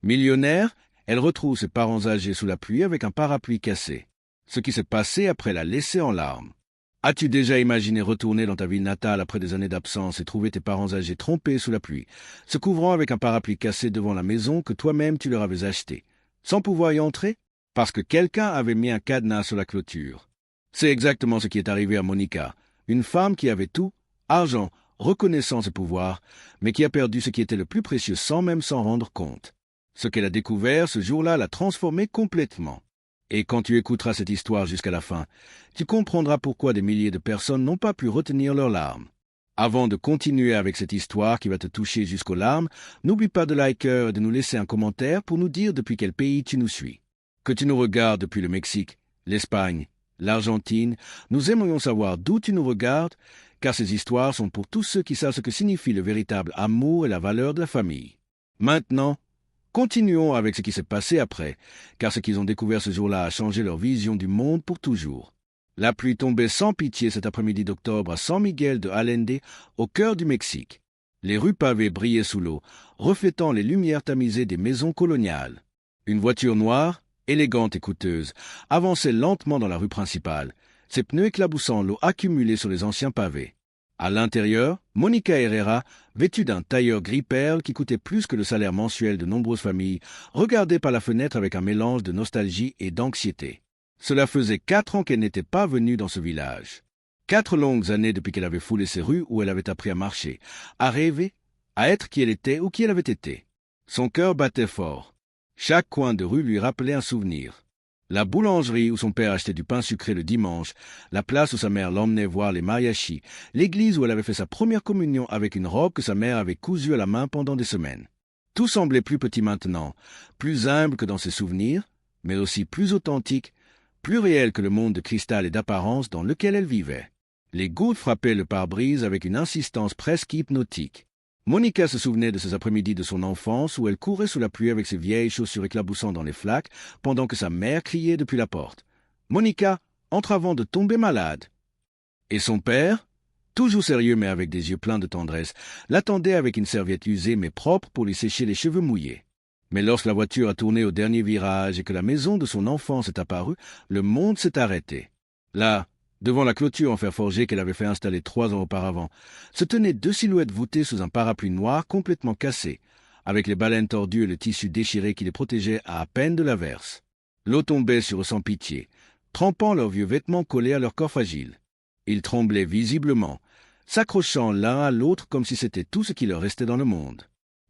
Millionnaire, elle retrouve ses parents âgés sous la pluie avec un parapluie cassé. Ce qui s'est passé après l'a laissée en larmes. As-tu déjà imaginé retourner dans ta ville natale après des années d'absence et trouver tes parents âgés trompés sous la pluie, se couvrant avec un parapluie cassé devant la maison que toi-même tu leur avais achetée, sans pouvoir y entrer, parce que quelqu'un avait mis un cadenas sur la clôture? C'est exactement ce qui est arrivé à Monica, une femme qui avait tout, argent, reconnaissance et pouvoir, mais qui a perdu ce qui était le plus précieux sans même s'en rendre compte. Ce qu'elle a découvert ce jour-là l'a transformée complètement. Et quand tu écouteras cette histoire jusqu'à la fin, tu comprendras pourquoi des milliers de personnes n'ont pas pu retenir leurs larmes. Avant de continuer avec cette histoire qui va te toucher jusqu'aux larmes, n'oublie pas de liker et de nous laisser un commentaire pour nous dire depuis quel pays tu nous suis. Que tu nous regardes depuis le Mexique, l'Espagne, l'Argentine, nous aimerions savoir d'où tu nous regardes, car ces histoires sont pour tous ceux qui savent ce que signifie le véritable amour et la valeur de la famille. Maintenant, continuons avec ce qui s'est passé après, car ce qu'ils ont découvert ce jour-là a changé leur vision du monde pour toujours. La pluie tombait sans pitié cet après-midi d'octobre à San Miguel de Allende, au cœur du Mexique. Les rues pavées brillaient sous l'eau, reflétant les lumières tamisées des maisons coloniales. Une voiture noire, élégante et coûteuse, avançait lentement dans la rue principale, ses pneus éclaboussant l'eau accumulée sur les anciens pavés. À l'intérieur, Monica Herrera, vêtue d'un tailleur gris perle qui coûtait plus que le salaire mensuel de nombreuses familles, regardait par la fenêtre avec un mélange de nostalgie et d'anxiété. Cela faisait 4 ans qu'elle n'était pas venue dans ce village. 4 longues années depuis qu'elle avait foulé ces rues où elle avait appris à marcher, à rêver, à être qui elle était ou qui elle avait été. Son cœur battait fort. Chaque coin de rue lui rappelait un souvenir. La boulangerie où son père achetait du pain sucré le dimanche, la place où sa mère l'emmenait voir les mariachis, l'église où elle avait fait sa première communion avec une robe que sa mère avait cousue à la main pendant des semaines. Tout semblait plus petit maintenant, plus humble que dans ses souvenirs, mais aussi plus authentique, plus réel que le monde de cristal et d'apparence dans lequel elle vivait. Les gouttes frappaient le pare-brise avec une insistance presque hypnotique. Monica se souvenait de ces après-midi de son enfance où elle courait sous la pluie avec ses vieilles chaussures éclaboussant dans les flaques pendant que sa mère criait depuis la porte. Monica entre avant de tomber malade. Et son père, toujours sérieux mais avec des yeux pleins de tendresse, l'attendait avec une serviette usée mais propre pour lui sécher les cheveux mouillés. Mais lorsque la voiture a tourné au dernier virage et que la maison de son enfance est apparue, le monde s'est arrêté. Là, devant la clôture en fer forgé qu'elle avait fait installer 3 ans auparavant, se tenaient 2 silhouettes voûtées sous un parapluie noir complètement cassé, avec les baleines tordues et le tissu déchiré qui les protégeait à peine de l'averse. L'eau tombait sur eux sans pitié, trempant leurs vieux vêtements collés à leur corps fragile. Ils tremblaient visiblement, s'accrochant l'un à l'autre comme si c'était tout ce qui leur restait dans le monde.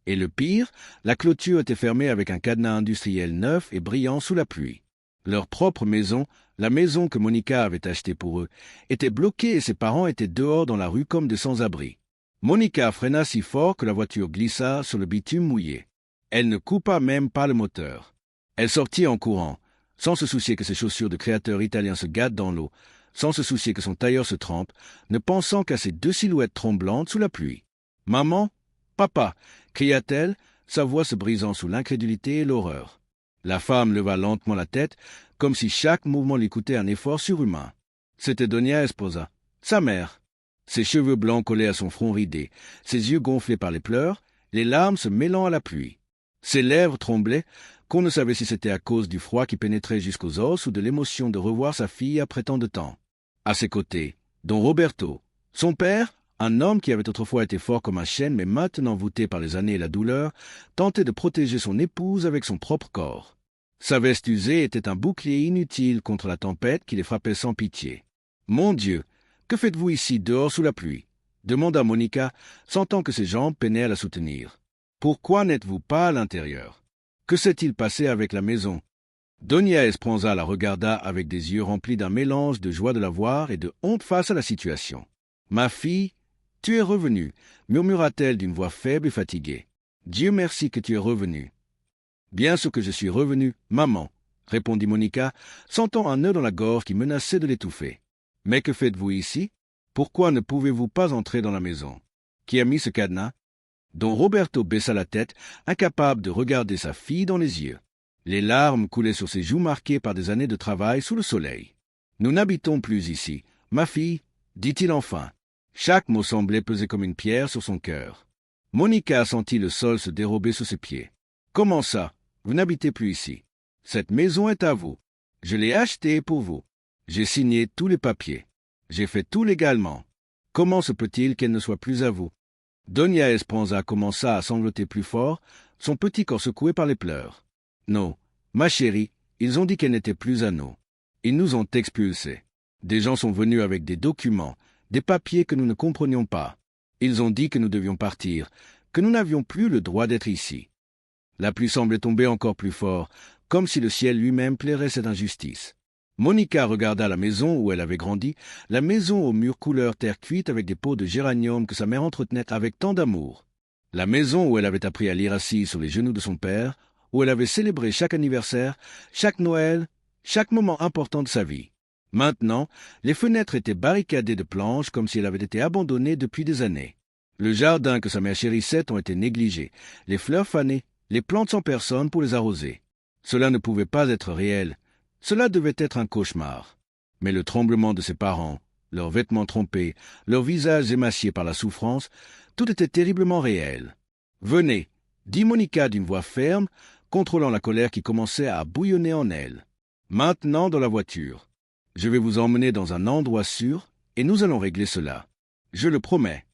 Et le pire, la clôture était fermée avec un cadenas industriel neuf et brillant sous la pluie. Leur propre maison, la maison que Monica avait achetée pour eux, était bloquée et ses parents étaient dehors dans la rue comme des sans-abri. Monica freina si fort que la voiture glissa sur le bitume mouillé. Elle ne coupa même pas le moteur. Elle sortit en courant, sans se soucier que ses chaussures de créateur italien se gâtent dans l'eau, sans se soucier que son tailleur se trempe, ne pensant qu'à ces 2 silhouettes tremblantes sous la pluie. « Maman, papa !» cria-t-elle, sa voix se brisant sous l'incrédulité et l'horreur. La femme leva lentement la tête, comme si chaque mouvement lui coûtait un effort surhumain. C'était Doña Esposa, sa mère. Ses cheveux blancs collaient à son front ridé, ses yeux gonflés par les pleurs, les larmes se mêlant à la pluie. Ses lèvres tremblaient, qu'on ne savait si c'était à cause du froid qui pénétrait jusqu'aux os ou de l'émotion de revoir sa fille après tant de temps. À ses côtés, Don Roberto, son père, un homme qui avait autrefois été fort comme un chêne mais maintenant voûté par les années et la douleur, tentait de protéger son épouse avec son propre corps. Sa veste usée était un bouclier inutile contre la tempête qui les frappait sans pitié. « Mon Dieu, que faites-vous ici dehors sous la pluie ?» demanda Monica, sentant que ses jambes peinaient à la soutenir. « Pourquoi n'êtes-vous pas à l'intérieur? Que s'est-il passé avec la maison ?» Doña Esposa la regarda avec des yeux remplis d'un mélange de joie de la voir et de honte face à la situation. « Ma fille, tu es revenue, murmura-t-elle d'une voix faible et fatiguée. « Dieu merci que tu es revenue. »« Bien sûr que je suis revenue, maman, » répondit Monica, sentant un nœud dans la gorge qui menaçait de l'étouffer. « Mais que faites-vous ici? Pourquoi ne pouvez-vous pas entrer dans la maison? Qui a mis ce cadenas ?» Don Roberto baissa la tête, incapable de regarder sa fille dans les yeux. Les larmes coulaient sur ses joues marquées par des années de travail sous le soleil. « Nous n'habitons plus ici, ma fille, » dit-il enfin. Chaque mot semblait peser comme une pierre sur son cœur. Monica sentit le sol se dérober sous ses pieds. « Comment ça? Vous n'habitez plus ici. Cette maison est à vous. Je l'ai achetée pour vous. J'ai signé tous les papiers. J'ai fait tout légalement. Comment se peut-il qu'elle ne soit plus à vous? Doña Esperanza commença à sangloter plus fort, son petit corps secoué par les pleurs. Non, ma chérie, ils ont dit qu'elle n'était plus à nous. Ils nous ont expulsés. Des gens sont venus avec des documents, des papiers que nous ne comprenions pas. Ils ont dit que nous devions partir, que nous n'avions plus le droit d'être ici. La pluie semblait tomber encore plus fort, comme si le ciel lui-même plairait cette injustice. Monica regarda la maison où elle avait grandi, la maison aux murs couleur terre cuite avec des pots de géranium que sa mère entretenait avec tant d'amour. La maison où elle avait appris à lire assise sur les genoux de son père, où elle avait célébré chaque anniversaire, chaque Noël, chaque moment important de sa vie. Maintenant, les fenêtres étaient barricadées de planches comme si elles avaient été abandonnées depuis des années. Le jardin que sa mère chérissait ont été négligés, les fleurs fanées, les plantes sans personne pour les arroser. Cela ne pouvait pas être réel. Cela devait être un cauchemar. Mais le tremblement de ses parents, leurs vêtements trempés, leurs visages émaciés par la souffrance, tout était terriblement réel. « Venez » dit Monica d'une voix ferme, contrôlant la colère qui commençait à bouillonner en elle. « Maintenant dans la voiture. Je vais vous emmener dans un endroit sûr et nous allons régler cela. Je le promets. »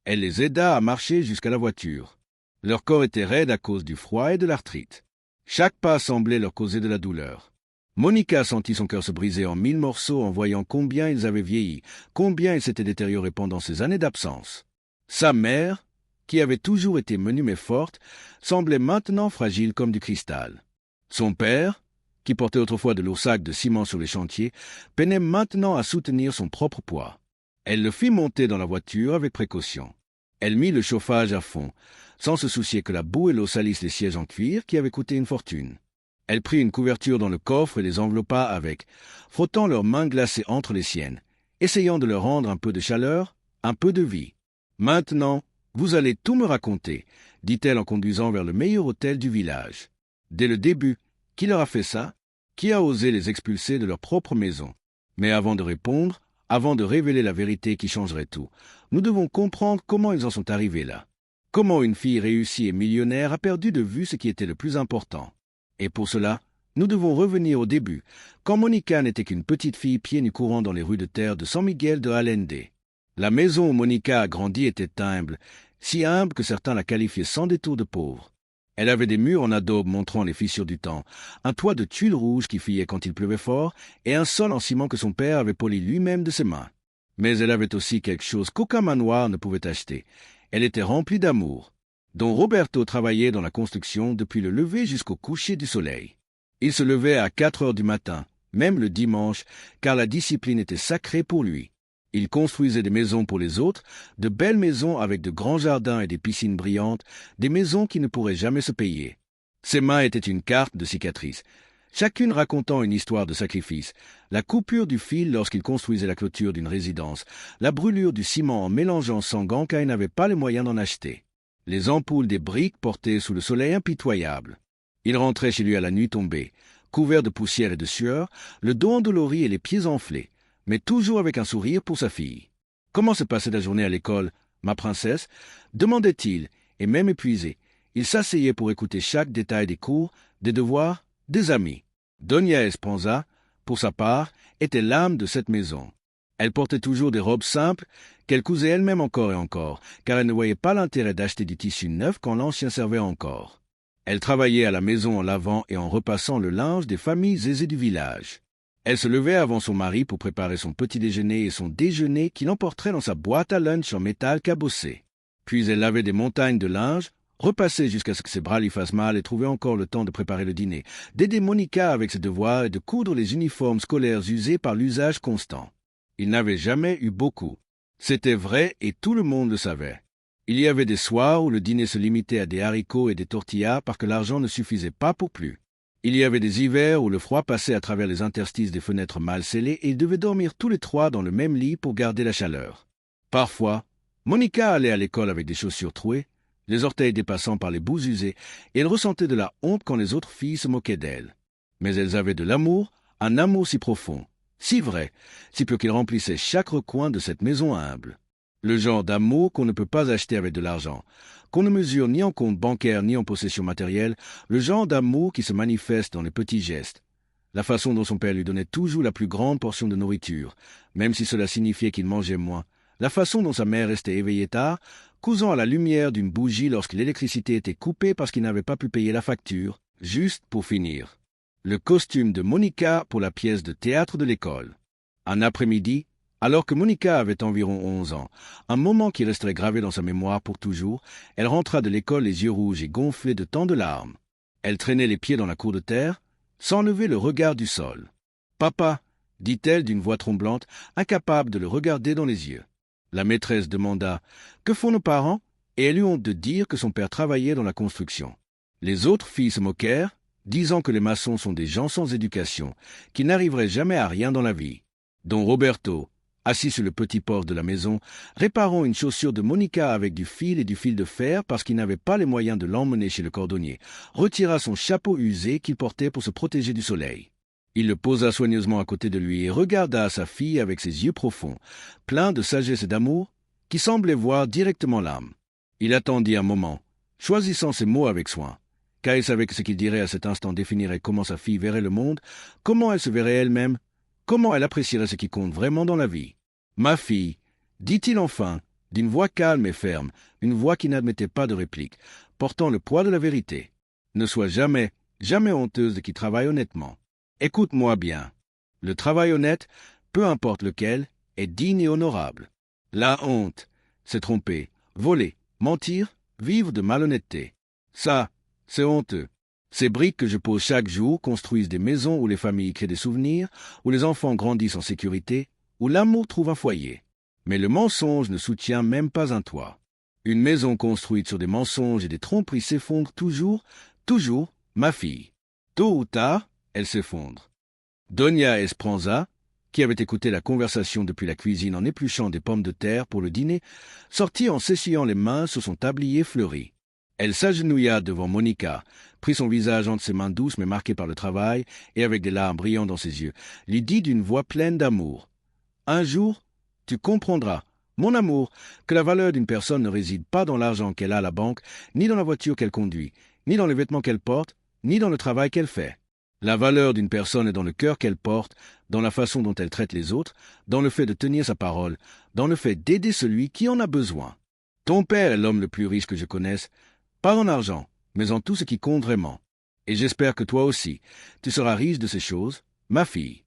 Elle les aida à marcher jusqu'à la voiture. Leur corps était raide à cause du froid et de l'arthrite. Chaque pas semblait leur causer de la douleur. Monica sentit son cœur se briser en 1000 morceaux en voyant combien ils avaient vieilli, combien ils s'étaient détériorés pendant ces années d'absence. Sa mère, qui avait toujours été menue mais forte, semblait maintenant fragile comme du cristal. Son père, qui portait autrefois de lourds sacs de ciment sur les chantiers, peinait maintenant à soutenir son propre poids. Elle le fit monter dans la voiture avec précaution. Elle mit le chauffage à fond, sans se soucier que la boue et l'eau salissent les sièges en cuir qui avaient coûté une fortune. Elle prit une couverture dans le coffre et les enveloppa avec, frottant leurs mains glacées entre les siennes, essayant de leur rendre un peu de chaleur, un peu de vie. « Maintenant, vous allez tout me raconter, » dit-elle en conduisant vers le meilleur hôtel du village. Dès le début, qui leur a fait ça? Qui a osé les expulser de leur propre maison? Mais avant de répondre, avant de révéler la vérité qui changerait tout, nous devons comprendre comment ils en sont arrivés là. Comment une fille réussie et millionnaire a perdu de vue ce qui était le plus important. Et pour cela, nous devons revenir au début, quand Monica n'était qu'une petite fille pieds nus courant dans les rues de terre de San Miguel de Allende. La maison où Monica a grandi était humble, si humble que certains la qualifiaient sans détour de pauvre. Elle avait des murs en adobe montrant les fissures du temps, un toit de tuiles rouges qui fuyait quand il pleuvait fort, et un sol en ciment que son père avait poli lui-même de ses mains. Mais elle avait aussi quelque chose qu'aucun manoir ne pouvait acheter. Elle était remplie d'amour, dont Roberto travaillait dans la construction depuis le lever jusqu'au coucher du soleil. Il se levait à 4 heures du matin, même le dimanche, car la discipline était sacrée pour lui. Il construisait des maisons pour les autres, de belles maisons avec de grands jardins et des piscines brillantes, des maisons qui ne pourraient jamais se payer. Ses mains étaient une carte de cicatrices, chacune racontant une histoire de sacrifice, la coupure du fil lorsqu'il construisait la clôture d'une résidence, la brûlure du ciment en mélangeant sans gants car il n'avait pas les moyens d'en acheter, les ampoules des briques portées sous le soleil impitoyable. Il rentrait chez lui à la nuit tombée, couvert de poussière et de sueur, le dos endolori et les pieds enflés, mais toujours avec un sourire pour sa fille. « Comment se passait la journée à l'école, ma princesse ?» demandait-il, et même épuisé, il s'asseyait pour écouter chaque détail des cours, des devoirs, des amis. Doña Esperanza, pour sa part, était l'âme de cette maison. Elle portait toujours des robes simples, qu'elle cousait elle-même encore et encore, car elle ne voyait pas l'intérêt d'acheter du tissu neuf quand l'ancien servait encore. Elle travaillait à la maison en lavant et en repassant le linge des familles aisées du village. Elle se levait avant son mari pour préparer son petit déjeuner et son déjeuner qu'il emporterait dans sa boîte à lunch en métal cabossé. Puis elle lavait des montagnes de linge, repassait jusqu'à ce que ses bras lui fassent mal et trouvait encore le temps de préparer le dîner, d'aider Monica avec ses devoirs et de coudre les uniformes scolaires usés par l'usage constant. Il n'avait jamais eu beaucoup. C'était vrai et tout le monde le savait. Il y avait des soirs où le dîner se limitait à des haricots et des tortillas parce que l'argent ne suffisait pas pour plus. Il y avait des hivers où le froid passait à travers les interstices des fenêtres mal scellées et ils devaient dormir tous les trois dans le même lit pour garder la chaleur. Parfois, Monica allait à l'école avec des chaussures trouées, les orteils dépassant par les bouts usés, et elle ressentait de la honte quand les autres filles se moquaient d'elle. Mais elles avaient de l'amour, un amour si profond, si vrai, si peu qu'il remplissait chaque recoin de cette maison humble. Le genre d'amour qu'on ne peut pas acheter avec de l'argent, qu'on ne mesure ni en compte bancaire ni en possession matérielle, le genre d'amour qui se manifeste dans les petits gestes. La façon dont son père lui donnait toujours la plus grande portion de nourriture, même si cela signifiait qu'il mangeait moins. La façon dont sa mère restait éveillée tard, cousant à la lumière d'une bougie lorsque l'électricité était coupée parce qu'il n'avait pas pu payer la facture, juste pour finir. Le costume de Monica pour la pièce de théâtre de l'école. Un après-midi, alors que Monica avait environ 11 ans, un moment qui resterait gravé dans sa mémoire pour toujours, elle rentra de l'école les yeux rouges et gonflés de tant de larmes. Elle traînait les pieds dans la cour de terre, sans lever le regard du sol. « Papa » dit-elle d'une voix tremblante, incapable de le regarder dans les yeux. La maîtresse demanda « Que font nos parents ?» et elle eut honte de dire que son père travaillait dans la construction. Les autres filles se moquèrent, disant que les maçons sont des gens sans éducation, qui n'arriveraient jamais à rien dans la vie. Don Roberto, assis sur le petit porche de la maison, réparant une chaussure de Monica avec du fil et du fil de fer parce qu'il n'avait pas les moyens de l'emmener chez le cordonnier, retira son chapeau usé qu'il portait pour se protéger du soleil. Il le posa soigneusement à côté de lui et regarda sa fille avec ses yeux profonds, pleins de sagesse et d'amour, qui semblaient voir directement l'âme. Il attendit un moment, choisissant ses mots avec soin, car il savait que ce qu'il dirait à cet instant définirait comment sa fille verrait le monde, comment elle se verrait elle-même, comment elle apprécierait ce qui compte vraiment dans la vie. « Ma fille, dit-il enfin, d'une voix calme et ferme, une voix qui n'admettait pas de réplique, portant le poids de la vérité. Ne sois jamais, jamais honteuse de qui travaille honnêtement. Écoute-moi bien. Le travail honnête, peu importe lequel, est digne et honorable. La honte, c'est tromper, voler, mentir, vivre de malhonnêteté. Ça, c'est honteux. Ces briques que je pose chaque jour construisent des maisons où les familles créent des souvenirs, où les enfants grandissent en sécurité, où l'amour trouve un foyer. Mais le mensonge ne soutient même pas un toit. Une maison construite sur des mensonges et des tromperies s'effondre toujours, toujours, ma fille. Tôt ou tard, elle s'effondre. Doña Esperanza, qui avait écouté la conversation depuis la cuisine en épluchant des pommes de terre pour le dîner, sortit en s'essuyant les mains sur son tablier fleuri. Elle s'agenouilla devant Monica, prit son visage entre ses mains douces mais marquées par le travail, et avec des larmes brillant dans ses yeux, lui dit d'une voix pleine d'amour. « Un jour, tu comprendras, mon amour, que la valeur d'une personne ne réside pas dans l'argent qu'elle a à la banque, ni dans la voiture qu'elle conduit, ni dans les vêtements qu'elle porte, ni dans le travail qu'elle fait. La valeur d'une personne est dans le cœur qu'elle porte, dans la façon dont elle traite les autres, dans le fait de tenir sa parole, dans le fait d'aider celui qui en a besoin. Ton père est l'homme le plus riche que je connaisse, pas en argent, mais en tout ce qui compte vraiment. Et j'espère que toi aussi, tu seras riche de ces choses, ma fille. »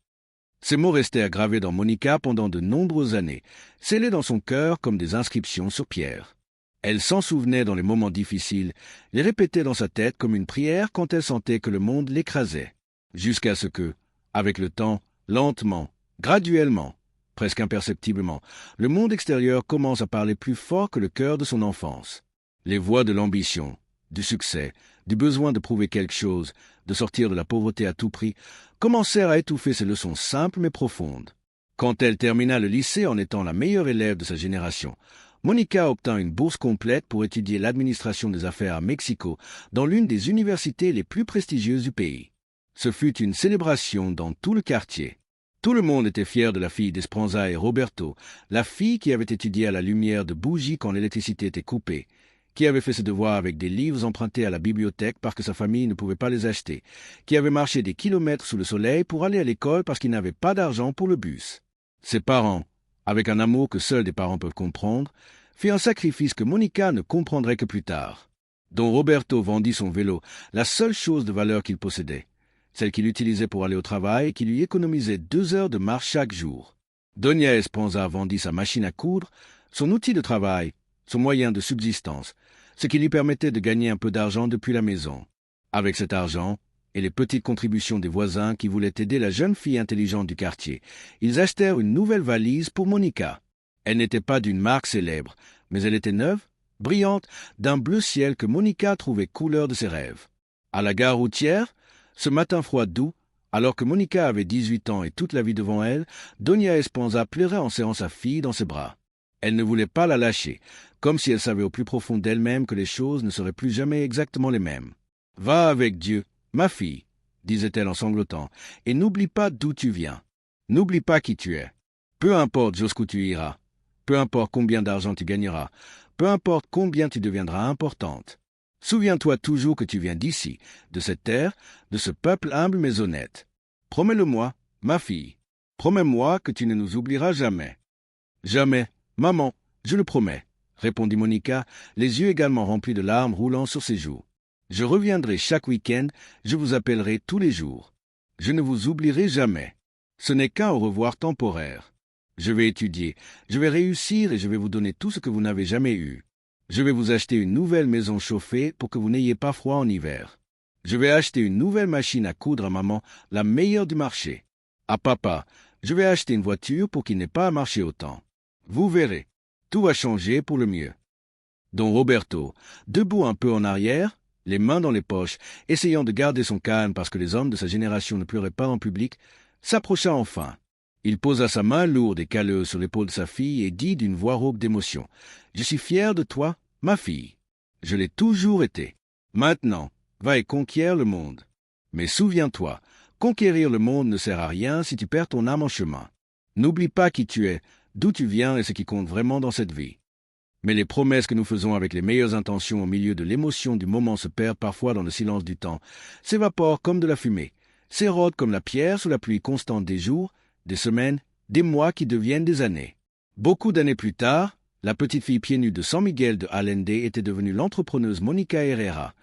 Ces mots restèrent gravés dans Monica pendant de nombreuses années, scellés dans son cœur comme des inscriptions sur pierre. Elle s'en souvenait dans les moments difficiles, les répétait dans sa tête comme une prière quand elle sentait que le monde l'écrasait. Jusqu'à ce que, avec le temps, lentement, graduellement, presque imperceptiblement, le monde extérieur commence à parler plus fort que le cœur de son enfance. Les voix de l'ambition, du succès, du besoin de prouver quelque chose, de sortir de la pauvreté à tout prix, commencèrent à étouffer ces leçons simples mais profondes. Quand elle termina le lycée en étant la meilleure élève de sa génération, Monica obtint une bourse complète pour étudier l'administration des affaires à Mexico, dans l'une des universités les plus prestigieuses du pays. Ce fut une célébration dans tout le quartier. Tout le monde était fier de la fille d'Esperanza et Roberto, la fille qui avait étudié à la lumière de bougies quand l'électricité était coupée, qui avait fait ses devoirs avec des livres empruntés à la bibliothèque parce que sa famille ne pouvait pas les acheter, qui avait marché des kilomètres sous le soleil pour aller à l'école parce qu'il n'avait pas d'argent pour le bus. Ses parents, avec un amour que seuls des parents peuvent comprendre, firent un sacrifice que Monica ne comprendrait que plus tard. Don Roberto vendit son vélo, la seule chose de valeur qu'il possédait, celle qu'il utilisait pour aller au travail et qui lui économisait 2 heures de marche chaque jour. Doña Esperanza vendit sa machine à coudre, son outil de travail, son moyen de subsistance, ce qui lui permettait de gagner un peu d'argent depuis la maison. Avec cet argent, et les petites contributions des voisins qui voulaient aider la jeune fille intelligente du quartier, ils achetèrent une nouvelle valise pour Monica. Elle n'était pas d'une marque célèbre, mais elle était neuve, brillante, d'un bleu ciel que Monica trouvait couleur de ses rêves. À la gare routière, ce matin froid doux, alors que Monica avait 18 ans et toute la vie devant elle, Doña Esperanza pleurait en serrant sa fille dans ses bras. Elle ne voulait pas la lâcher, comme si elle savait au plus profond d'elle-même que les choses ne seraient plus jamais exactement les mêmes. « Va avec Dieu, ma fille, » disait-elle en sanglotant, « et n'oublie pas d'où tu viens. N'oublie pas qui tu es. Peu importe jusqu'où tu iras. Peu importe combien d'argent tu gagneras, peu importe combien tu deviendras importante. Souviens-toi toujours que tu viens d'ici, de cette terre, de ce peuple humble mais honnête. Promets-le-moi, ma fille. Promets-moi que tu ne nous oublieras jamais. Jamais, maman, je le promets, répondit Monica, les yeux également remplis de larmes roulant sur ses joues. Je reviendrai chaque week-end, je vous appellerai tous les jours. Je ne vous oublierai jamais. Ce n'est qu'un au revoir temporaire. Je vais étudier, je vais réussir et je vais vous donner tout ce que vous n'avez jamais eu. Je vais vous acheter une nouvelle maison chauffée pour que vous n'ayez pas froid en hiver. Je vais acheter une nouvelle machine à coudre à maman, la meilleure du marché. À papa, je vais acheter une voiture pour qu'il n'ait pas à marcher autant. Vous verrez, tout va changer pour le mieux. Don Roberto, debout un peu en arrière, les mains dans les poches, essayant de garder son calme parce que les hommes de sa génération ne pleuraient pas en public, s'approcha enfin. Il posa sa main lourde et calleuse sur l'épaule de sa fille et dit d'une voix rauque d'émotion, « Je suis fier de toi, ma fille. Je l'ai toujours été. Maintenant, va et conquiert le monde. Mais souviens-toi, conquérir le monde ne sert à rien si tu perds ton âme en chemin. N'oublie pas qui tu es, d'où tu viens et ce qui compte vraiment dans cette vie. Mais les promesses que nous faisons avec les meilleures intentions au milieu de l'émotion du moment se perdent parfois dans le silence du temps, s'évaporent comme de la fumée, s'érodent comme la pierre sous la pluie constante des jours, des semaines, des mois qui deviennent des années. Beaucoup d'années plus tard, la petite fille pieds nus de San Miguel de Allende était devenue l'entrepreneuse Monica Herrera,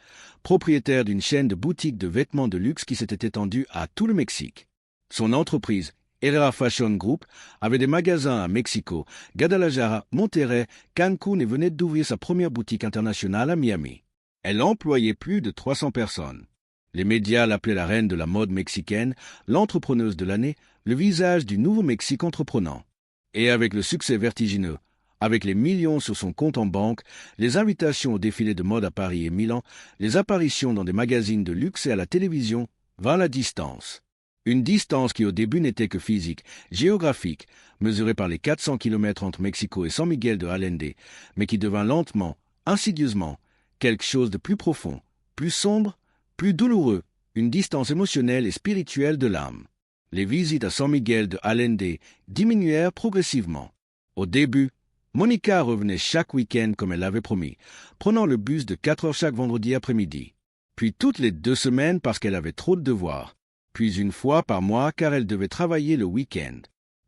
propriétaire d'une chaîne de boutiques de vêtements de luxe qui s'était étendue à tout le Mexique. Son entreprise, Herrera Fashion Group, avait des magasins à Mexico, Guadalajara, Monterrey, Cancun et venait d'ouvrir sa première boutique internationale à Miami. Elle employait plus de 300 personnes. Les médias l'appelaient la reine de la mode mexicaine, l'entrepreneuse de l'année, le visage du nouveau Mexique entreprenant. Et avec le succès vertigineux, avec les millions sur son compte en banque, les invitations au défilé de mode à Paris et Milan, les apparitions dans des magazines de luxe et à la télévision, vint la distance. Une distance qui au début n'était que physique, géographique, mesurée par les 400 kilomètres entre Mexico et San Miguel de Allende, mais qui devint lentement, insidieusement, quelque chose de plus profond, plus sombre, plus douloureux, une distance émotionnelle et spirituelle de l'âme. Les visites à San Miguel de Allende diminuèrent progressivement. Au début, Monica revenait chaque week-end comme elle l'avait promis, prenant le bus de 4 heures chaque vendredi après-midi. Puis toutes les 2 semaines parce qu'elle avait trop de devoirs. Puis une fois par mois car elle devait travailler le week-end.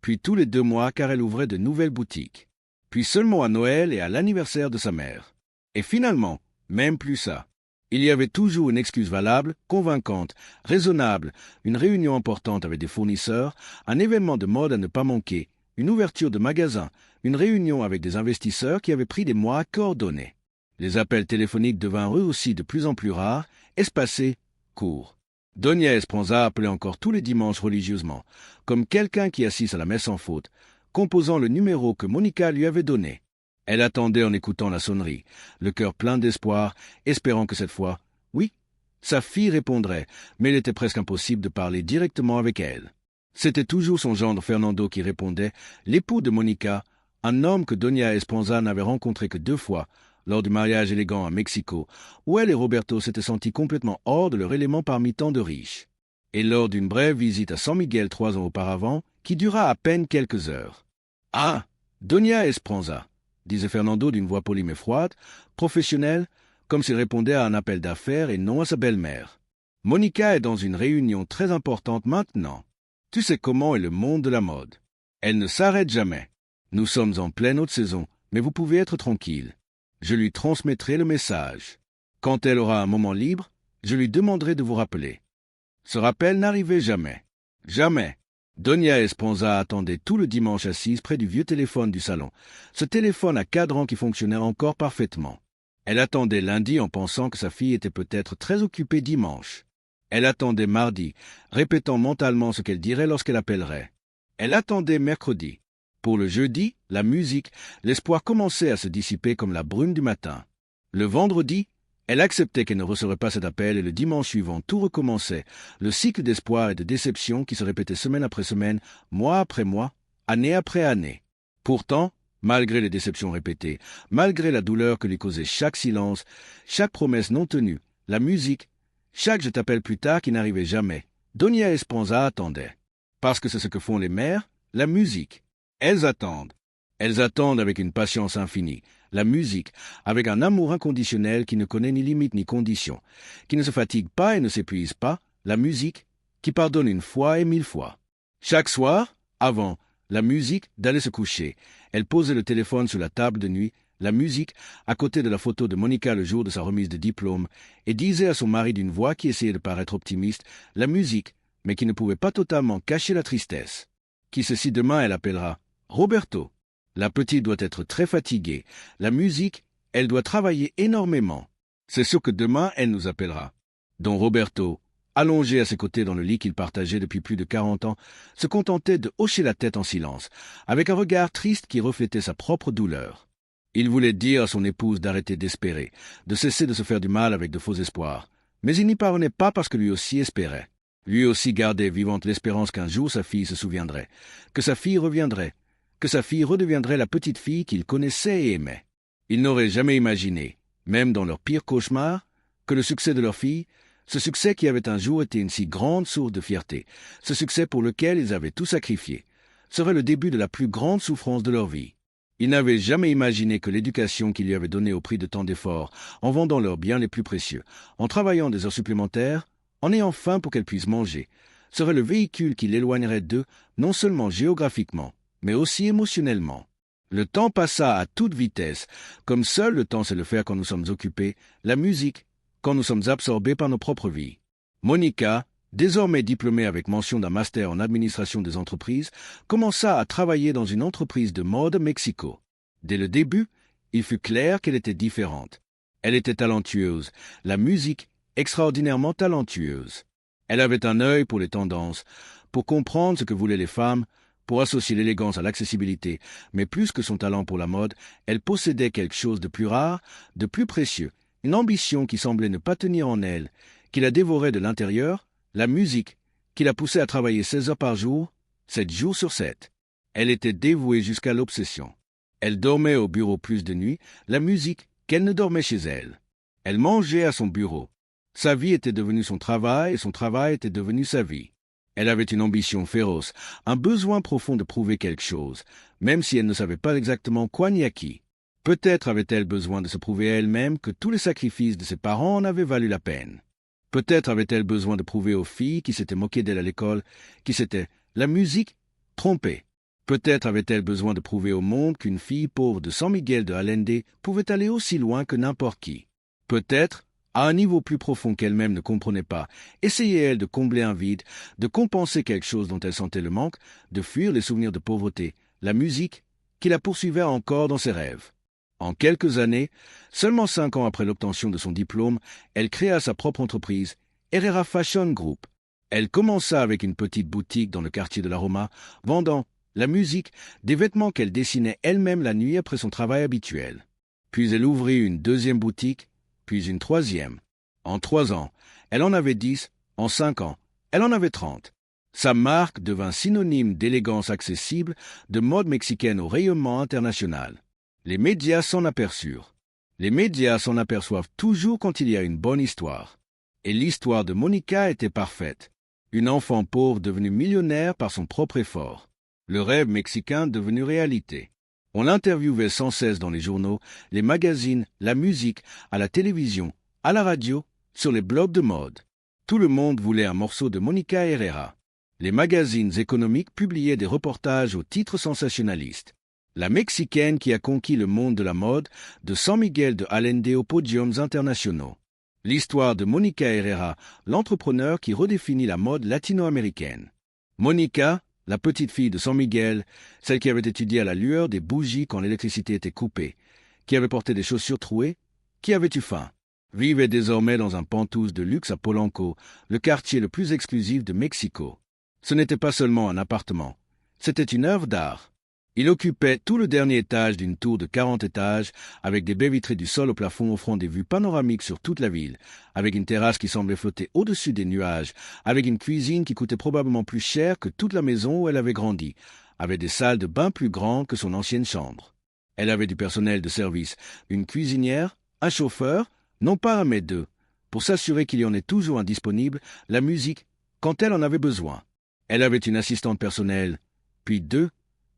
Puis tous les 2 mois car elle ouvrait de nouvelles boutiques. Puis seulement à Noël et à l'anniversaire de sa mère. Et finalement, même plus ça. Il y avait toujours une excuse valable, convaincante, raisonnable, une réunion importante avec des fournisseurs, un événement de mode à ne pas manquer, une ouverture de magasin, une réunion avec des investisseurs qui avaient pris des mois à coordonner. Les appels téléphoniques devinrent eux aussi de plus en plus rares, espacés, courts. Doña Esperanza appelait encore tous les dimanches religieusement, comme quelqu'un qui assiste à la messe sans faute, composant le numéro que Monica lui avait donné. Elle attendait en écoutant la sonnerie, le cœur plein d'espoir, espérant que cette fois, oui, sa fille répondrait, mais il était presque impossible de parler directement avec elle. C'était toujours son gendre Fernando qui répondait, l'époux de Monica, un homme que Doña Esperanza n'avait rencontré que 2 fois, lors du mariage élégant à Mexico, où elle et Roberto s'étaient sentis complètement hors de leur élément parmi tant de riches, et lors d'une brève visite à San Miguel 3 ans auparavant, qui dura à peine quelques heures. « Ah, Doña Esperanza !» disait Fernando d'une voix polie mais froide, professionnelle, comme s'il répondait à un appel d'affaires et non à sa belle-mère. « Monica est dans une réunion très importante maintenant. Tu sais comment est le monde de la mode. Elle ne s'arrête jamais. Nous sommes en pleine haute saison, mais vous pouvez être tranquille. Je lui transmettrai le message. Quand elle aura un moment libre, je lui demanderai de vous rappeler. » Ce rappel n'arrivait jamais. Jamais. Doña Esperanza attendait tout le dimanche assise près du vieux téléphone du salon, ce téléphone à cadran qui fonctionnait encore parfaitement. Elle attendait lundi en pensant que sa fille était peut-être très occupée dimanche. Elle attendait mardi, répétant mentalement ce qu'elle dirait lorsqu'elle appellerait. Elle attendait mercredi. Pour le jeudi, la musique, l'espoir commençait à se dissiper comme la brume du matin. Le vendredi, elle acceptait qu'elle ne recevrait pas cet appel et le dimanche suivant, tout recommençait, le cycle d'espoir et de déception qui se répétait semaine après semaine, mois après mois, année après année. Pourtant, malgré les déceptions répétées, malgré la douleur que lui causait chaque silence, chaque promesse non tenue, la musique, chaque « je t'appelle plus tard » qui n'arrivait jamais, Doña Esperanza attendait. Parce que c'est ce que font les mères, la musique. Elles attendent. Elles attendent avec une patience infinie. La musique, avec un amour inconditionnel qui ne connaît ni limite ni condition, qui ne se fatigue pas et ne s'épuise pas. La musique, qui pardonne une fois et 1000 fois. Chaque soir, avant la musique d'aller se coucher, elle posait le téléphone sur la table de nuit, la musique à côté de la photo de Monica le jour de sa remise de diplôme, et disait à son mari d'une voix qui essayait de paraître optimiste, la musique, mais qui ne pouvait pas totalement cacher la tristesse. Qui ceci demain elle appellera Roberto. La petite doit être très fatiguée. La musique, elle doit travailler énormément. C'est sûr que demain elle nous appellera. Don Roberto, allongé à ses côtés dans le lit qu'il partageait depuis plus de 40 ans, se contentait de hocher la tête en silence, avec un regard triste qui reflétait sa propre douleur. Il voulait dire à son épouse d'arrêter d'espérer, de cesser de se faire du mal avec de faux espoirs. Mais il n'y parvenait pas parce que lui aussi espérait. Lui aussi gardait vivante l'espérance qu'un jour sa fille se souviendrait, que sa fille reviendrait, que sa fille redeviendrait la petite fille qu'il connaissait et aimait. Ils n'auraient jamais imaginé, même dans leur pire cauchemar, que le succès de leur fille, ce succès qui avait un jour été une si grande source de fierté, ce succès pour lequel ils avaient tout sacrifié, serait le début de la plus grande souffrance de leur vie. Ils n'avaient jamais imaginé que l'éducation qu'ils lui avaient donnée au prix de tant d'efforts, en vendant leurs biens les plus précieux, en travaillant des heures supplémentaires, en ayant faim pour qu'elle puisse manger, serait le véhicule qui l'éloignerait d'eux, non seulement géographiquement, mais aussi émotionnellement. Le temps passa à toute vitesse, comme seul le temps sait le faire quand nous sommes occupés, la musique, quand nous sommes absorbés par nos propres vies. Monica, désormais diplômée avec mention d'un master en administration des entreprises, commença à travailler dans une entreprise de mode à Mexico. Dès le début, il fut clair qu'elle était différente. Elle était talentueuse, la musique extraordinairement talentueuse. Elle avait un œil pour les tendances, pour comprendre ce que voulaient les femmes, pour associer l'élégance à l'accessibilité, mais plus que son talent pour la mode, elle possédait quelque chose de plus rare, de plus précieux, une ambition qui semblait ne pas tenir en elle, qui la dévorait de l'intérieur, la musique, qui la poussait à travailler 16 heures par jour, 7 jours sur 7. Elle était dévouée jusqu'à l'obsession. Elle dormait au bureau plus de nuit, la musique qu'elle ne dormait chez elle. Elle mangeait à son bureau. Sa vie était devenue son travail et son travail était devenu sa vie. Elle avait une ambition féroce, un besoin profond de prouver quelque chose, même si elle ne savait pas exactement quoi ni à qui. Peut-être avait-elle besoin de se prouver à elle-même que tous les sacrifices de ses parents en avaient valu la peine. Peut-être avait-elle besoin de prouver aux filles qui s'étaient moquées d'elle à l'école, qui s'étaient, la musique, trompée. Peut-être avait-elle besoin de prouver au monde qu'une fille pauvre de San Miguel de Allende pouvait aller aussi loin que n'importe qui. Peut-être, à un niveau plus profond qu'elle-même ne comprenait pas, essayait-elle de combler un vide, de compenser quelque chose dont elle sentait le manque, de fuir les souvenirs de pauvreté, la musique, qui la poursuivait encore dans ses rêves. En quelques années, seulement 5 ans après l'obtention de son diplôme, elle créa sa propre entreprise, Herrera Fashion Group. Elle commença avec une petite boutique dans le quartier de la Roma, vendant la musique, des vêtements qu'elle dessinait elle-même la nuit après son travail habituel. Puis elle ouvrit une deuxième boutique, puis une troisième. En 3 ans, elle en avait 10, en 5 ans, elle en avait 30. Sa marque devint synonyme d'élégance accessible, de mode mexicaine au rayonnement international. Les médias s'en aperçurent. Les médias s'en aperçoivent toujours quand il y a une bonne histoire. Et l'histoire de Monica était parfaite. Une enfant pauvre devenue millionnaire par son propre effort. Le rêve mexicain devenu réalité. On l'interviewait sans cesse dans les journaux, les magazines, la musique, à la télévision, à la radio, sur les blogs de mode. Tout le monde voulait un morceau de Monica Herrera. Les magazines économiques publiaient des reportages aux titres sensationnalistes. La Mexicaine qui a conquis le monde de la mode, de San Miguel de Allende aux podiums internationaux. L'histoire de Monica Herrera, l'entrepreneur qui redéfinit la mode latino-américaine. Monica, la petite fille de San Miguel, celle qui avait étudié à la lueur des bougies quand l'électricité était coupée, qui avait porté des chaussures trouées, qui avait eu faim, vivait désormais dans un penthouse de luxe à Polanco, le quartier le plus exclusif de Mexico. Ce n'était pas seulement un appartement, c'était une œuvre d'art. Il occupait tout le dernier étage d'une tour de 40 étages, avec des baies vitrées du sol au plafond offrant des vues panoramiques sur toute la ville, avec une terrasse qui semblait flotter au-dessus des nuages, avec une cuisine qui coûtait probablement plus cher que toute la maison où elle avait grandi, avec des salles de bain plus grandes que son ancienne chambre. Elle avait du personnel de service, une cuisinière, un chauffeur, non pas un mais deux, pour s'assurer qu'il y en ait toujours un disponible, la musique, quand elle en avait besoin. Elle avait une assistante personnelle, puis 2,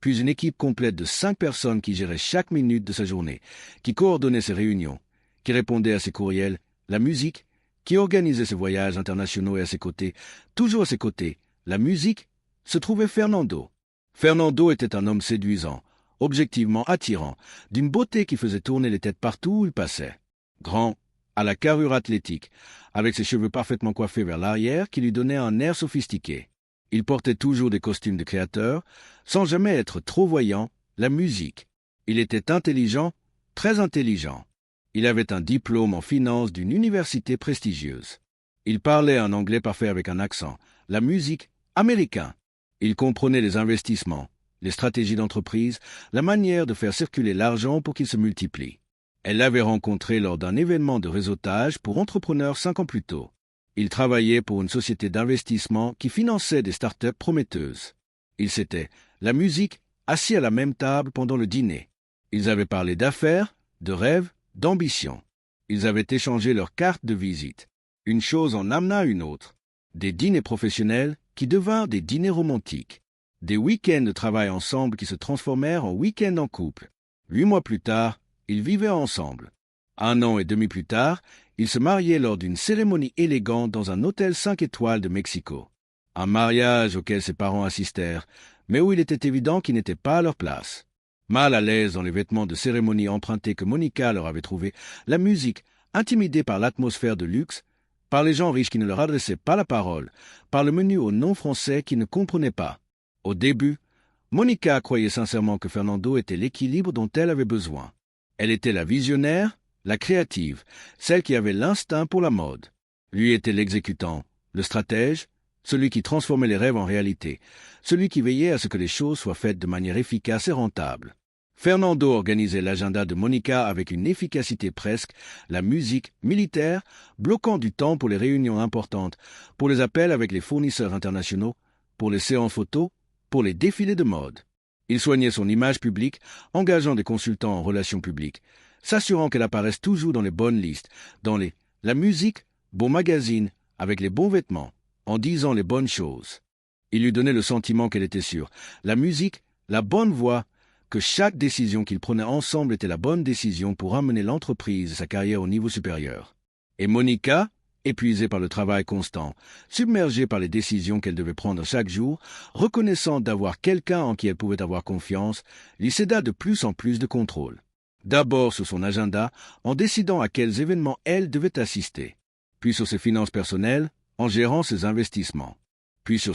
puis une équipe complète de 5 personnes qui gérait chaque minute de sa journée, qui coordonnait ses réunions, qui répondait à ses courriels, la musique, qui organisait ses voyages internationaux et à ses côtés, toujours à ses côtés, la musique, se trouvait Fernando. Fernando était un homme séduisant, objectivement attirant, d'une beauté qui faisait tourner les têtes partout où il passait. Grand, à la carrure athlétique, avec ses cheveux parfaitement coiffés vers l'arrière qui lui donnaient un air sophistiqué. Il portait toujours des costumes de créateur, sans jamais être trop voyant, la musique. Il était intelligent, très intelligent. Il avait un diplôme en finance d'une université prestigieuse. Il parlait un anglais parfait avec un accent, la musique, américain. Il comprenait les investissements, les stratégies d'entreprise, la manière de faire circuler l'argent pour qu'il se multiplie. Elle l'avait rencontré lors d'un événement de réseautage pour entrepreneurs 5 ans plus tôt. Il travaillait pour une société d'investissement qui finançait des start-up prometteuses. Ils s'étaient, la musique, assis à la même table pendant le dîner. Ils avaient parlé d'affaires, de rêves, d'ambition. Ils avaient échangé leurs cartes de visite. Une chose en amena une autre. Des dîners professionnels qui devinrent des dîners romantiques. Des week-ends de travail ensemble qui se transformèrent en week-ends en couple. 8 mois plus tard, ils vivaient ensemble. 1 an et demi plus tard, ils se mariaient lors d'une cérémonie élégante dans un hôtel 5 étoiles de Mexico. Un mariage auquel ses parents assistèrent, mais où il était évident qu'ils n'étaient pas à leur place. Mal à l'aise dans les vêtements de cérémonie empruntés que Monica leur avait trouvés, la musique, intimidée par l'atmosphère de luxe, par les gens riches qui ne leur adressaient pas la parole, par le menu au nom français qu'ils ne comprenaient pas. Au début, Monica croyait sincèrement que Fernando était l'équilibre dont elle avait besoin. Elle était la visionnaire, la créative, celle qui avait l'instinct pour la mode. Lui était l'exécutant, le stratège, celui qui transformait les rêves en réalité, celui qui veillait à ce que les choses soient faites de manière efficace et rentable. Fernando organisait l'agenda de Monica avec une efficacité presque, la musique militaire, bloquant du temps pour les réunions importantes, pour les appels avec les fournisseurs internationaux, pour les séances photos, pour les défilés de mode. Il soignait son image publique, engageant des consultants en relations publiques, s'assurant qu'elle apparaisse toujours dans les bonnes listes, dans la musique, bon magazine, avec les bons vêtements, en disant les bonnes choses. Il lui donnait le sentiment qu'elle était sûre, la musique, la bonne voix, que chaque décision qu'ils prenaient ensemble était la bonne décision pour amener l'entreprise et sa carrière au niveau supérieur. Et Monica, épuisée par le travail constant, submergée par les décisions qu'elle devait prendre chaque jour, reconnaissante d'avoir quelqu'un en qui elle pouvait avoir confiance, lui céda de plus en plus de contrôle. D'abord sur son agenda, en décidant à quels événements elle devait assister, puis sur ses finances personnelles, en gérant ses investissements, puis sur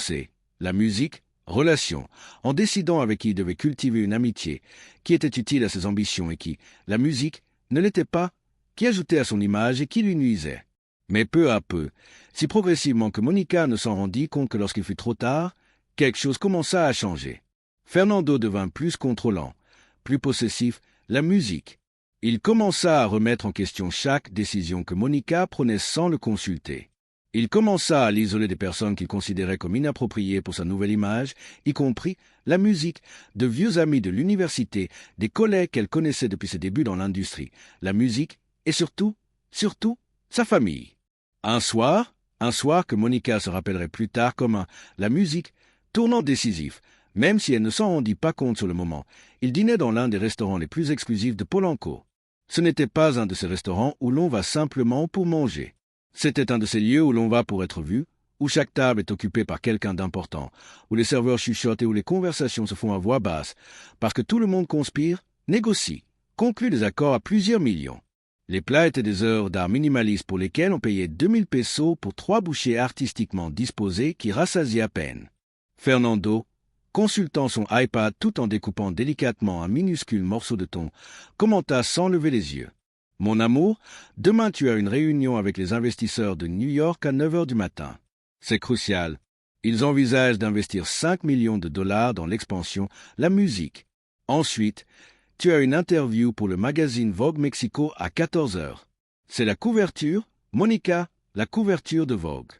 la musique, relations, en décidant avec qui il devait cultiver une amitié, qui était utile à ses ambitions et qui, la musique, ne l'était pas, qui ajoutait à son image et qui lui nuisait. Mais peu à peu, si progressivement que Monica ne s'en rendit compte que lorsqu'il fut trop tard, quelque chose commença à changer. Fernando devint plus contrôlant, plus possessif, la musique. Il commença à remettre en question chaque décision que Monica prenait sans le consulter. Il commença à l'isoler des personnes qu'il considérait comme inappropriées pour sa nouvelle image, y compris la musique, de vieux amis de l'université, des collègues qu'elle connaissait depuis ses débuts dans l'industrie, la musique et surtout, sa famille. Un soir que Monica se rappellerait plus tard comme la musique, tournant décisif, même si elle ne s'en rendit pas compte sur le moment. Il dînait dans l'un des restaurants les plus exclusifs de Polanco. Ce n'était pas un de ces restaurants où l'on va simplement pour manger. C'était un de ces lieux où l'on va pour être vu, où chaque table est occupée par quelqu'un d'important, où les serveurs chuchotent et où les conversations se font à voix basse, parce que tout le monde conspire, négocie, conclut des accords à plusieurs millions. Les plats étaient des œuvres d'art minimalistes pour lesquelles on payait 2000 pesos pour 3 bouchées artistiquement disposées qui rassasiaient à peine. Fernando, consultant son iPad tout en découpant délicatement un minuscule morceau de thon, commenta sans lever les yeux. « Mon amour, demain tu as une réunion avec les investisseurs de New York à 9 heures du matin. C'est crucial. Ils envisagent d'investir 5 millions de dollars dans l'expansion, la musique. Ensuite, tu as une interview pour le magazine Vogue Mexico à 14 heures. C'est la couverture, Monica, la couverture de Vogue.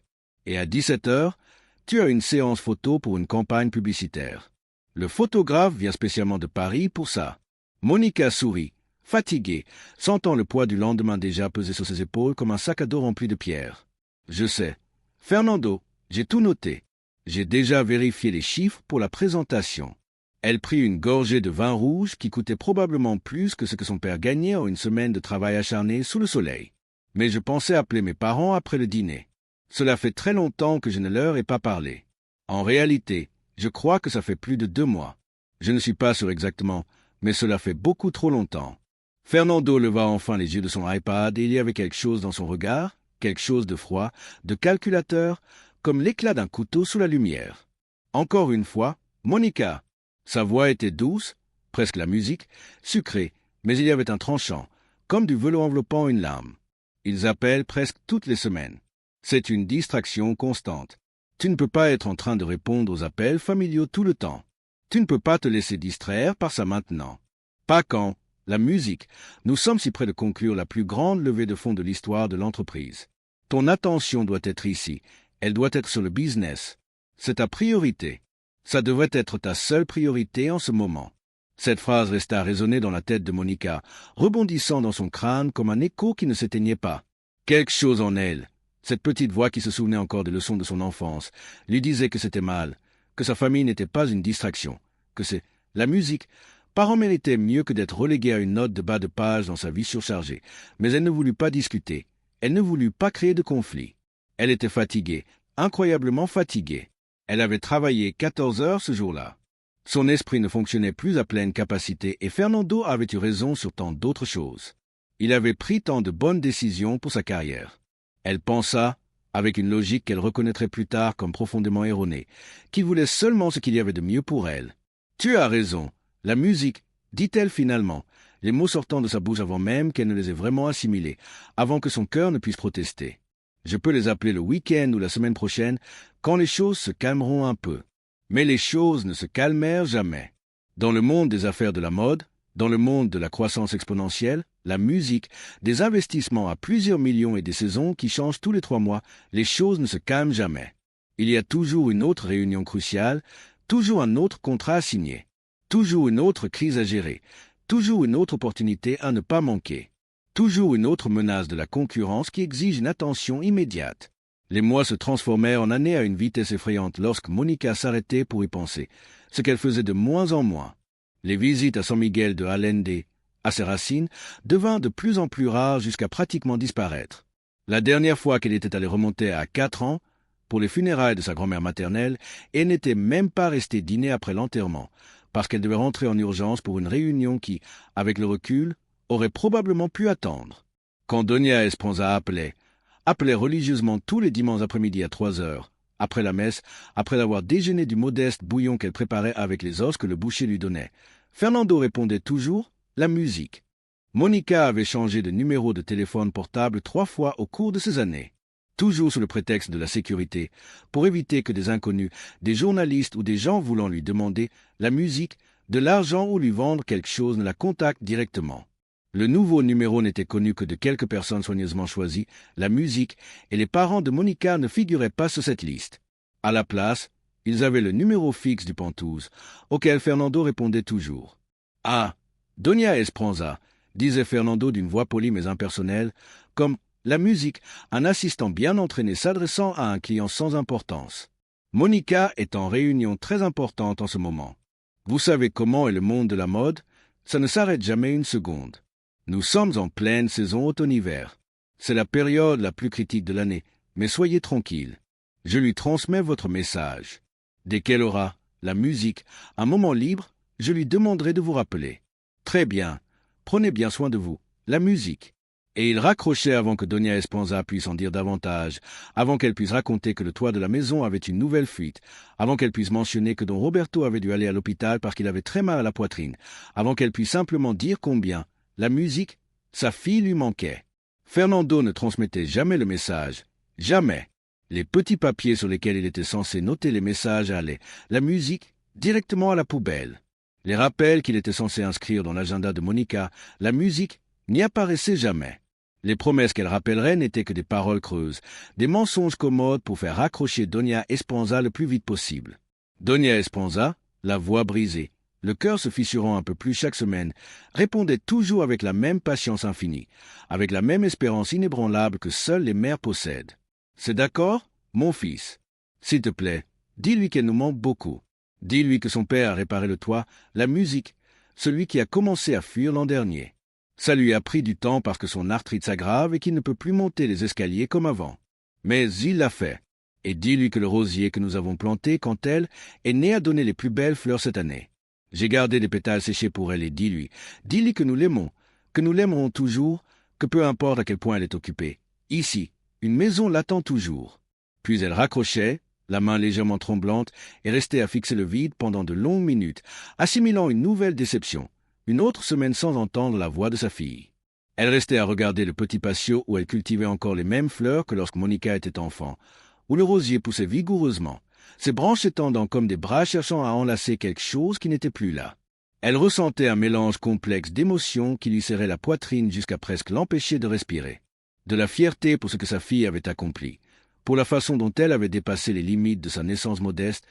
Et à 17 heures, tu as une séance photo pour une campagne publicitaire. Le photographe vient spécialement de Paris pour ça. » Monica sourit, fatiguée, sentant le poids du lendemain déjà peser sur ses épaules comme un sac à dos rempli de pierres. « Je sais. Fernando, j'ai tout noté. J'ai déjà vérifié les chiffres pour la présentation. Elle prit une gorgée de vin rouge qui coûtait probablement plus que ce que son père gagnait en une semaine de travail acharné sous le soleil. Mais je pensais appeler mes parents après le dîner. Cela fait très longtemps que je ne leur ai pas parlé. En réalité, je crois que ça fait plus de 2 mois. Je ne suis pas sûr exactement, mais cela fait beaucoup trop longtemps. Fernando leva enfin les yeux de son iPad et il y avait quelque chose dans son regard, quelque chose de froid, de calculateur, comme l'éclat d'un couteau sous la lumière. Encore une fois, Monica. Sa voix était douce, presque la musique, sucrée, mais il y avait un tranchant, comme du velours enveloppant une lame. Ils appellent presque toutes les semaines. C'est une distraction constante. Tu ne peux pas être en train de répondre aux appels familiaux tout le temps. Tu ne peux pas te laisser distraire par ça maintenant. Pas quand, la musique, nous sommes si près de conclure la plus grande levée de fonds de l'histoire de l'entreprise. Ton attention doit être ici, elle doit être sur le business. C'est ta priorité. Ça devrait être ta seule priorité en ce moment. Cette phrase resta résonner dans la tête de Monica, rebondissant dans son crâne comme un écho qui ne s'éteignait pas. Quelque chose en elle, cette petite voix qui se souvenait encore des leçons de son enfance, lui disait que c'était mal, que sa famille n'était pas une distraction, que c'est la musique. Parent méritait mieux que d'être relégué à une note de bas de page dans sa vie surchargée, mais elle ne voulut pas discuter, elle ne voulut pas créer de conflit. Elle était fatiguée, incroyablement fatiguée. Elle avait travaillé 14 heures ce jour-là. Son esprit ne fonctionnait plus à pleine capacité et Fernando avait eu raison sur tant d'autres choses. Il avait pris tant de bonnes décisions pour sa carrière. Elle pensa, avec une logique qu'elle reconnaîtrait plus tard comme profondément erronée, qu'il voulait seulement ce qu'il y avait de mieux pour elle. « Tu as raison, la musique, dit-elle finalement, les mots sortant de sa bouche avant même qu'elle ne les ait vraiment assimilés, avant que son cœur ne puisse protester. Je peux les appeler le week-end ou la semaine prochaine, quand les choses se calmeront un peu. » Mais les choses ne se calmèrent jamais. Dans le monde des affaires de la mode, dans le monde de la croissance exponentielle, la musique, des investissements à plusieurs millions et des saisons qui changent tous les 3 mois, les choses ne se calment jamais. Il y a toujours une autre réunion cruciale, toujours un autre contrat à signer, toujours une autre crise à gérer, toujours une autre opportunité à ne pas manquer. Toujours une autre menace de la concurrence qui exige une attention immédiate. Les mois se transformèrent en années à une vitesse effrayante lorsque Monica s'arrêtait pour y penser, ce qu'elle faisait de moins en moins. Les visites à San Miguel de Allende, à ses racines, devinrent de plus en plus rares jusqu'à pratiquement disparaître. La dernière fois qu'elle était allée remonter à 4 ans, pour les funérailles de sa grand-mère maternelle, elle n'était même pas restée dîner après l'enterrement, parce qu'elle devait rentrer en urgence pour une réunion qui, avec le recul, aurait probablement pu attendre. Quand Doña Esperanza appelait religieusement tous les dimanches après-midi à 3 heures, après la messe, après avoir déjeuné du modeste bouillon qu'elle préparait avec les os que le boucher lui donnait. Fernando répondait toujours « la musique ». Monica avait changé de numéro de téléphone portable 3 fois au cours de ces années, toujours sous le prétexte de la sécurité, pour éviter que des inconnus, des journalistes ou des gens voulant lui demander la musique, de l'argent ou lui vendre quelque chose ne la contactent directement. Le nouveau numéro n'était connu que de quelques personnes soigneusement choisies, la musique, et les parents de Monica ne figuraient pas sur cette liste. À la place, ils avaient le numéro fixe du Pentouse, auquel Fernando répondait toujours. « Ah, Doña Esperanza », disait Fernando d'une voix polie mais impersonnelle, comme la musique, un assistant bien entraîné s'adressant à un client sans importance. Monica est en réunion très importante en ce moment. Vous savez comment est le monde de la mode, ça ne s'arrête jamais une seconde. Nous sommes en pleine saison automne-hiver. C'est la période la plus critique de l'année, mais soyez tranquille. Je lui transmets votre message. Dès qu'elle aura, la musique, un moment libre, je lui demanderai de vous rappeler. Très bien. Prenez bien soin de vous. La musique. Et il raccrochait avant que Doña Esperanza puisse en dire davantage, avant qu'elle puisse raconter que le toit de la maison avait une nouvelle fuite, avant qu'elle puisse mentionner que Don Roberto avait dû aller à l'hôpital parce qu'il avait très mal à la poitrine, avant qu'elle puisse simplement dire combien, la musique, sa fille lui manquait. Fernando ne transmettait jamais le message. Jamais. Les petits papiers sur lesquels il était censé noter les messages allaient, la musique, directement à la poubelle. Les rappels qu'il était censé inscrire dans l'agenda de Monica, la musique, n'y apparaissait jamais. Les promesses qu'elle rappellerait n'étaient que des paroles creuses, des mensonges commodes pour faire raccrocher Doña Esperanza le plus vite possible. Doña Esperanza, la voix brisée, le cœur se fissurant un peu plus chaque semaine, répondait toujours avec la même patience infinie, avec la même espérance inébranlable que seules les mères possèdent. « C'est d'accord, mon fils. S'il te plaît, dis-lui qu'elle nous manque beaucoup. Dis-lui que son père a réparé le toit, la musique, celui qui a commencé à fuir l'an dernier. Ça lui a pris du temps parce que son arthrite s'aggrave et qu'il ne peut plus monter les escaliers comme avant. Mais il l'a fait. Et dis-lui que le rosier que nous avons planté quand elle est née a donné les plus belles fleurs cette année. J'ai gardé des pétales séchés pour elle et dis-lui que nous l'aimons, que nous l'aimerons toujours, que peu importe à quel point elle est occupée. Ici, une maison l'attend toujours. Puis elle raccrochait, la main légèrement tremblante, et restait à fixer le vide pendant de longues minutes, assimilant une nouvelle déception, une autre semaine sans entendre la voix de sa fille. Elle restait à regarder le petit patio où elle cultivait encore les mêmes fleurs que lorsque Monica était enfant, où le rosier poussait vigoureusement, ses branches s'étendant comme des bras cherchant à enlacer quelque chose qui n'était plus là. Elle ressentait un mélange complexe d'émotions qui lui serrait la poitrine jusqu'à presque l'empêcher de respirer. De la fierté pour ce que sa fille avait accompli, pour la façon dont elle avait dépassé les limites de sa naissance modeste,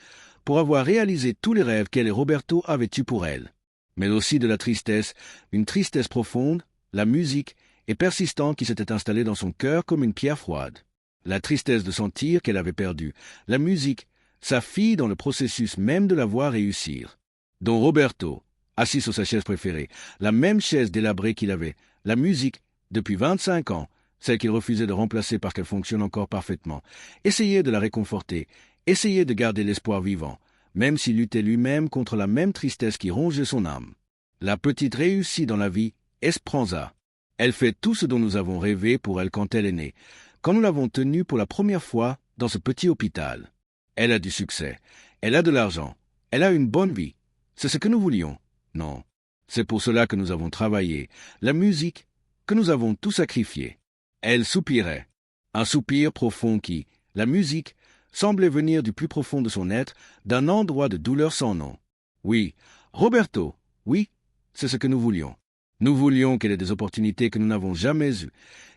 pour avoir réalisé tous les rêves qu'elle et Roberto avaient eus pour elle. Mais aussi de la tristesse, une tristesse profonde, la musique, et persistante qui s'était installée dans son cœur comme une pierre froide. La tristesse de sentir qu'elle avait perdu, la musique, sa fille dans le processus même de la voir réussir. Dont Roberto, assis sur sa chaise préférée, la même chaise délabrée qu'il avait, la musique, depuis 25 ans, celle qu'il refusait de remplacer parce qu'elle fonctionne encore parfaitement, essayait de la réconforter, essayait de garder l'espoir vivant, même s'il luttait lui-même contre la même tristesse qui rongeait son âme. La petite réussit dans la vie, Esperanza. Elle fait tout ce dont nous avons rêvé pour elle quand elle est née, quand nous l'avons tenue pour la première fois dans ce petit hôpital. Elle a du succès, elle a de l'argent, elle a une bonne vie. C'est ce que nous voulions. Non, c'est pour cela que nous avons travaillé, la musique, que nous avons tout sacrifié. Elle soupirait, un soupir profond qui, la musique, semblait venir du plus profond de son être, d'un endroit de douleur sans nom. Oui, Roberto, oui, c'est ce que nous voulions. Nous voulions qu'elle ait des opportunités que nous n'avons jamais eues,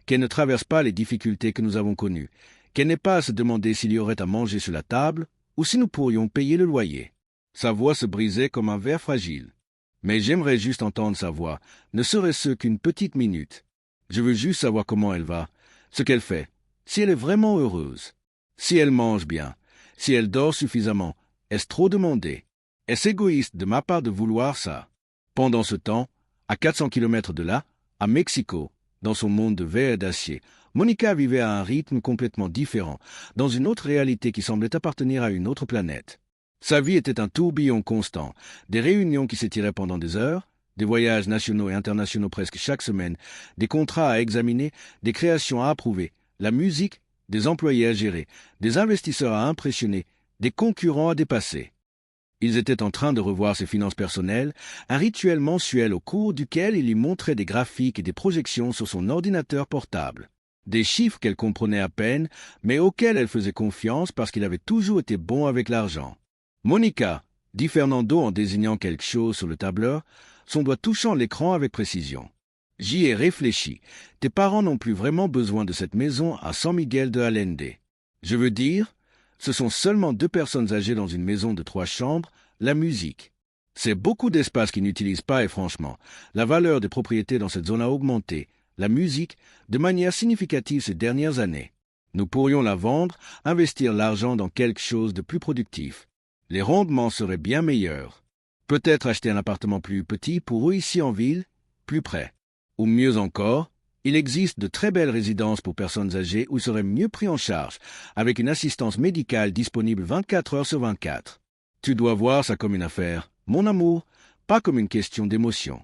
qu'elle ne traverse pas les difficultés que nous avons connues, qu'elle n'ait pas à se demander s'il y aurait à manger sur la table ou si nous pourrions payer le loyer. Sa voix se brisait comme un verre fragile. Mais j'aimerais juste entendre sa voix, ne serait-ce qu'une petite minute. Je veux juste savoir comment elle va, ce qu'elle fait, si elle est vraiment heureuse, si elle mange bien, si elle dort suffisamment. Est-ce trop demandé? Est-ce égoïste de ma part de vouloir ça? Pendant ce temps, à 400 kilomètres de là, à Mexico, dans son monde de verre et d'acier, Monica vivait à un rythme complètement différent, dans une autre réalité qui semblait appartenir à une autre planète. Sa vie était un tourbillon constant, des réunions qui s'étiraient pendant des heures, des voyages nationaux et internationaux presque chaque semaine, des contrats à examiner, des créations à approuver, la musique, des employés à gérer, des investisseurs à impressionner, des concurrents à dépasser. Ils étaient en train de revoir ses finances personnelles, un rituel mensuel au cours duquel il lui montrait des graphiques et des projections sur son ordinateur portable. Des chiffres qu'elle comprenait à peine, mais auxquels elle faisait confiance parce qu'il avait toujours été bon avec l'argent. « Monica », dit Fernando en désignant quelque chose sur le tableur, son doigt touchant l'écran avec précision. « J'y ai réfléchi. Tes parents n'ont plus vraiment besoin de cette maison à San Miguel de Allende. Je veux dire, ce sont seulement 2 personnes âgées dans une maison de 3 chambres, la musique. C'est beaucoup d'espace qu'ils n'utilisent pas et franchement, la valeur des propriétés dans cette zone a augmenté, la musique, de manière significative ces dernières années. Nous pourrions la vendre, investir l'argent dans quelque chose de plus productif. Les rendements seraient bien meilleurs. Peut-être acheter un appartement plus petit pour eux ici en ville, plus près. Ou mieux encore, il existe de très belles résidences pour personnes âgées où ils seraient mieux pris en charge, avec une assistance médicale disponible 24 heures sur 24. Tu dois voir ça comme une affaire, mon amour, pas comme une question d'émotion.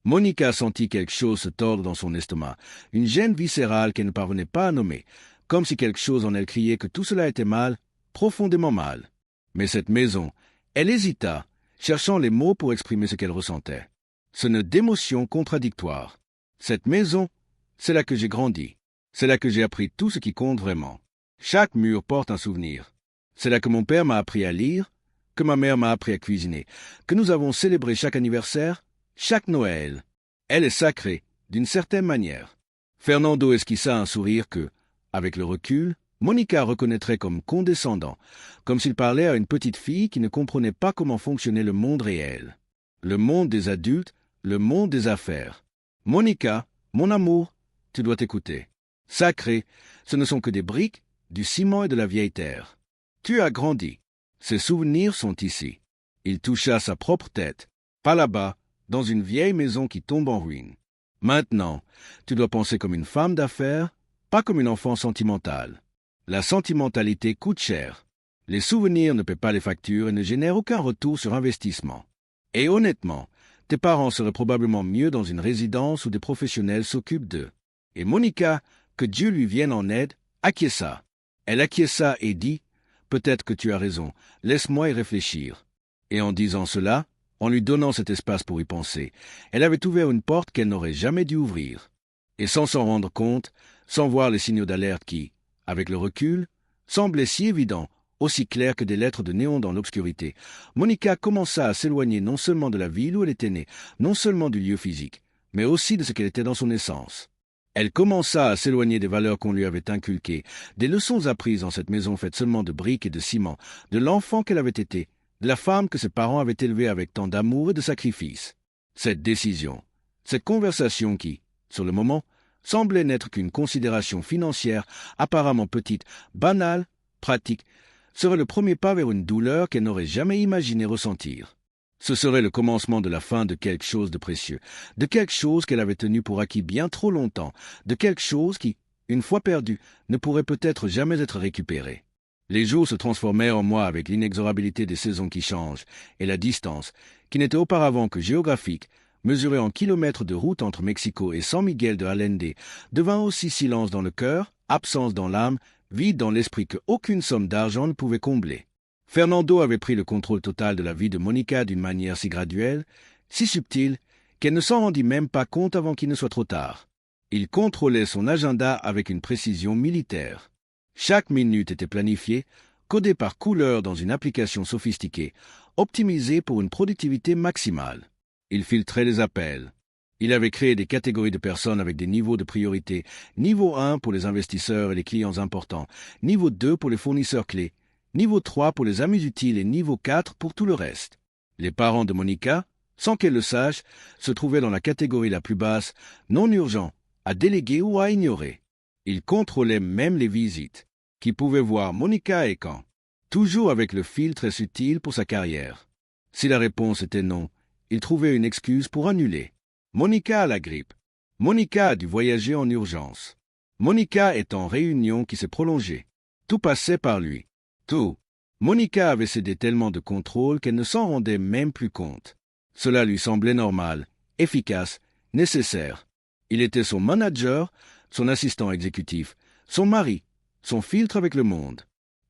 Monica sentit quelque chose se tordre dans son estomac, une gêne viscérale qu'elle ne parvenait pas à nommer, comme si quelque chose en elle criait que tout cela était mal, profondément mal. Mais cette maison, elle hésita, cherchant les mots pour exprimer ce qu'elle ressentait. Ce n'est d'émotions contradictoires. Cette maison, c'est là que j'ai grandi. C'est là que j'ai appris tout ce qui compte vraiment. Chaque mur porte un souvenir. C'est là que mon père m'a appris à lire, que ma mère m'a appris à cuisiner, que nous avons célébré chaque anniversaire, chaque Noël. Elle est sacrée, d'une certaine manière. Fernando esquissa un sourire que, avec le recul, Monica reconnaîtrait comme condescendant, comme s'il parlait à une petite fille qui ne comprenait pas comment fonctionnait le monde réel. Le monde des adultes, le monde des affaires. Monica, mon amour, tu dois t'écouter. Sacré, ce ne sont que des briques, du ciment et de la vieille terre. Tu as grandi. Ces souvenirs sont ici. Il toucha sa propre tête, pas là-bas, dans une vieille maison qui tombe en ruine. Maintenant, tu dois penser comme une femme d'affaires, pas comme une enfant sentimentale. La sentimentalité coûte cher. Les souvenirs ne paient pas les factures et ne génèrent aucun retour sur investissement. Et honnêtement, tes parents seraient probablement mieux dans une résidence où des professionnels s'occupent d'eux. Et Monica, que Dieu lui vienne en aide, acquiesça. Elle acquiesça et dit « Peut-être que tu as raison, laisse-moi y réfléchir. » Et en disant cela, en lui donnant cet espace pour y penser, elle avait ouvert une porte qu'elle n'aurait jamais dû ouvrir. Et sans s'en rendre compte, sans voir les signaux d'alerte qui, avec le recul, semblaient si évidents, aussi clairs que des lettres de néon dans l'obscurité, Monica commença à s'éloigner non seulement de la ville où elle était née, non seulement du lieu physique, mais aussi de ce qu'elle était dans son essence. Elle commença à s'éloigner des valeurs qu'on lui avait inculquées, des leçons apprises dans cette maison faite seulement de briques et de ciment, de l'enfant qu'elle avait été, de la femme que ses parents avaient élevée avec tant d'amour et de sacrifice. Cette décision, cette conversation qui, sur le moment, semblait n'être qu'une considération financière apparemment petite, banale, pratique, serait le premier pas vers une douleur qu'elle n'aurait jamais imaginé ressentir. Ce serait le commencement de la fin de quelque chose de précieux, de quelque chose qu'elle avait tenu pour acquis bien trop longtemps, de quelque chose qui, une fois perdu, ne pourrait peut-être jamais être récupéré. Les jours se transformèrent en mois avec l'inexorabilité des saisons qui changent, et la distance, qui n'était auparavant que géographique, mesurée en kilomètres de route entre Mexico et San Miguel de Allende, devint aussi silence dans le cœur, absence dans l'âme, vide dans l'esprit qu'aucune somme d'argent ne pouvait combler. Fernando avait pris le contrôle total de la vie de Monica d'une manière si graduelle, si subtile, qu'elle ne s'en rendit même pas compte avant qu'il ne soit trop tard. Il contrôlait son agenda avec une précision militaire. Chaque minute était planifiée, codée par couleur dans une application sophistiquée, optimisée pour une productivité maximale. Il filtrait les appels. Il avait créé des catégories de personnes avec des niveaux de priorité. Niveau 1 pour les investisseurs et les clients importants, niveau 2 pour les fournisseurs clés, niveau 3 pour les amis utiles et niveau 4 pour tout le reste. Les parents de Monica, sans qu'elle le sache, se trouvaient dans la catégorie la plus basse, non urgent, à déléguer ou à ignorer. Il contrôlait même les visites, qui pouvaient voir Monica et quand, toujours avec le fil très subtil pour sa carrière. Si la réponse était non, il trouvait une excuse pour annuler. Monica a la grippe. Monica a dû voyager en urgence. Monica est en réunion qui s'est prolongée. Tout passait par lui. Tout. Monica avait cédé tellement de contrôle qu'elle ne s'en rendait même plus compte. Cela lui semblait normal, efficace, nécessaire. Il était son manager, son assistant exécutif, son mari, son filtre avec le monde.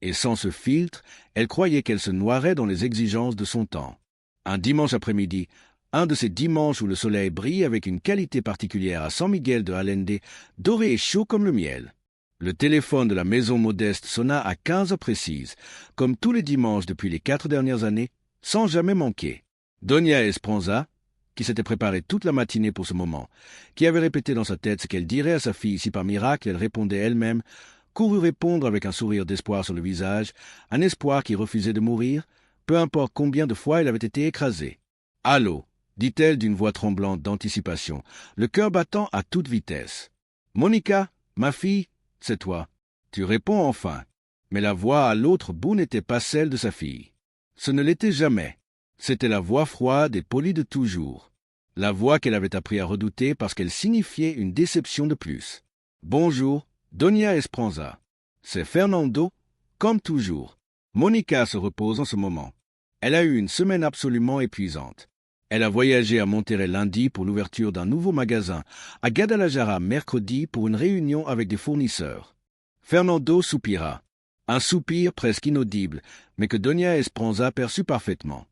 Et sans ce filtre, elle croyait qu'elle se noierait dans les exigences de son temps. Un dimanche après-midi, un de ces dimanches où le soleil brille avec une qualité particulière à San Miguel de Allende, doré et chaud comme le miel. Le téléphone de la maison modeste sonna à 15 heures précises, comme tous les dimanches depuis les 4 dernières années, sans jamais manquer. Doña Esperanza, qui s'était préparée toute la matinée pour ce moment, qui avait répété dans sa tête ce qu'elle dirait à sa fille si par miracle elle répondait elle-même, courut répondre avec un sourire d'espoir sur le visage, un espoir qui refusait de mourir, peu importe combien de fois elle avait été écrasée. « Allô » dit-elle d'une voix tremblante d'anticipation, le cœur battant à toute vitesse. « Monica, ma fille, c'est toi. » Tu réponds enfin. Mais la voix à l'autre bout n'était pas celle de sa fille. Ce ne l'était jamais. C'était la voix froide et polie de toujours. La voix qu'elle avait appris à redouter parce qu'elle signifiait une déception de plus. « Bonjour, Doña Esperanza. » C'est Fernando, comme toujours. Monica se repose en ce moment. Elle a eu une semaine absolument épuisante. Elle a voyagé à Monterrey lundi pour l'ouverture d'un nouveau magasin, à Guadalajara mercredi pour une réunion avec des fournisseurs. Fernando soupira. Un soupir presque inaudible, mais que Doña Esperanza perçut parfaitement.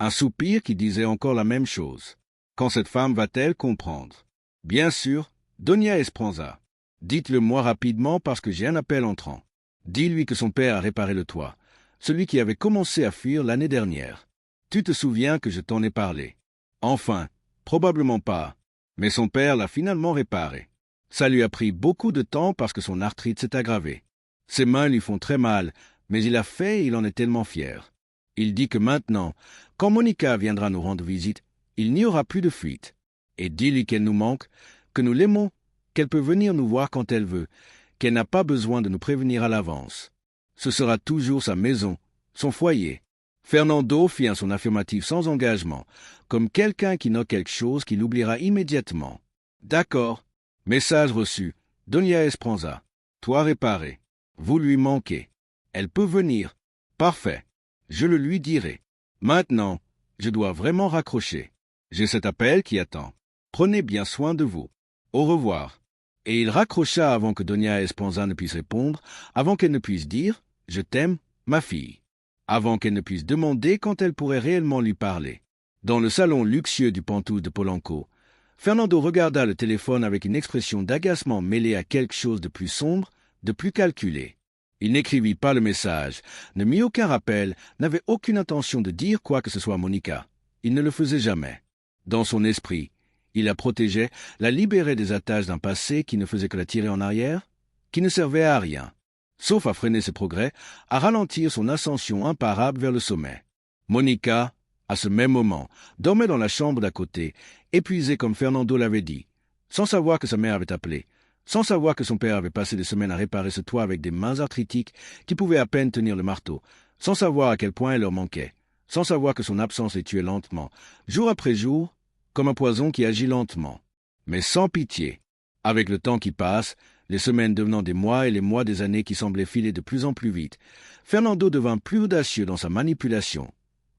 Un soupir qui disait encore la même chose. Quand cette femme va-t-elle comprendre? Bien sûr, Doña Esperanza. Dites-le-moi rapidement parce que j'ai un appel entrant. Dis-lui que son père a réparé le toit, celui qui avait commencé à fuir l'année dernière. Tu te souviens que je t'en ai parlé. Enfin, probablement pas, mais son père l'a finalement réparé. Ça lui a pris beaucoup de temps parce que son arthrite s'est aggravée. Ses mains lui font très mal, mais il a fait et il en est tellement fier. Il dit que maintenant, quand Monica viendra nous rendre visite, il n'y aura plus de fuite. Et dis-lui qu'elle nous manque, que nous l'aimons, qu'elle peut venir nous voir quand elle veut, qu'elle n'a pas besoin de nous prévenir à l'avance. Ce sera toujours sa maison, son foyer. Fernando fit un son affirmatif sans engagement, comme quelqu'un qui note quelque chose qu'il oubliera immédiatement. D'accord. Message reçu. Doña Esperanza. Toi réparé. Vous lui manquez. Elle peut venir. Parfait. Je le lui dirai. Maintenant, je dois vraiment raccrocher. J'ai cet appel qui attend. Prenez bien soin de vous. Au revoir. Et il raccrocha avant que Doña Esperanza ne puisse répondre, avant qu'elle ne puisse dire « Je t'aime, ma fille », avant qu'elle ne puisse demander quand elle pourrait réellement lui parler. Dans le salon luxueux du Pantoute de Polanco, Fernando regarda le téléphone avec une expression d'agacement mêlée à quelque chose de plus sombre, de plus calculé. Il n'écrivit pas le message, ne mit aucun rappel, n'avait aucune intention de dire quoi que ce soit à Monica. Il ne le faisait jamais. Dans son esprit, il la protégeait, la libérait des attaches d'un passé qui ne faisait que la tirer en arrière, qui ne servait à rien, sauf à freiner ses progrès, à ralentir son ascension imparable vers le sommet. Monica, à ce même moment, dormait dans la chambre d'à côté, épuisée comme Fernando l'avait dit, sans savoir que sa mère avait appelé, sans savoir que son père avait passé des semaines à réparer ce toit avec des mains arthritiques qui pouvaient à peine tenir le marteau, sans savoir à quel point elle leur manquait, sans savoir que son absence les tuait lentement, jour après jour, comme un poison qui agit lentement, mais sans pitié. Avec le temps qui passe, les semaines devenant des mois et les mois des années qui semblaient filer de plus en plus vite, Fernando devint plus audacieux dans sa manipulation,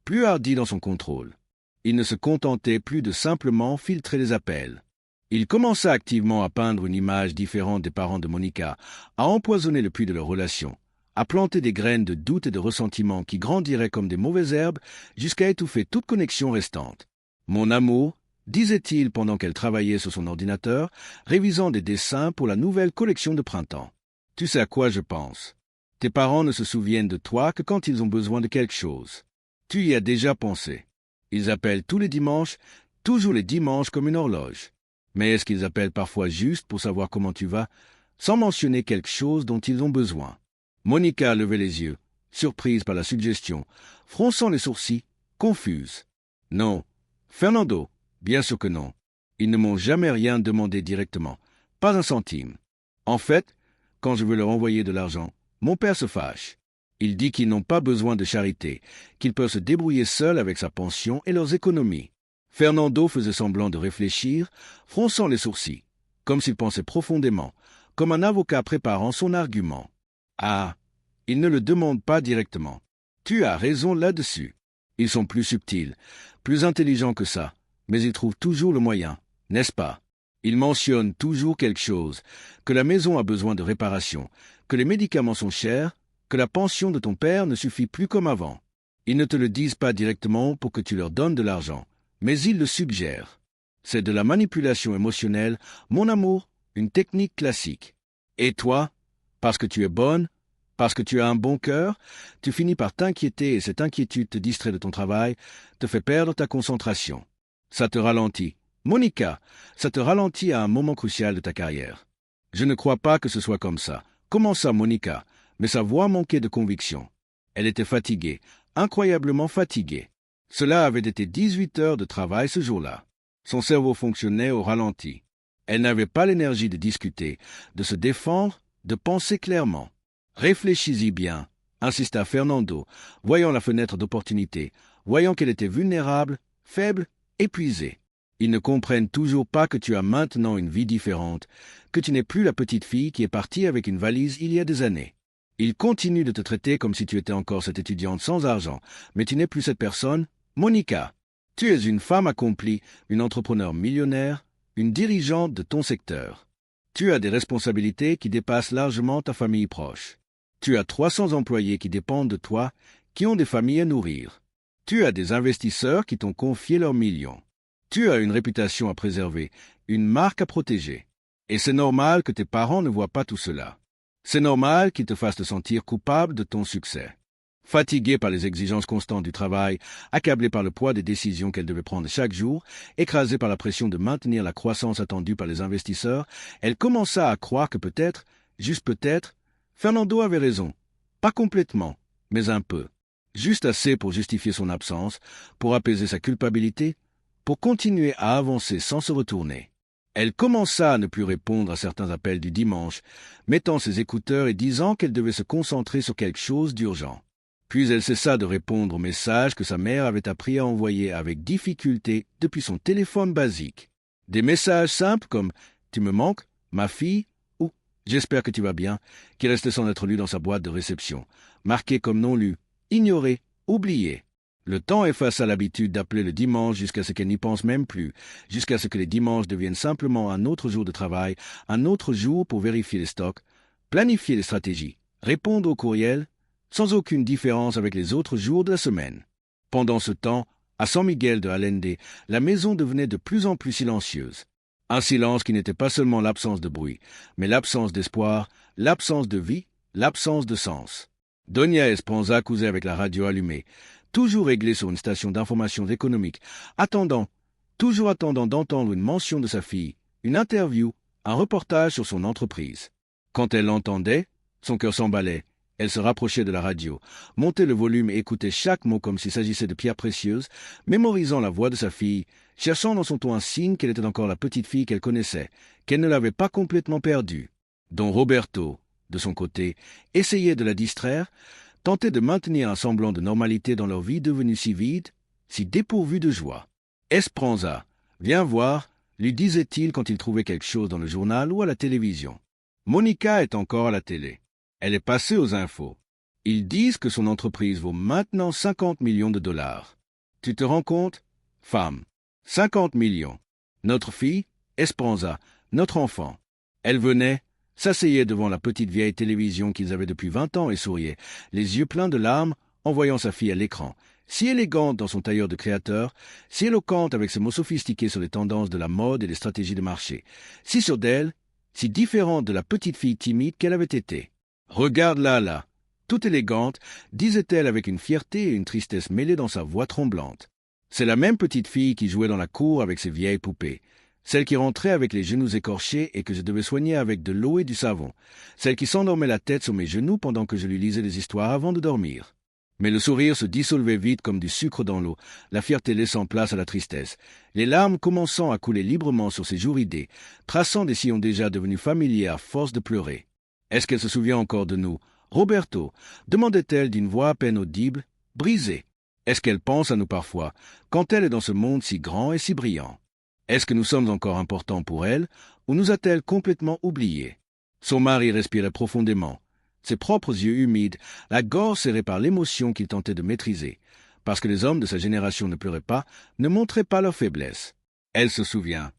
plus hardi dans son contrôle. Il ne se contentait plus de simplement filtrer les appels. Il commença activement à peindre une image différente des parents de Monica, à empoisonner le puits de leur relation, à planter des graines de doute et de ressentiment qui grandiraient comme des mauvaises herbes jusqu'à étouffer toute connexion restante. « Mon amour », disait-il pendant qu'elle travaillait sur son ordinateur, révisant des dessins pour la nouvelle collection de printemps. « Tu sais à quoi je pense. Tes parents ne se souviennent de toi que quand ils ont besoin de quelque chose. Tu y as déjà pensé. Ils appellent tous les dimanches, toujours les dimanches comme une horloge. Mais est-ce qu'ils appellent parfois juste pour savoir comment tu vas, sans mentionner quelque chose dont ils ont besoin ?» Monica levait les yeux, surprise par la suggestion, fronçant les sourcils, confuse. « Non, Fernando, bien sûr que non. Ils ne m'ont jamais rien demandé directement, pas un centime. En fait, quand je veux leur envoyer de l'argent, mon père se fâche. Il dit qu'ils n'ont pas besoin de charité, qu'ils peuvent se débrouiller seuls avec sa pension et leurs économies. » Fernando faisait semblant de réfléchir, fronçant les sourcils, comme s'il pensait profondément, comme un avocat préparant son argument. « Ah, ils ne le demandent pas directement. Tu as raison là-dessus. Ils sont plus subtils, plus intelligents que ça, mais ils trouvent toujours le moyen, n'est-ce pas? Ils mentionnent toujours quelque chose, que la maison a besoin de réparation, que les médicaments sont chers, que la pension de ton père ne suffit plus comme avant. Ils ne te le disent pas directement pour que tu leur donnes de l'argent, mais ils le suggèrent. C'est de la manipulation émotionnelle, mon amour, une technique classique. Et toi, parce que tu es bonne, parce que tu as un bon cœur, tu finis par t'inquiéter et cette inquiétude te distrait de ton travail, te fait perdre ta concentration. Ça te ralentit. Monica, ça te ralentit à un moment crucial de ta carrière. Je ne crois pas que ce soit comme ça. Comment ça, Monica? Mais sa voix manquait de conviction. Elle était fatiguée, incroyablement fatiguée. Cela avait été 18 heures de travail ce jour-là. Son cerveau fonctionnait au ralenti. Elle n'avait pas l'énergie de discuter, de se défendre, de penser clairement. Réfléchis-y bien, insista Fernando, voyant la fenêtre d'opportunité, voyant qu'elle était vulnérable, faible, épuisée. Ils ne comprennent toujours pas que tu as maintenant une vie différente, que tu n'es plus la petite fille qui est partie avec une valise il y a des années. Ils continuent de te traiter comme si tu étais encore cette étudiante sans argent, mais tu n'es plus cette personne, Monica. Tu es une femme accomplie, une entrepreneur millionnaire, une dirigeante de ton secteur. Tu as des responsabilités qui dépassent largement ta famille proche. Tu as 300 employés qui dépendent de toi, qui ont des familles à nourrir. Tu as des investisseurs qui t'ont confié leurs millions. Tu as une réputation à préserver, une marque à protéger. Et c'est normal que tes parents ne voient pas tout cela. C'est normal qu'ils te fassent te sentir coupable de ton succès. Fatiguée par les exigences constantes du travail, accablée par le poids des décisions qu'elle devait prendre chaque jour, écrasée par la pression de maintenir la croissance attendue par les investisseurs, elle commença à croire que peut-être, juste peut-être, Fernando avait raison. Pas complètement, mais un peu. Juste assez pour justifier son absence, pour apaiser sa culpabilité, pour continuer à avancer sans se retourner. Elle commença à ne plus répondre à certains appels du dimanche, mettant ses écouteurs et disant qu'elle devait se concentrer sur quelque chose d'urgent. Puis elle cessa de répondre aux messages que sa mère avait appris à envoyer avec difficulté depuis son téléphone basique. Des messages simples comme « Tu me manques, ma fille ?» ou « J'espère que tu vas bien » qui restaient sans être lus dans sa boîte de réception, marqués comme non lus, ignorés, oubliés. Le temps effaça l'habitude d'appeler le dimanche jusqu'à ce qu'elle n'y pense même plus, jusqu'à ce que les dimanches deviennent simplement un autre jour de travail, un autre jour pour vérifier les stocks, planifier les stratégies, répondre aux courriels, sans aucune différence avec les autres jours de la semaine. Pendant ce temps, à San Miguel de Allende, la maison devenait de plus en plus silencieuse. Un silence qui n'était pas seulement l'absence de bruit, mais l'absence d'espoir, l'absence de vie, l'absence de sens. Doña Esperanza causait avec la radio allumée, toujours réglée sur une station d'information économique, toujours attendant d'entendre une mention de sa fille, une interview, un reportage sur son entreprise. Quand elle l'entendait, son cœur s'emballait. Elle se rapprochait de la radio, montait le volume et écoutait chaque mot comme s'il s'agissait de pierres précieuses, mémorisant la voix de sa fille, cherchant dans son ton un signe qu'elle était encore la petite fille qu'elle connaissait, qu'elle ne l'avait pas complètement perdue. Don Roberto, de son côté, essayait de la distraire, tentait de maintenir un semblant de normalité dans leur vie devenue si vide, si dépourvue de joie. « Esperanza, viens voir », lui disait-il quand il trouvait quelque chose dans le journal ou à la télévision. Monica est encore à la télé. Elle est passée aux infos. Ils disent que son entreprise vaut maintenant 50 millions de dollars. Tu te rends compte? Femme. 50 millions. Notre fille, Esperanza, notre enfant. Elle venait, s'asseyait devant la petite vieille télévision qu'ils avaient depuis 20 ans et souriait, les yeux pleins de larmes, en voyant sa fille à l'écran, si élégante dans son tailleur de créateur, si éloquente avec ses mots sophistiqués sur les tendances de la mode et les stratégies de marché, si sûre d'elle, si différente de la petite fille timide qu'elle avait été. « Regarde-la là, toute élégante, disait-elle avec une fierté et une tristesse mêlées dans sa voix tremblante. C'est la même petite fille qui jouait dans la cour avec ses vieilles poupées, celle qui rentrait avec les genoux écorchés et que je devais soigner avec de l'eau et du savon, celle qui s'endormait la tête sur mes genoux pendant que je lui lisais des histoires avant de dormir. Mais le sourire se dissolvait vite comme du sucre dans l'eau, la fierté laissant place à la tristesse, les larmes commençant à couler librement sur ses joues ridées, traçant des sillons déjà devenus familiers à force de pleurer. Est-ce qu'elle se souvient encore de nous, Roberto? Demandait-elle d'une voix à peine audible, brisée. Est-ce qu'elle pense à nous parfois, quand elle est dans ce monde si grand et si brillant? Est-ce que nous sommes encore importants pour elle, ou nous a-t-elle complètement oubliés? Son mari respirait profondément, ses propres yeux humides, la gorge serrée par l'émotion qu'il tentait de maîtriser, parce que les hommes de sa génération ne pleuraient pas, ne montraient pas leur faiblesse. Elle se souvient.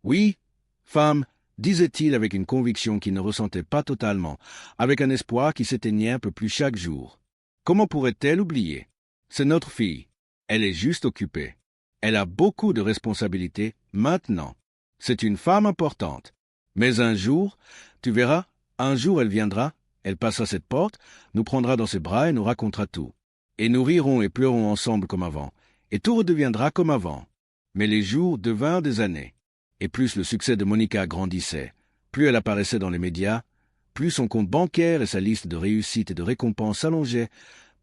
Oui, femme, disait-il avec une conviction qu'il ne ressentait pas totalement, avec un espoir qui s'éteignait un peu plus chaque jour. Comment pourrait-elle oublier? C'est notre fille. Elle est juste occupée. Elle a beaucoup de responsabilités maintenant. C'est une femme importante. Mais un jour, tu verras, un jour elle viendra, elle passera cette porte, nous prendra dans ses bras et nous racontera tout. Et nous rirons et pleurons ensemble comme avant, et tout redeviendra comme avant. Mais les jours devinrent des années. Et plus le succès de Monica grandissait, plus elle apparaissait dans les médias, plus son compte bancaire et sa liste de réussites et de récompenses s'allongeaient,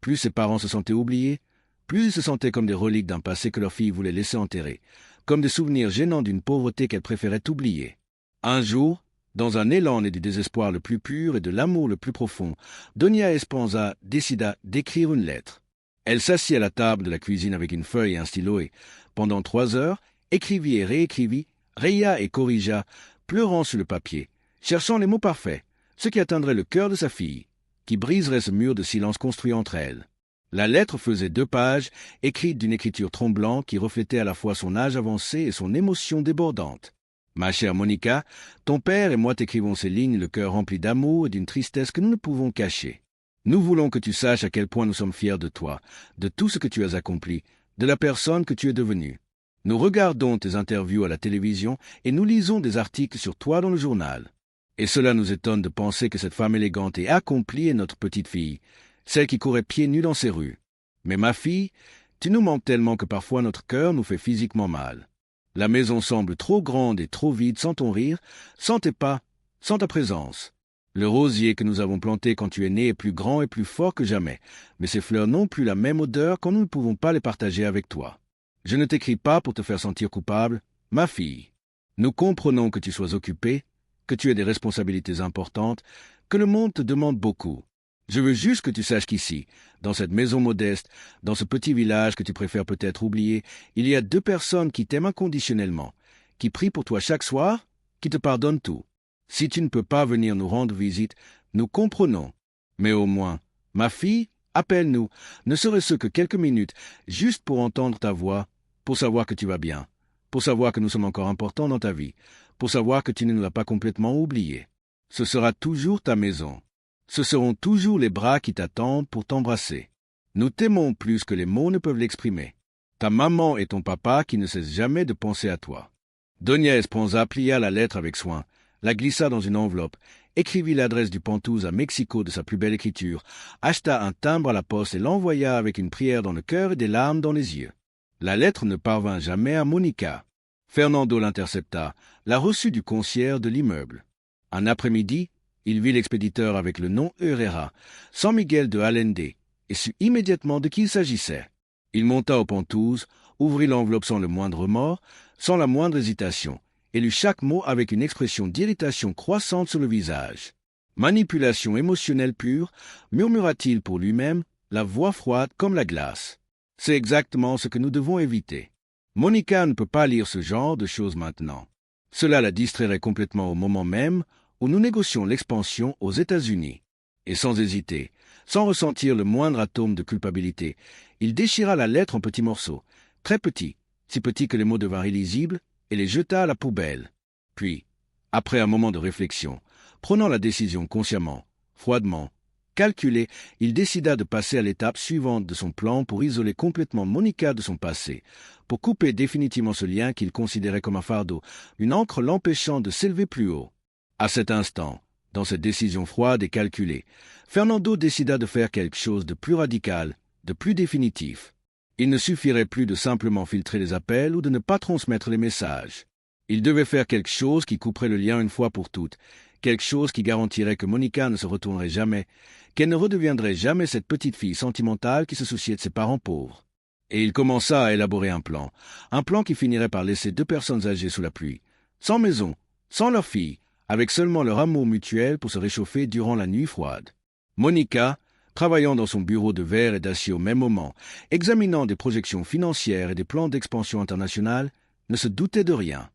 plus ses parents se sentaient oubliés, plus ils se sentaient comme des reliques d'un passé que leur fille voulait laisser enterrer, comme des souvenirs gênants d'une pauvreté qu'elle préférait oublier. Un jour, dans un élan né du désespoir le plus pur et de l'amour le plus profond, Doña Esperanza décida d'écrire une lettre. Elle s'assit à la table de la cuisine avec une feuille et un stylo et, pendant 3 heures, écrivit et réécrivit, raya et corrigea, pleurant sur le papier, cherchant les mots parfaits, ce qui atteindrait le cœur de sa fille, qui briserait ce mur de silence construit entre elles. La lettre faisait 2 pages, écrite d'une écriture tremblante qui reflétait à la fois son âge avancé et son émotion débordante. « Ma chère Monica, ton père et moi t'écrivons ces lignes le cœur rempli d'amour et d'une tristesse que nous ne pouvons cacher. Nous voulons que tu saches à quel point nous sommes fiers de toi, de tout ce que tu as accompli, de la personne que tu es devenue. Nous regardons tes interviews à la télévision et nous lisons des articles sur toi dans le journal. Et cela nous étonne de penser que cette femme élégante et accomplie est notre petite fille, celle qui courait pieds nus dans ces rues. Mais ma fille, tu nous manques tellement que parfois notre cœur nous fait physiquement mal. La maison semble trop grande et trop vide sans ton rire, sans tes pas, sans ta présence. Le rosier que nous avons planté quand tu es né est plus grand et plus fort que jamais, mais ses fleurs n'ont plus la même odeur quand nous ne pouvons pas les partager avec toi. Je ne t'écris pas pour te faire sentir coupable, ma fille. Nous comprenons que tu sois occupée, que tu aies des responsabilités importantes, que le monde te demande beaucoup. Je veux juste que tu saches qu'ici, dans cette maison modeste, dans ce petit village que tu préfères peut-être oublier, il y a 2 personnes qui t'aiment inconditionnellement, qui prient pour toi chaque soir, qui te pardonnent tout. Si tu ne peux pas venir nous rendre visite, nous comprenons. Mais au moins, ma fille, appelle-nous, ne serait-ce que quelques minutes, juste pour entendre ta voix, pour savoir que tu vas bien, pour savoir que nous sommes encore importants dans ta vie, pour savoir que tu ne nous as pas complètement oubliés. Ce sera toujours ta maison. Ce seront toujours les bras qui t'attendent pour t'embrasser. Nous t'aimons plus que les mots ne peuvent l'exprimer. Ta maman et ton papa qui ne cessent jamais de penser à toi. Doña Esperanza plia la lettre avec soin, la glissa dans une enveloppe, écrivit l'adresse du Pentouse à Mexico de sa plus belle écriture, acheta un timbre à la poste et l'envoya avec une prière dans le cœur et des larmes dans les yeux. La lettre ne parvint jamais à Monica. Fernando l'intercepta, la reçut du concierge de l'immeuble. Un après-midi, il vit l'expéditeur avec le nom Herrera, San Miguel de Allende, et sut immédiatement de qui il s'agissait. Il monta au Pentouse, ouvrit l'enveloppe sans le moindre remords, sans la moindre hésitation, et lut chaque mot avec une expression d'irritation croissante sur le visage. Manipulation émotionnelle pure, murmura-t-il pour lui-même, la voix froide comme la glace. C'est exactement ce que nous devons éviter. Monica ne peut pas lire ce genre de choses maintenant. Cela la distrairait complètement au moment même où nous négocions l'expansion aux États-Unis. Et sans hésiter, sans ressentir le moindre atome de culpabilité, il déchira la lettre en petits morceaux, très petits, si petits que les mots devinrent illisibles, et les jeta à la poubelle. Puis, après un moment de réflexion, prenant la décision consciemment, froidement, calculée, il décida de passer à l'étape suivante de son plan pour isoler complètement Monica de son passé, pour couper définitivement ce lien qu'il considérait comme un fardeau, une ancre l'empêchant de s'élever plus haut. À cet instant, dans cette décision froide et calculée, Fernando décida de faire quelque chose de plus radical, de plus définitif. Il ne suffirait plus de simplement filtrer les appels ou de ne pas transmettre les messages. Il devait faire quelque chose qui couperait le lien une fois pour toutes, quelque chose qui garantirait que Monica ne se retournerait jamais, qu'elle ne redeviendrait jamais cette petite fille sentimentale qui se souciait de ses parents pauvres. Et il commença à élaborer un plan qui finirait par laisser 2 personnes âgées sous la pluie, sans maison, sans leur fille, avec seulement leur amour mutuel pour se réchauffer durant la nuit froide. Monica, travaillant dans son bureau de verre et d'acier au même moment, examinant des projections financières et des plans d'expansion internationale, ne se doutait de rien.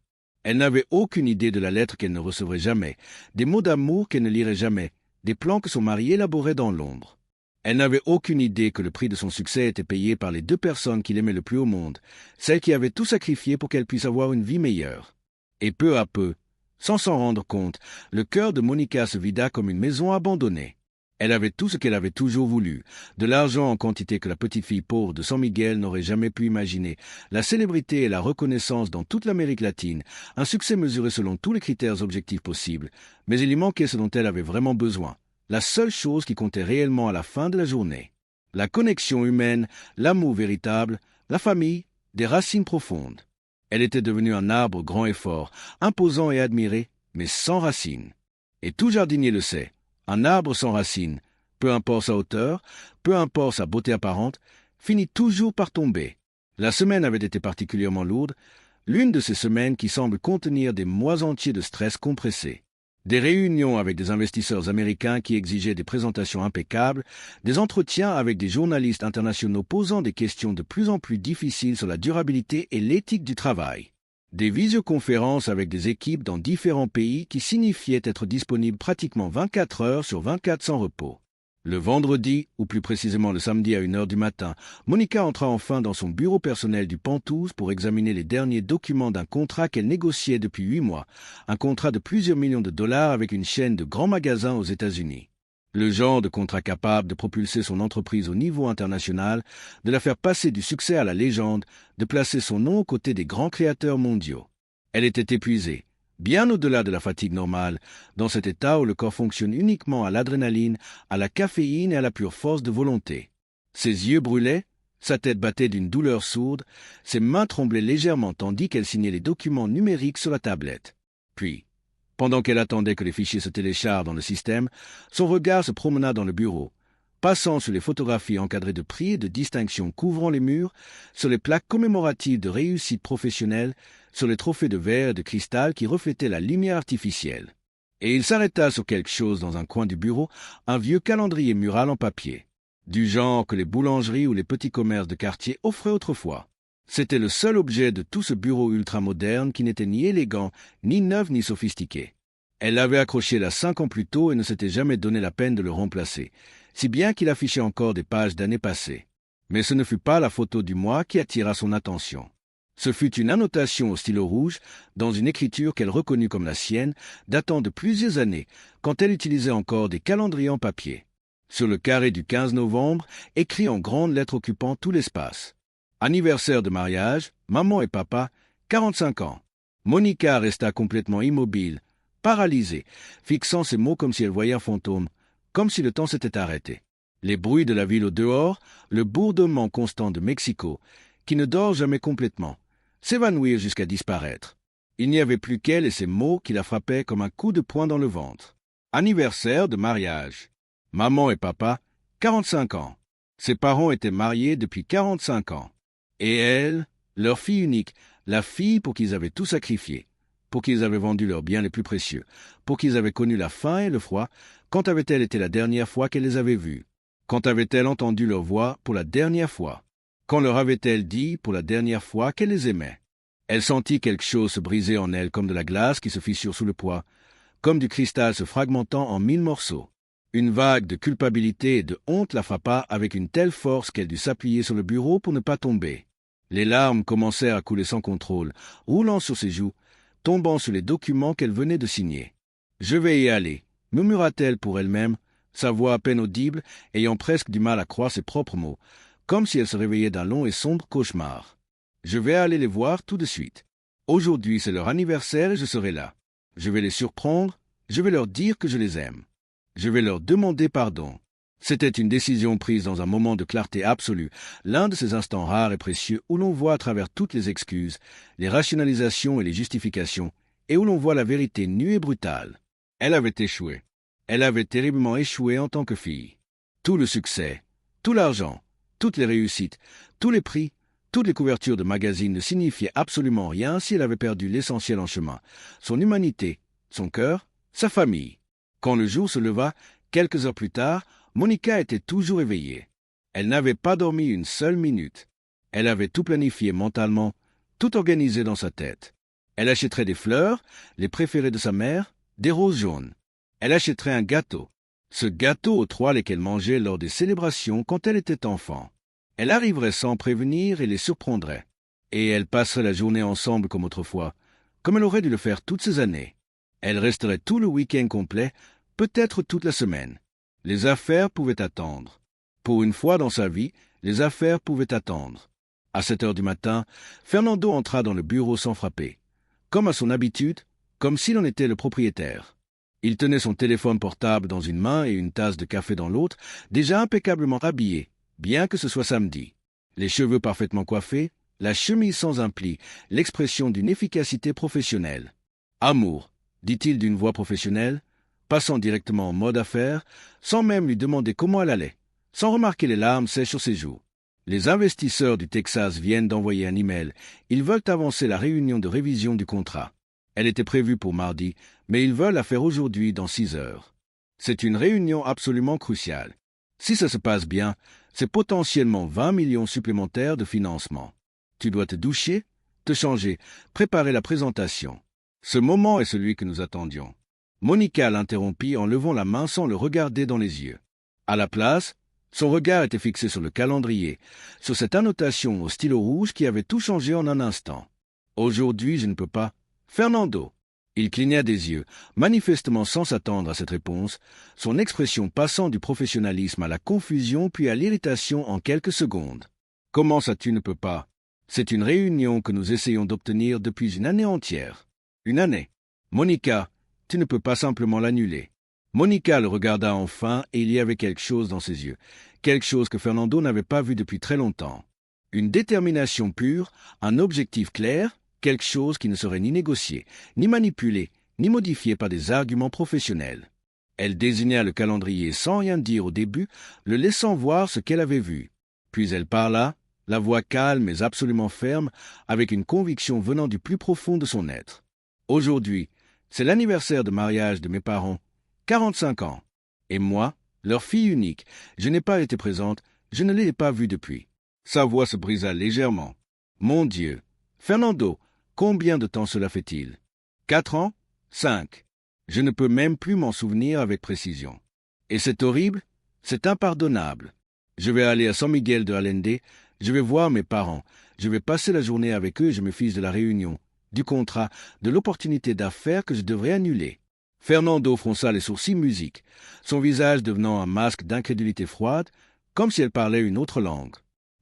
Elle n'avait aucune idée de la lettre qu'elle ne recevrait jamais, des mots d'amour qu'elle ne lirait jamais, des plans que son mari élaborait dans l'ombre. Elle n'avait aucune idée que le prix de son succès était payé par les 2 personnes qu'il aimait le plus au monde, celles qui avaient tout sacrifié pour qu'elle puisse avoir une vie meilleure. Et peu à peu, sans s'en rendre compte, le cœur de Monica se vida comme une maison abandonnée. Elle avait tout ce qu'elle avait toujours voulu, de l'argent en quantité que la petite fille pauvre de San Miguel n'aurait jamais pu imaginer, la célébrité et la reconnaissance dans toute l'Amérique latine, un succès mesuré selon tous les critères objectifs possibles, mais il y manquait ce dont elle avait vraiment besoin, la seule chose qui comptait réellement à la fin de la journée. La connexion humaine, l'amour véritable, la famille, des racines profondes. Elle était devenue un arbre grand et fort, imposant et admiré, mais sans racines. Et tout jardinier le sait, un arbre sans racines, peu importe sa hauteur, peu importe sa beauté apparente, finit toujours par tomber. La semaine avait été particulièrement lourde, l'une de ces semaines qui semblent contenir des mois entiers de stress compressé. Des réunions avec des investisseurs américains qui exigeaient des présentations impeccables, des entretiens avec des journalistes internationaux posant des questions de plus en plus difficiles sur la durabilité et l'éthique du travail. Des visioconférences avec des équipes dans différents pays qui signifiaient être disponibles pratiquement 24 heures sur 24 sans repos. Le vendredi, ou plus précisément le samedi à 1h du matin, Monica entra enfin dans son bureau personnel du Pentouse pour examiner les derniers documents d'un contrat qu'elle négociait depuis 8 mois, un contrat de plusieurs millions de dollars avec une chaîne de grands magasins aux États-Unis. Le genre de contrat capable de propulser son entreprise au niveau international, de la faire passer du succès à la légende, de placer son nom aux côtés des grands créateurs mondiaux. Elle était épuisée, bien au-delà de la fatigue normale, dans cet état où le corps fonctionne uniquement à l'adrénaline, à la caféine et à la pure force de volonté. Ses yeux brûlaient, sa tête battait d'une douleur sourde, ses mains tremblaient légèrement tandis qu'elle signait les documents numériques sur la tablette. Puis, pendant qu'elle attendait que les fichiers se téléchargent dans le système, son regard se promena dans le bureau, passant sur les photographies encadrées de prix et de distinctions couvrant les murs, sur les plaques commémoratives de réussite professionnelle, sur les trophées de verre et de cristal qui reflétaient la lumière artificielle. Et il s'arrêta sur quelque chose dans un coin du bureau, un vieux calendrier mural en papier, du genre que les boulangeries ou les petits commerces de quartier offraient autrefois. C'était le seul objet de tout ce bureau ultramoderne qui n'était ni élégant, ni neuf, ni sophistiqué. Elle l'avait accroché là 5 ans plus tôt et ne s'était jamais donné la peine de le remplacer, si bien qu'il affichait encore des pages d'années passées. Mais ce ne fut pas la photo du mois qui attira son attention. Ce fut une annotation au stylo rouge, dans une écriture qu'elle reconnut comme la sienne, datant de plusieurs années, quand elle utilisait encore des calendriers en papier. Sur le carré du 15 novembre, écrit en grandes lettres occupant tout l'espace. Anniversaire de mariage, maman et papa, 45 ans. Monica resta complètement immobile, paralysée, fixant ces mots comme si elle voyait un fantôme, comme si le temps s'était arrêté. Les bruits de la ville au dehors, le bourdonnement constant de Mexico, qui ne dort jamais complètement, s'évanouirent jusqu'à disparaître. Il n'y avait plus qu'elle et ces mots qui la frappaient comme un coup de poing dans le ventre. Anniversaire de mariage. Maman et papa, 45 ans. Ses parents étaient mariés depuis 45 ans. Et elle, leur fille unique, la fille pour qui ils avaient tout sacrifié, pour qui ils avaient vendu leurs biens les plus précieux, pour qui ils avaient connu la faim et le froid, quand avait-elle été la dernière fois qu'elle les avait vus? Quand avait-elle entendu leur voix pour la dernière fois? Quand leur avait-elle dit pour la dernière fois qu'elle les aimait? Elle sentit quelque chose se briser en elle comme de la glace qui se fissure sous le poids, comme du cristal se fragmentant en 1000 morceaux. Une vague de culpabilité et de honte la frappa avec une telle force qu'elle dut s'appuyer sur le bureau pour ne pas tomber. Les larmes commencèrent à couler sans contrôle, roulant sur ses joues, tombant sur les documents qu'elle venait de signer. « Je vais y aller », murmura-t-elle pour elle-même, sa voix à peine audible, ayant presque du mal à croire ses propres mots, comme si elle se réveillait d'un long et sombre cauchemar. « Je vais aller les voir tout de suite. Aujourd'hui, c'est leur anniversaire et je serai là. Je vais les surprendre, je vais leur dire que je les aime. Je vais leur demander pardon. » C'était une décision prise dans un moment de clarté absolue, l'un de ces instants rares et précieux où l'on voit à travers toutes les excuses, les rationalisations et les justifications, et où l'on voit la vérité nue et brutale. Elle avait échoué. Elle avait terriblement échoué en tant que fille. Tout le succès, tout l'argent, toutes les réussites, tous les prix, toutes les couvertures de magazines ne signifiaient absolument rien si elle avait perdu l'essentiel en chemin, son humanité, son cœur, sa famille. Quand le jour se leva, quelques heures plus tard, Monica était toujours éveillée. Elle n'avait pas dormi une seule minute. Elle avait tout planifié mentalement, tout organisé dans sa tête. Elle achèterait des fleurs, les préférées de sa mère, des roses jaunes. Elle achèterait un gâteau. Ce gâteau aux 3 qu'elle mangeait lors des célébrations quand elle était enfant. Elle arriverait sans prévenir et les surprendrait. Et elle passerait la journée ensemble comme autrefois, comme elle aurait dû le faire toutes ces années. Elle resterait tout le week-end complet, peut-être toute la semaine. Les affaires pouvaient attendre. Pour une fois dans sa vie, les affaires pouvaient attendre. À 7 heures du matin, Fernando entra dans le bureau sans frapper. Comme à son habitude, comme s'il en était le propriétaire. Il tenait son téléphone portable dans une main et une tasse de café dans l'autre, déjà impeccablement habillé, bien que ce soit samedi. Les cheveux parfaitement coiffés, la chemise sans un pli, l'expression d'une efficacité professionnelle. « Amour », dit-il d'une voix professionnelle, passant directement en mode affaires, sans même lui demander comment elle allait, sans remarquer les larmes sèches sur ses joues. Les investisseurs du Texas viennent d'envoyer un email. Ils veulent avancer la réunion de révision du contrat. Elle était prévue pour mardi, mais ils veulent la faire aujourd'hui dans 6 heures. C'est une réunion absolument cruciale. Si ça se passe bien, c'est potentiellement 20 millions supplémentaires de financement. Tu dois te doucher, te changer, préparer la présentation. Ce moment est celui que nous attendions. Monica l'interrompit en levant la main sans le regarder dans les yeux. À la place, son regard était fixé sur le calendrier, sur cette annotation au stylo rouge qui avait tout changé en un instant. « Aujourd'hui, je ne peux pas. Fernando !» Il cligna des yeux, manifestement sans s'attendre à cette réponse, son expression passant du professionnalisme à la confusion puis à l'irritation en quelques secondes. « Comment ça tu ne peux pas? C'est une réunion que nous essayons d'obtenir depuis une année entière. Une année. Monica, tu ne peux pas simplement l'annuler. » Monica le regarda enfin et il y avait quelque chose dans ses yeux, quelque chose que Fernando n'avait pas vu depuis très longtemps. Une détermination pure, un objectif clair, quelque chose qui ne serait ni négocié, ni manipulé, ni modifié par des arguments professionnels. Elle désigna le calendrier sans rien dire au début, le laissant voir ce qu'elle avait vu. Puis elle parla, la voix calme mais absolument ferme, avec une conviction venant du plus profond de son être. « Aujourd'hui, C'est l'anniversaire de mariage de mes parents, 45 ans. Et moi, leur fille unique, je n'ai pas été présente, je ne l'ai pas vue depuis. Sa voix se brisa légèrement. Mon Dieu! Fernando, combien de temps cela fait-il? 4 ans? 5. Je ne peux même plus m'en souvenir avec précision. Et c'est horrible? C'est impardonnable. Je vais aller à San Miguel de Allende, je vais voir mes parents, je vais passer la journée avec eux et je me fiche de la réunion, du contrat, de l'opportunité d'affaires que je devrais annuler. Fernando fronça les sourcils musiques, son visage devenant un masque d'incrédulité froide, comme si elle parlait une autre langue.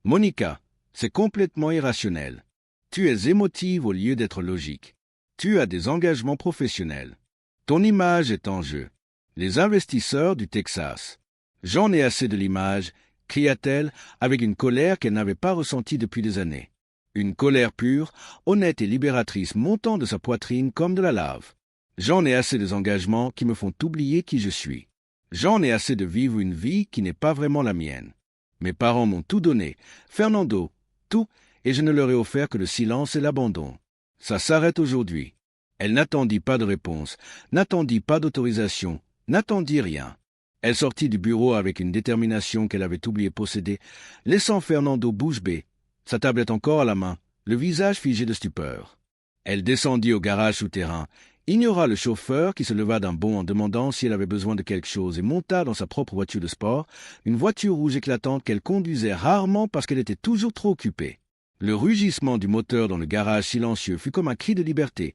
Monica, c'est complètement irrationnel. Tu es émotive au lieu d'être logique. Tu as des engagements professionnels. Ton image est en jeu. Les investisseurs du Texas. J'en ai assez de l'image, cria-t-elle avec une colère qu'elle n'avait pas ressentie depuis des années. Une colère pure, honnête et libératrice montant de sa poitrine comme de la lave. J'en ai assez des engagements qui me font oublier qui je suis. J'en ai assez de vivre une vie qui n'est pas vraiment la mienne. Mes parents m'ont tout donné, Fernando, tout, et je ne leur ai offert que le silence et l'abandon. Ça s'arrête aujourd'hui. Elle n'attendit pas de réponse, n'attendit pas d'autorisation, n'attendit rien. Elle sortit du bureau avec une détermination qu'elle avait oublié posséder, laissant Fernando bouche bée, sa tablette encore à la main, le visage figé de stupeur. Elle descendit au garage souterrain, ignora le chauffeur qui se leva d'un bond en demandant si elle avait besoin de quelque chose et monta dans sa propre voiture de sport, une voiture rouge éclatante qu'elle conduisait rarement parce qu'elle était toujours trop occupée. Le rugissement du moteur dans le garage silencieux fut comme un cri de liberté,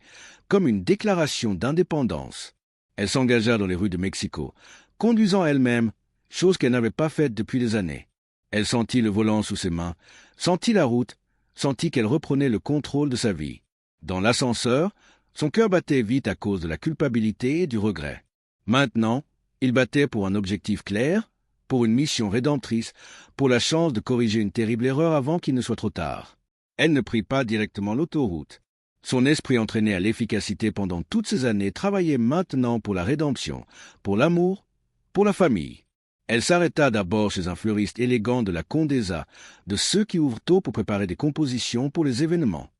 comme une déclaration d'indépendance. Elle s'engagea dans les rues de Mexico, conduisant elle-même, chose qu'elle n'avait pas faite depuis des années. Elle sentit le volant sous ses mains, sentit la route, sentit qu'elle reprenait le contrôle de sa vie. Dans l'ascenseur, son cœur battait vite à cause de la culpabilité et du regret. Maintenant, il battait pour un objectif clair, pour une mission rédemptrice, pour la chance de corriger une terrible erreur avant qu'il ne soit trop tard. Elle ne prit pas directement l'autoroute. Son esprit entraîné à l'efficacité pendant toutes ces années travaillait maintenant pour la rédemption, pour l'amour, pour la famille. Elle s'arrêta d'abord chez un fleuriste élégant de la Condesa, de ceux qui ouvrent tôt pour préparer des compositions pour les événements.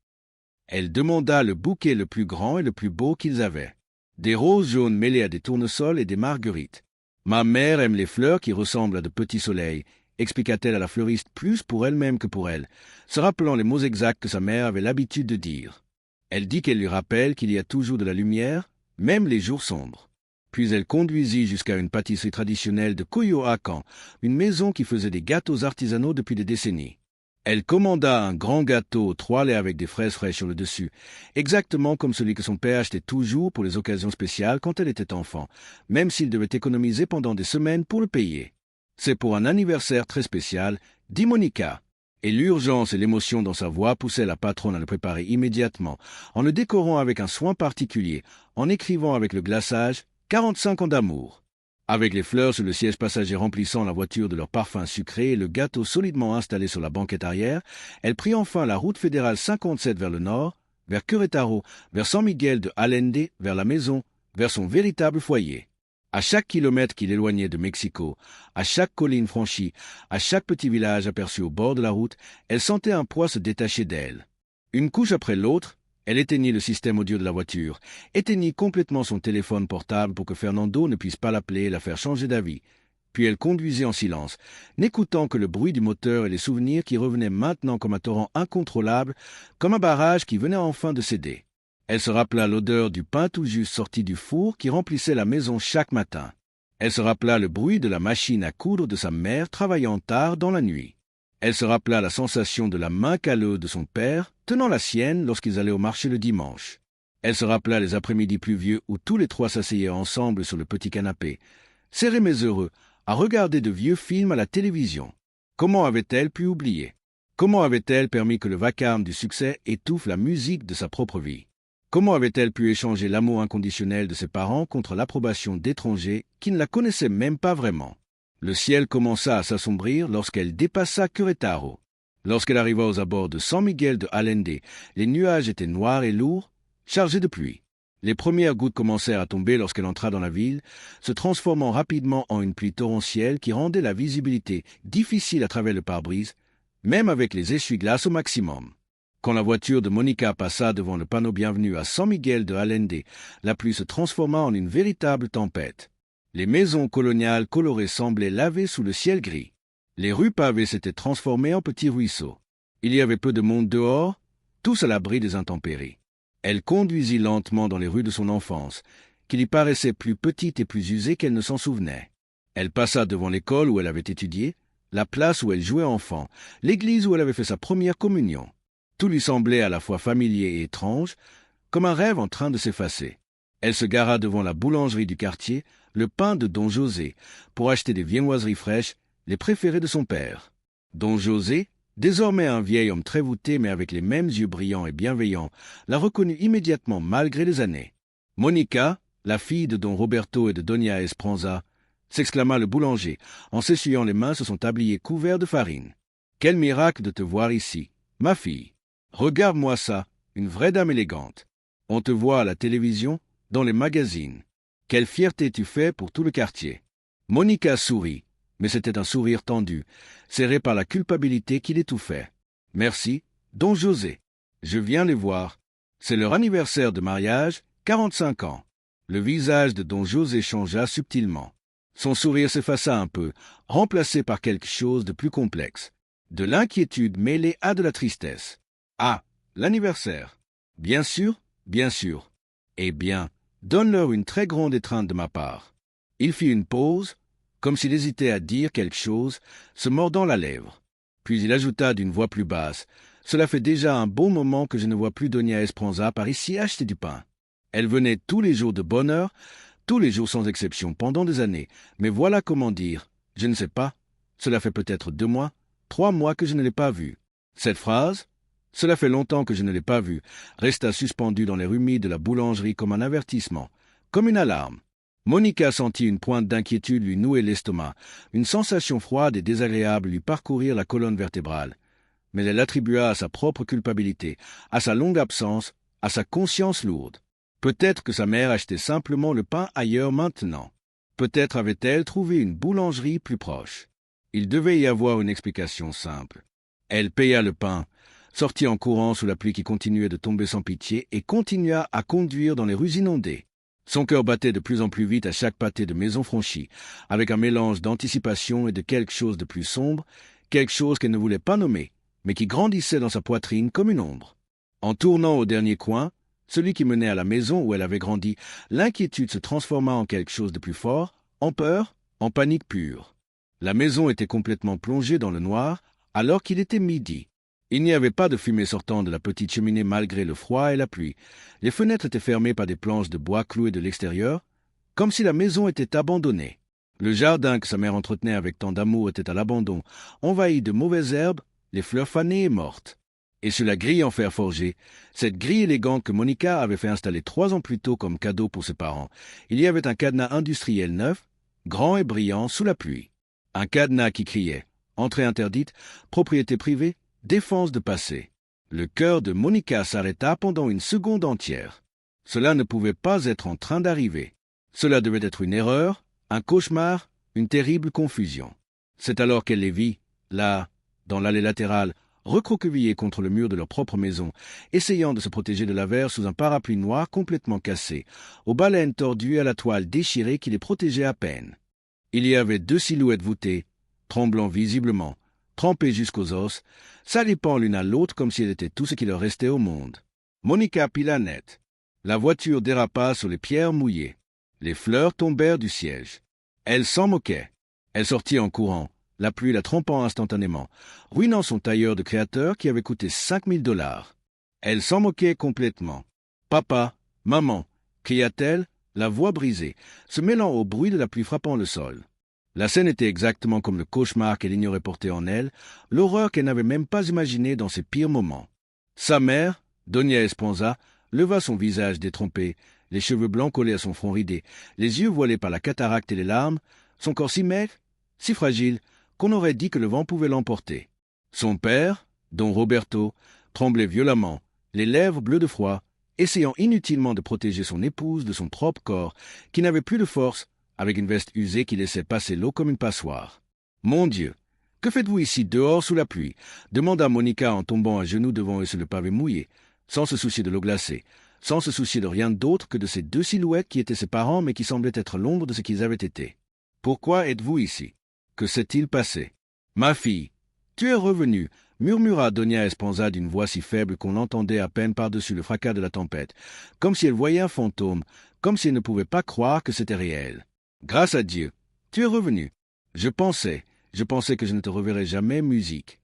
Elle demanda le bouquet le plus grand et le plus beau qu'ils avaient. Des roses jaunes mêlées à des tournesols et des marguerites. « Ma mère aime les fleurs qui ressemblent à de petits soleils », expliqua-t-elle à la fleuriste plus pour elle-même que pour elle, se rappelant les mots exacts que sa mère avait l'habitude de dire. Elle dit qu'elle lui rappelle qu'il y a toujours de la lumière, même les jours sombres. Puis elle conduisit jusqu'à une pâtisserie traditionnelle de Coyoacán, une maison qui faisait des gâteaux artisanaux depuis des décennies. Elle commanda un grand gâteau aux 3 laits avec des fraises fraîches sur le dessus, exactement comme celui que son père achetait toujours pour les occasions spéciales quand elle était enfant, même s'il devait économiser pendant des semaines pour le payer. C'est pour un anniversaire très spécial, dit Monica. Et l'urgence et l'émotion dans sa voix poussaient la patronne à le préparer immédiatement, en le décorant avec un soin particulier, en écrivant avec le glaçage « 45 ans d'amour ». Avec les fleurs sur le siège passager remplissant la voiture de leur parfum sucré et le gâteau solidement installé sur la banquette arrière, elle prit enfin la route fédérale 57 vers le nord, vers Querétaro, vers San Miguel de Allende, vers la maison, vers son véritable foyer. À chaque kilomètre qui l'éloignait de Mexico, à chaque colline franchie, à chaque petit village aperçu au bord de la route, elle sentait un poids se détacher d'elle. Une couche après l'autre, elle éteignit le système audio de la voiture, éteignit complètement son téléphone portable pour que Fernando ne puisse pas l'appeler et la faire changer d'avis. Puis elle conduisit en silence, n'écoutant que le bruit du moteur et les souvenirs qui revenaient maintenant comme un torrent incontrôlable, comme un barrage qui venait enfin de céder. Elle se rappela l'odeur du pain tout juste sorti du four qui remplissait la maison chaque matin. Elle se rappela le bruit de la machine à coudre de sa mère travaillant tard dans la nuit. Elle se rappela la sensation de la main calleuse de son père, tenant la sienne lorsqu'ils allaient au marché le dimanche. Elle se rappela les après-midi pluvieux où tous les 3 s'asseyaient ensemble sur le petit canapé, serrés mais heureux, à regarder de vieux films à la télévision. Comment avait-elle pu oublier? Comment avait-elle permis que le vacarme du succès étouffe la musique de sa propre vie? Comment avait-elle pu échanger l'amour inconditionnel de ses parents contre l'approbation d'étrangers qui ne la connaissaient même pas vraiment? Le ciel commença à s'assombrir lorsqu'elle dépassa Querétaro. Lorsqu'elle arriva aux abords de San Miguel de Allende, les nuages étaient noirs et lourds, chargés de pluie. Les premières gouttes commencèrent à tomber lorsqu'elle entra dans la ville, se transformant rapidement en une pluie torrentielle qui rendait la visibilité difficile à travers le pare-brise, même avec les essuie-glaces au maximum. Quand la voiture de Monica passa devant le panneau bienvenue à San Miguel de Allende, la pluie se transforma en une véritable tempête. Les maisons coloniales colorées semblaient lavées sous le ciel gris. Les rues pavées s'étaient transformées en petits ruisseaux. Il y avait peu de monde dehors, tous à l'abri des intempéries. Elle conduisit lentement dans les rues de son enfance, qui lui paraissaient plus petites et plus usées qu'elle ne s'en souvenait. Elle passa devant l'école où elle avait étudié, la place où elle jouait enfant, l'église où elle avait fait sa première communion. Tout lui semblait à la fois familier et étrange, comme un rêve en train de s'effacer. Elle se gara devant la boulangerie du quartier, le pain de Don José, pour acheter des viennoiseries fraîches, les préférées de son père. Don José, désormais un vieil homme très voûté mais avec les mêmes yeux brillants et bienveillants, la reconnut immédiatement malgré les années. « Monica, la fille de Don Roberto et de Doña Esperanza » s'exclama le boulanger, en s'essuyant les mains sur son tablier couvert de farine. « Quel miracle de te voir ici, ma fille! Regarde-moi ça, une vraie dame élégante. On te voit à la télévision, dans les magazines. Quelle fierté tu fais pour tout le quartier. » Monica sourit, mais c'était un sourire tendu, serré par la culpabilité qui l'étouffait. « Merci, Don José. Je viens les voir. C'est leur anniversaire de mariage, 45 ans. » Le visage de Don José changea subtilement. Son sourire s'effaça un peu, remplacé par quelque chose de plus complexe. De l'inquiétude mêlée à de la tristesse. « Ah, l'anniversaire. Bien sûr, bien sûr. Eh bien, donne-leur une très grande étreinte de ma part. » Il fit une pause, comme s'il hésitait à dire quelque chose, se mordant la lèvre. Puis il ajouta d'une voix plus basse, « Cela fait déjà un bon moment que je ne vois plus Doña Esperanza par ici acheter du pain. Elle venait tous les jours de bonne heure, tous les jours sans exception, pendant des années. Mais voilà comment dire, je ne sais pas, cela fait peut-être 2 mois, 3 mois que je ne l'ai pas vue. » Cette phrase, « Cela fait longtemps que je ne l'ai pas vue » resta suspendue dans l'air humide de la boulangerie comme un avertissement, comme une alarme. Monica sentit une pointe d'inquiétude lui nouer l'estomac, une sensation froide et désagréable lui parcourir la colonne vertébrale. Mais elle l'attribua à sa propre culpabilité, à sa longue absence, à sa conscience lourde. Peut-être que sa mère achetait simplement le pain ailleurs maintenant. Peut-être avait-elle trouvé une boulangerie plus proche. Il devait y avoir une explication simple. Elle paya le pain, sortit en courant sous la pluie qui continuait de tomber sans pitié et continua à conduire dans les rues inondées. Son cœur battait de plus en plus vite à chaque pâté de maison franchie, avec un mélange d'anticipation et de quelque chose de plus sombre, quelque chose qu'elle ne voulait pas nommer, mais qui grandissait dans sa poitrine comme une ombre. En tournant au dernier coin, celui qui menait à la maison où elle avait grandi, l'inquiétude se transforma en quelque chose de plus fort, en peur, en panique pure. La maison était complètement plongée dans le noir, alors qu'il était midi. Il n'y avait pas de fumée sortant de la petite cheminée malgré le froid et la pluie. Les fenêtres étaient fermées par des planches de bois clouées de l'extérieur, comme si la maison était abandonnée. Le jardin que sa mère entretenait avec tant d'amour était à l'abandon, envahi de mauvaises herbes, les fleurs fanées et mortes. Et sur la grille en fer forgé, cette grille élégante que Monica avait fait installer 3 ans plus tôt comme cadeau pour ses parents, il y avait un cadenas industriel neuf, grand et brillant sous la pluie. Un cadenas qui criait « Entrée interdite, propriété privée, défense de passer ». Le cœur de Monica s'arrêta pendant une seconde entière. Cela ne pouvait pas être en train d'arriver. Cela devait être une erreur, un cauchemar, une terrible confusion. C'est alors qu'elle les vit, là, dans l'allée latérale, recroquevillés contre le mur de leur propre maison, essayant de se protéger de l'averse sous un parapluie noir complètement cassé, aux baleines tordues et à la toile déchirée qui les protégeait à peine. Il y avait 2 silhouettes voûtées, tremblant visiblement, trempées jusqu'aux os, s'alippant l'une à l'autre comme si elles étaient tout ce qui leur restait au monde. Monica pila net. La voiture dérapa sur les pierres mouillées. Les fleurs tombèrent du siège. Elle s'en moquait. Elle sortit en courant, la pluie la trempant instantanément, ruinant son tailleur de créateur qui avait coûté $5,000. Elle s'en moquait complètement. « Papa, maman !» cria-t-elle, la voix brisée, se mêlant au bruit de la pluie frappant le sol. La scène était exactement comme le cauchemar qu'elle ignorait porter en elle, l'horreur qu'elle n'avait même pas imaginée dans ses pires moments. Sa mère, Doña Esperanza, leva son visage détrompé, les cheveux blancs collés à son front ridé, les yeux voilés par la cataracte et les larmes, son corps si maigre, si fragile, qu'on aurait dit que le vent pouvait l'emporter. Son père, Don Roberto, tremblait violemment, les lèvres bleues de froid, essayant inutilement de protéger son épouse de son propre corps, qui n'avait plus de force, avec une veste usée qui laissait passer l'eau comme une passoire. « Mon Dieu, Que faites-vous ici, dehors, sous la pluie? Demanda Monica en tombant à genoux devant eux sur le pavé mouillé, sans se soucier de l'eau glacée, sans se soucier de rien d'autre que de ces deux silhouettes qui étaient ses parents mais qui semblaient être l'ombre de ce qu'ils avaient été. Pourquoi êtes-vous ici? Que s'est-il passé? Ma fille, tu es revenue, murmura Doña Esponza d'une voix si faible qu'on l'entendait à peine par-dessus le fracas de la tempête, comme si elle voyait un fantôme, comme si elle ne pouvait pas croire que c'était réel. Grâce à Dieu, tu es revenue. Je pensais que je ne te reverrais jamais, musique.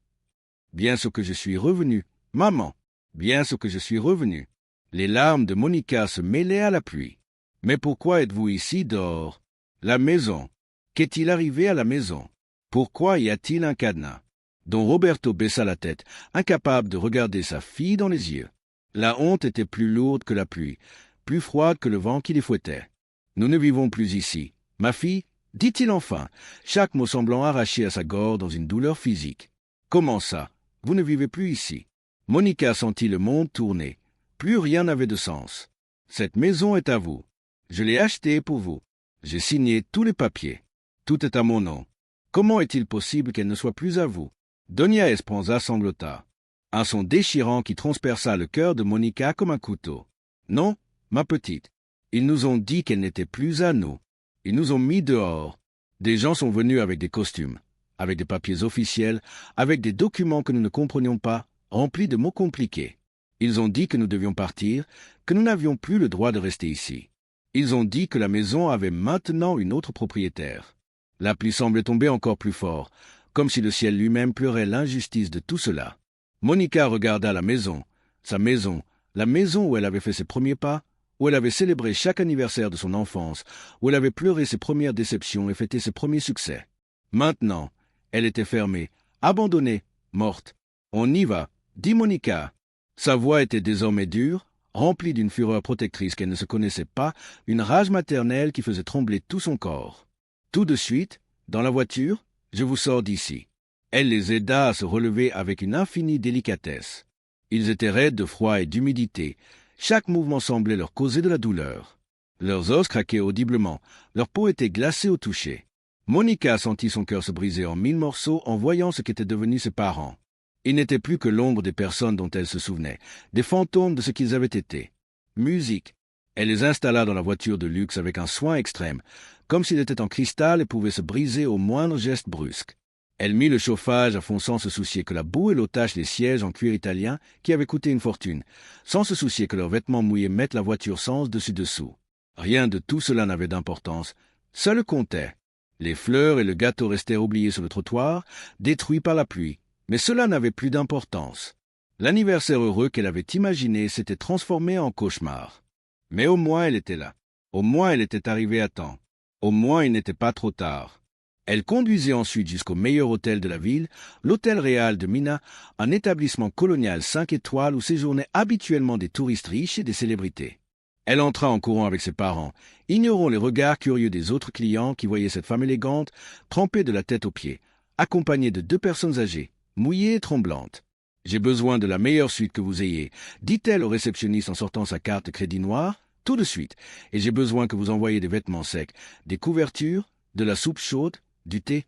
Bien sûr que je suis revenu, maman, bien sûr que je suis revenu. Les larmes de Monica se mêlaient à la pluie. Mais pourquoi êtes-vous ici dehors? La maison. Qu'est-il arrivé à la maison? Pourquoi y a-t-il un cadenas? Don Roberto baissa la tête, incapable de regarder sa fille dans les yeux. La honte était plus lourde que la pluie, plus froide que le vent qui les fouettait. Nous ne vivons plus ici. Ma fille, dit-il enfin, chaque mot semblant arraché à sa gorge dans une douleur physique. Comment ça? Vous ne vivez plus ici? Monica sentit le monde tourner. Plus rien n'avait de sens. Cette maison est à vous. Je l'ai achetée pour vous. J'ai signé tous les papiers. Tout est à mon nom. Comment est-il possible qu'elle ne soit plus à vous? Doña Esponza sanglota. Un son déchirant qui transperça le cœur de Monica comme un couteau. Non, ma petite. Ils nous ont dit qu'elle n'était plus à nous. Ils nous ont mis dehors. Des gens sont venus avec des costumes, avec des papiers officiels, avec des documents que nous ne comprenions pas, remplis de mots compliqués. Ils ont dit que nous devions partir, que nous n'avions plus le droit de rester ici. Ils ont dit que la maison avait maintenant une autre propriétaire. La pluie semblait tomber encore plus fort, comme si le ciel lui-même pleurait l'injustice de tout cela. Monica regarda la maison, sa maison, la maison où elle avait fait ses premiers pas, où elle avait célébré chaque anniversaire de son enfance, où elle avait pleuré ses premières déceptions et fêté ses premiers succès. Maintenant, elle était fermée, abandonnée, morte. On y va, dit Monica. Sa voix était désormais dure, remplie d'une fureur protectrice qu'elle ne se connaissait pas, une rage maternelle qui faisait trembler tout son corps. Tout de suite, dans la voiture, je vous sors d'ici. Elle les aida à se relever avec une infinie délicatesse. Ils étaient raides de froid et d'humidité. Chaque mouvement semblait leur causer de la douleur. Leurs os craquaient audiblement, leur peau était glacée au toucher. Monica sentit son cœur se briser en 1000 morceaux en voyant ce qu'étaient devenus ses parents. Ils n'étaient plus que l'ombre des personnes dont elle se souvenait, des fantômes de ce qu'ils avaient été. Musique. Elle les installa dans la voiture de luxe avec un soin extrême, comme s'il était en cristal et pouvait se briser au moindre geste brusque. Elle mit le chauffage à fond sans se soucier que la boue et l'eau tachent les sièges en cuir italien qui avaient coûté une fortune, sans se soucier que leurs vêtements mouillés mettent la voiture sens dessus-dessous. Rien de tout cela n'avait d'importance. Seul comptait. Les fleurs et le gâteau restèrent oubliés sur le trottoir, détruits par la pluie. Mais cela n'avait plus d'importance. L'anniversaire heureux qu'elle avait imaginé s'était transformé en cauchemar. Mais au moins elle était là. Au moins elle était arrivée à temps. Au moins il n'était pas trop tard. Elle conduisit ensuite jusqu'au meilleur hôtel de la ville, l'Hôtel Real de Mina, un établissement colonial 5 étoiles où séjournaient habituellement des touristes riches et des célébrités. Elle entra en courant avec ses parents, ignorant les regards curieux des autres clients qui voyaient cette femme élégante, trempée de la tête aux pieds, accompagnée de 2 personnes âgées, mouillées et tremblantes. « J'ai besoin de la meilleure suite que vous ayez, dit-elle au réceptionniste en sortant sa carte de crédit noire, tout de suite, et j'ai besoin que vous envoyiez des vêtements secs, des couvertures, de la soupe chaude, du thé,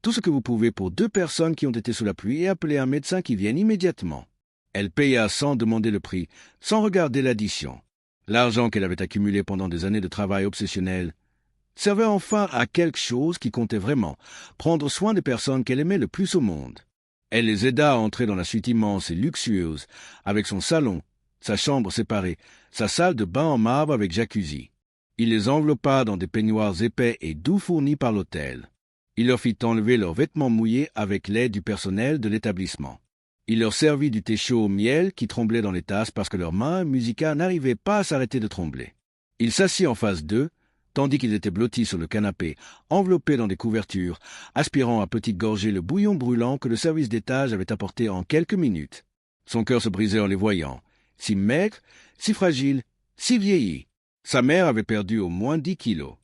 tout ce que vous pouvez pour 2 personnes qui ont été sous la pluie et appelez un médecin qui vienne immédiatement. » Elle paya sans demander le prix, sans regarder l'addition. L'argent qu'elle avait accumulé pendant des années de travail obsessionnel servait enfin à quelque chose qui comptait vraiment, prendre soin des personnes qu'elle aimait le plus au monde. Elle les aida à entrer dans la suite immense et luxueuse, avec son salon, sa chambre séparée, sa salle de bain en marbre avec jacuzzi. Il les enveloppa dans des peignoirs épais et doux fournis par l'hôtel. Il leur fit enlever leurs vêtements mouillés avec l'aide du personnel de l'établissement. Il leur servit du thé chaud au miel qui tremblait dans les tasses parce que leurs mains, Musica, n'arrivaient pas à s'arrêter de trembler. Il s'assit en face d'eux, tandis qu'ils étaient blottis sur le canapé, enveloppés dans des couvertures, aspirant à petites gorgées le bouillon brûlant que le service d'étage avait apporté en quelques minutes. Son cœur se brisait en les voyant, si maigres, si fragiles, si vieillis. Sa mère avait perdu au moins 10 kilos.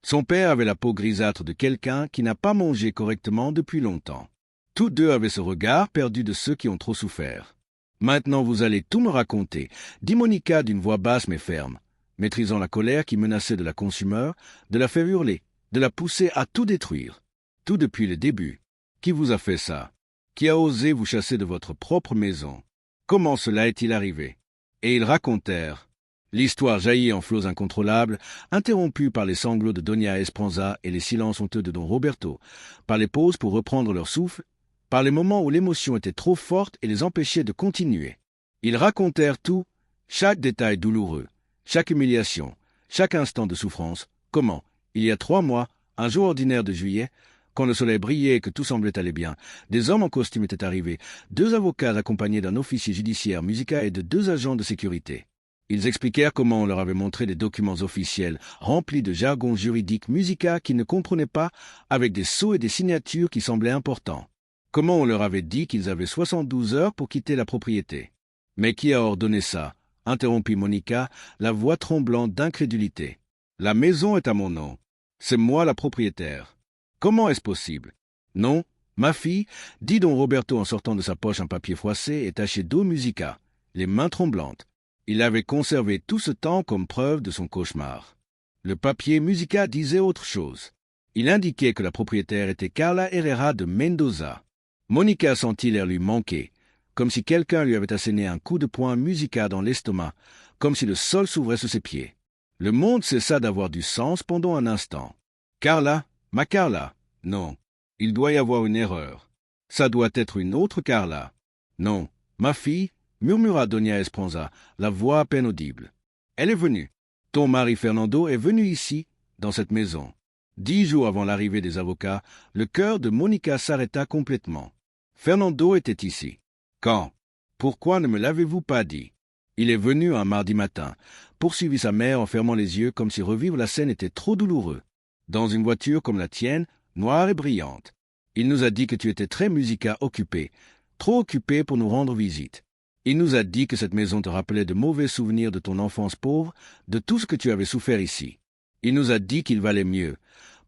Son père avait la peau grisâtre de quelqu'un qui n'a pas mangé correctement depuis longtemps. Tous 2 avaient ce regard perdu de ceux qui ont trop souffert. « Maintenant vous allez tout me raconter » dit Monica d'une voix basse mais ferme, maîtrisant la colère qui menaçait de la consumer, de la faire hurler, de la pousser à tout détruire. Tout depuis le début. Qui vous a fait ça? Qui a osé vous chasser de votre propre maison? Comment cela est-il arrivé? Et ils racontèrent. L'histoire jaillit en flots incontrôlables, interrompue par les sanglots de Doña Esperanza et les silences honteux de Don Roberto, par les pauses pour reprendre leur souffle, par les moments où l'émotion était trop forte et les empêchait de continuer. Ils racontèrent tout, chaque détail douloureux, chaque humiliation, chaque instant de souffrance, comment, il y a 3 mois, un jour ordinaire de juillet, quand le soleil brillait et que tout semblait aller bien, des hommes en costume étaient arrivés, 2 avocats accompagnés d'un officier judiciaire Musica et de 2 agents de sécurité. Ils expliquèrent comment on leur avait montré des documents officiels remplis de jargon juridique Musica qu'ils ne comprenaient pas, avec des sceaux et des signatures qui semblaient importants. Comment on leur avait dit qu'ils avaient 72 heures pour quitter la propriété. Mais qui a ordonné ça? Interrompit Monica, la voix tremblante d'incrédulité. La maison est à mon nom. C'est moi la propriétaire. Comment est-ce possible? Non, ma fille, dit Don Roberto en sortant de sa poche un papier froissé et taché d'eau Musica, les mains tremblantes. Il avait conservé tout ce temps comme preuve de son cauchemar. Le papier Musica disait autre chose. Il indiquait que la propriétaire était Carla Herrera de Mendoza. Monica sentit l'air lui manquer, comme si quelqu'un lui avait asséné un coup de poing Musica dans l'estomac, comme si le sol s'ouvrait sous ses pieds. Le monde cessa d'avoir du sens pendant un instant. Carla, ma Carla, non. Il doit y avoir une erreur. Ça doit être une autre Carla. Non, ma fille, murmura Doña Esperanza, la voix à peine audible. Elle est venue. Ton mari Fernando est venu ici, dans cette maison. 10 jours avant l'arrivée des avocats, le cœur de Monica s'arrêta complètement. Fernando était ici. Quand? Pourquoi ne me l'avez-vous pas dit? Il est venu un mardi matin, poursuivit sa mère en fermant les yeux comme si revivre la scène était trop douloureux. Dans une voiture comme la tienne, noire et brillante. Il nous a dit que tu étais très Musica occupé, trop occupé pour nous rendre visite. Il nous a dit que cette maison te rappelait de mauvais souvenirs de ton enfance pauvre, de tout ce que tu avais souffert ici. Il nous a dit qu'il valait mieux,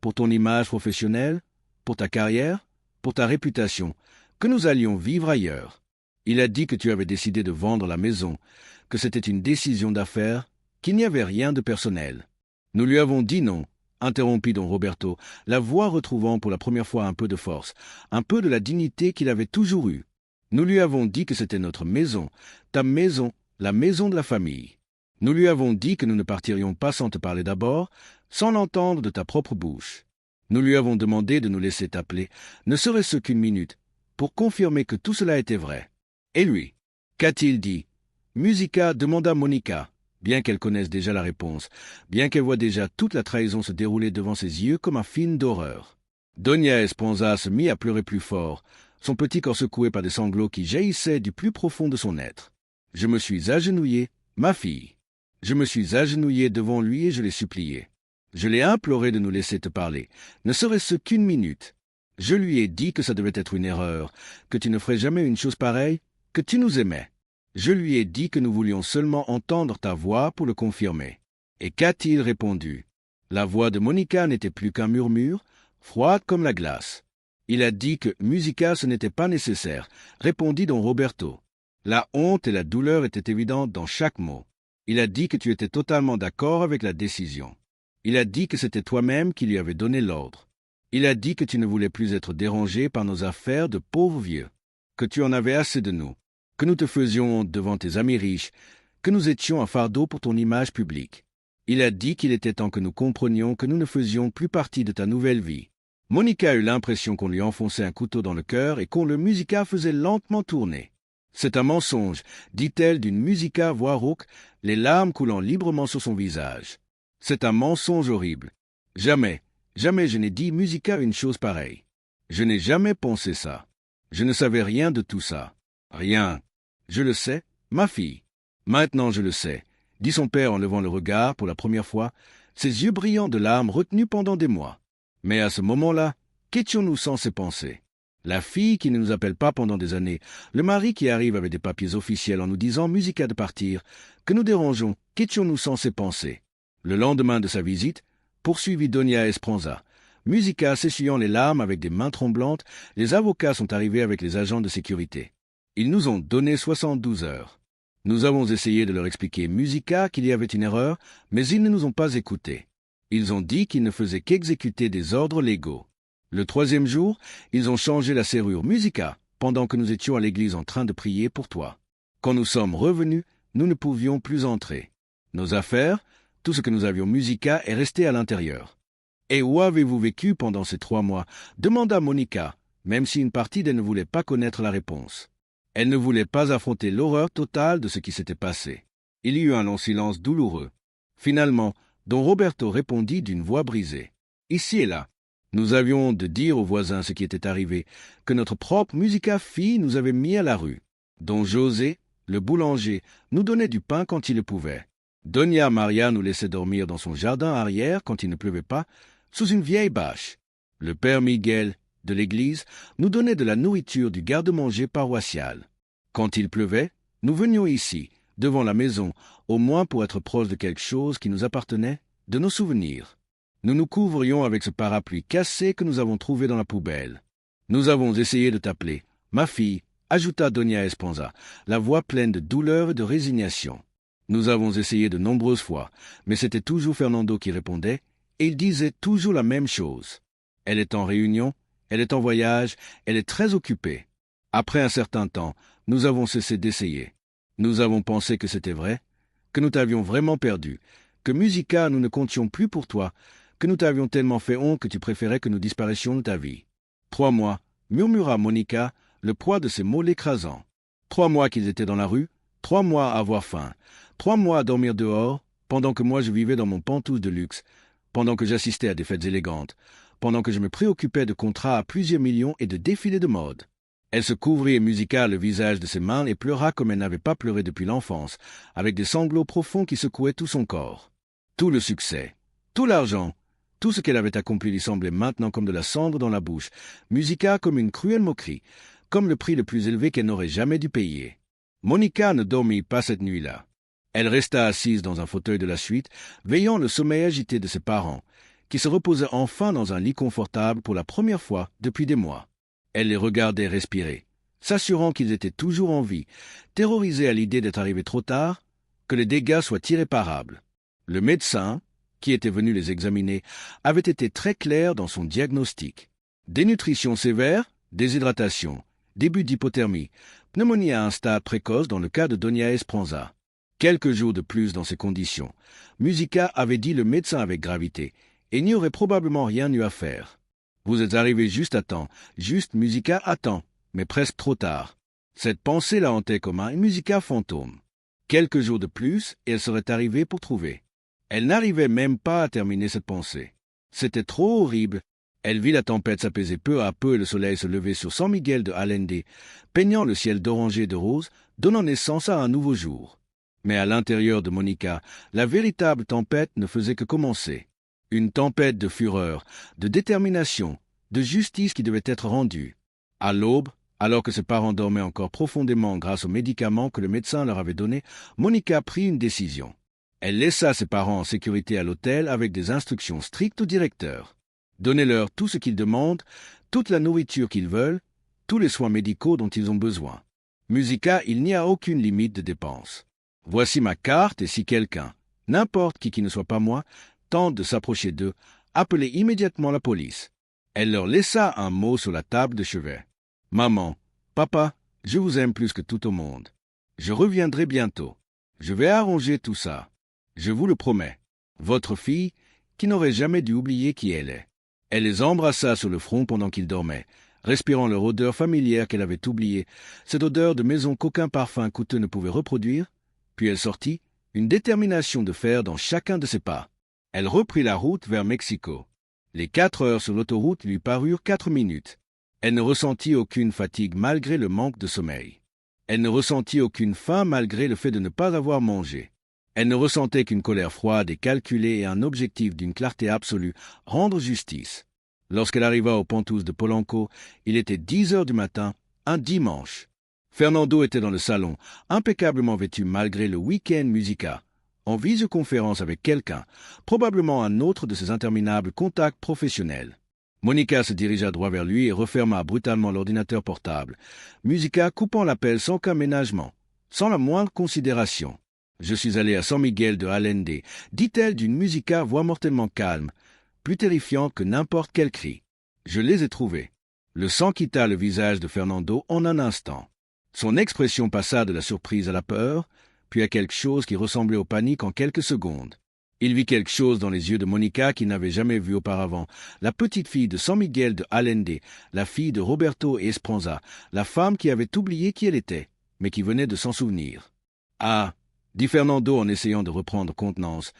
pour ton image professionnelle, pour ta carrière, pour ta réputation, que nous allions vivre ailleurs. Il a dit que tu avais décidé de vendre la maison, que c'était une décision d'affaires, qu'il n'y avait rien de personnel. Nous lui avons dit non, interrompit Don Roberto, la voix retrouvant pour la première fois un peu de force, un peu de la dignité qu'il avait toujours eue. Nous lui avons dit que c'était notre maison, ta maison, la maison de la famille. Nous lui avons dit que nous ne partirions pas sans te parler d'abord, sans l'entendre de ta propre bouche. Nous lui avons demandé de nous laisser t'appeler, ne serait-ce qu'une minute, pour confirmer que tout cela était vrai. Et lui, qu'a-t-il dit? Musica demanda Monica, bien qu'elle connaisse déjà la réponse, bien qu'elle voie déjà toute la trahison se dérouler devant ses yeux comme un film d'horreur. Doña Esperanza se mit à pleurer plus fort, son petit corps secoué par des sanglots qui jaillissaient du plus profond de son être. Je me suis agenouillé, ma fille. Je me suis agenouillé devant lui et je l'ai supplié. Je l'ai imploré de nous laisser te parler, ne serait-ce qu'une minute. Je lui ai dit que ça devait être une erreur, que tu ne ferais jamais une chose pareille, que tu nous aimais. Je lui ai dit que nous voulions seulement entendre ta voix pour le confirmer. Et qu'a-t-il répondu? La voix de Monica n'était plus qu'un murmure, froide comme la glace. Il a dit que Musica ce n'était pas nécessaire, répondit Don Roberto. La honte et la douleur étaient évidentes dans chaque mot. Il a dit que tu étais totalement d'accord avec la décision. Il a dit que c'était toi-même qui lui avais donné l'ordre. Il a dit que tu ne voulais plus être dérangé par nos affaires de pauvres vieux, que tu en avais assez de nous, que nous te faisions honte devant tes amis riches, que nous étions un fardeau pour ton image publique. Il a dit qu'il était temps que nous comprenions que nous ne faisions plus partie de ta nouvelle vie. Monica eut l'impression qu'on lui enfonçait un couteau dans le cœur et qu'on le Musica faisait lentement tourner. C'est un mensonge, dit-elle d'une Musica voix rauque, les larmes coulant librement sur son visage. C'est un mensonge horrible. Jamais, jamais je n'ai dit Musica une chose pareille. Je n'ai jamais pensé ça. Je ne savais rien de tout ça. Rien. Je le sais, ma fille. Maintenant je le sais, dit son père en levant le regard pour la première fois, ses yeux brillants de larmes retenus pendant des mois. Mais à ce moment-là, qu'étions-nous censés penser? La fille qui ne nous appelle pas pendant des années, le mari qui arrive avec des papiers officiels en nous disant Musica de partir, que nous dérangeons, qu'étions-nous censés penser? Le lendemain de sa visite, poursuivit Doña Esperanza, Musica s'essuyant les larmes avec des mains tremblantes, les avocats sont arrivés avec les agents de sécurité. Ils nous ont donné 72 heures. Nous avons essayé de leur expliquer Musica qu'il y avait une erreur, mais ils ne nous ont pas écoutés. Ils ont dit qu'ils ne faisaient qu'exécuter des ordres légaux. Le troisième jour, ils ont changé la serrure Musica, pendant que nous étions à l'église en train de prier pour toi. Quand nous sommes revenus, nous ne pouvions plus entrer. Nos affaires, tout ce que nous avions Musica est resté à l'intérieur. Et où avez-vous vécu pendant ces 3 mois? Demanda Monica, même si une partie d'elle ne voulait pas connaître la réponse. Elle ne voulait pas affronter l'horreur totale de ce qui s'était passé. Il y eut un long silence douloureux. Finalement, Don Roberto répondit d'une voix brisée. Ici et là, nous avions de dire aux voisins ce qui était arrivé, que notre propre Musica fille nous avait mis à la rue. Don José, le boulanger, nous donnait du pain quand il le pouvait. Doña Maria nous laissait dormir dans son jardin arrière quand il ne pleuvait pas, sous une vieille bâche. Le père Miguel, de l'église, nous donnait de la nourriture du garde-manger paroissial. Quand il pleuvait, nous venions ici, devant la maison, au moins pour être proches de quelque chose qui nous appartenait, de nos souvenirs. Nous nous couvrions avec ce parapluie cassé que nous avons trouvé dans la poubelle. Nous avons essayé de t'appeler, ma fille, ajouta Doña Esponza, la voix pleine de douleur et de résignation. Nous avons essayé de nombreuses fois, mais c'était toujours Fernando qui répondait, et il disait toujours la même chose. Elle est en réunion, elle est en voyage, elle est très occupée. Après un certain temps, nous avons cessé d'essayer. Nous avons pensé que c'était vrai, que nous t'avions vraiment perdu, que Musica nous ne comptions plus pour toi, que nous t'avions tellement fait honte que tu préférais que nous disparaissions de ta vie. 3 mois, murmura Monica, le poids de ses mots l'écrasant. 3 mois qu'ils étaient dans la rue, 3 mois à avoir faim, 3 mois à dormir dehors, pendant que moi je vivais dans mon pantouse de luxe, pendant que j'assistais à des fêtes élégantes, pendant que je me préoccupais de contrats à plusieurs millions et de défilés de mode. Elle se couvrit Musica le visage de ses mains et pleura comme elle n'avait pas pleuré depuis l'enfance, avec des sanglots profonds qui secouaient tout son corps. Tout le succès, tout l'argent, tout ce qu'elle avait accompli lui semblait maintenant comme de la cendre dans la bouche, Musica comme une cruelle moquerie, comme le prix le plus élevé qu'elle n'aurait jamais dû payer. Monica ne dormit pas cette nuit-là. Elle resta assise dans un fauteuil de la suite, veillant le sommeil agité de ses parents, qui se reposaient enfin dans un lit confortable pour la première fois depuis des mois. Elle les regardait respirer, s'assurant qu'ils étaient toujours en vie, terrorisée à l'idée d'être arrivés trop tard, que les dégâts soient irréparables. Le médecin, qui était venu les examiner, avait été très clair dans son diagnostic. Dénutrition sévère, déshydratation, début d'hypothermie, pneumonie à un stade précoce dans le cas de Doña Esponza. Quelques jours de plus dans ces conditions, Musica avait dit le médecin avec gravité, et il n'y aurait probablement rien eu à faire. Vous êtes arrivé juste à temps, juste Musica à temps, mais presque trop tard. Cette pensée la hantait comme un Musica fantôme. Quelques jours de plus, et elle serait arrivée pour trouver. Elle n'arrivait même pas à terminer cette pensée. C'était trop horrible. Elle vit la tempête s'apaiser peu à peu et le soleil se lever sur San Miguel de Allende, peignant le ciel d'oranger et de rose, donnant naissance à un nouveau jour. Mais à l'intérieur de Monica, la véritable tempête ne faisait que commencer. Une tempête de fureur, de détermination, de justice qui devait être rendue. À l'aube, alors que ses parents dormaient encore profondément grâce aux médicaments que le médecin leur avait donnés, Monica prit une décision. Elle laissa ses parents en sécurité à l'hôtel avec des instructions strictes au directeur. Donnez-leur tout ce qu'ils demandent, toute la nourriture qu'ils veulent, tous les soins médicaux dont ils ont besoin. Musica, il n'y a aucune limite de dépenses. Voici ma carte et si quelqu'un, n'importe qui ne soit pas moi, tente de s'approcher d'eux, appelez immédiatement la police. Elle leur laissa un mot sur la table de chevet. Maman, papa, je vous aime plus que tout au monde. Je reviendrai bientôt. Je vais arranger tout ça. Je vous le promets. Votre fille, qui n'aurait jamais dû oublier qui elle est. Elle les embrassa sur le front pendant qu'ils dormaient, respirant leur odeur familière qu'elle avait oubliée, cette odeur de maison qu'aucun parfum coûteux ne pouvait reproduire. Puis elle sortit, une détermination de fer dans chacun de ses pas. Elle reprit la route vers Mexico. Les 4 heures sur l'autoroute lui parurent 4 minutes. Elle ne ressentit aucune fatigue malgré le manque de sommeil. Elle ne ressentit aucune faim malgré le fait de ne pas avoir mangé. Elle ne ressentait qu'une colère froide et calculée et un objectif d'une clarté absolue, rendre justice. Lorsqu'elle arriva au Pantouse de Polanco, il était 10 heures du matin, un dimanche. Fernando était dans le salon, impeccablement vêtu malgré le week-end Musica, en visioconférence avec quelqu'un, probablement un autre de ses interminables contacts professionnels. Monica se dirigea droit vers lui et referma brutalement l'ordinateur portable, Musica coupant l'appel sans qu'un ménagement, sans la moindre considération. « Je suis allé à San Miguel de Allende », dit-elle d'une Musica voix mortellement calme, plus terrifiante que n'importe quel cri. Je les ai trouvés. Le sang quitta le visage de Fernando en un instant. Son expression passa de la surprise à la peur, puis à quelque chose qui ressemblait au panique en quelques secondes. Il vit quelque chose dans les yeux de Monica qu'il n'avait jamais vu auparavant. La petite fille de San Miguel de Allende, la fille de Roberto Esperanza, la femme qui avait oublié qui elle était, mais qui venait de s'en souvenir. « Ah !» dit Fernando en essayant de reprendre contenance,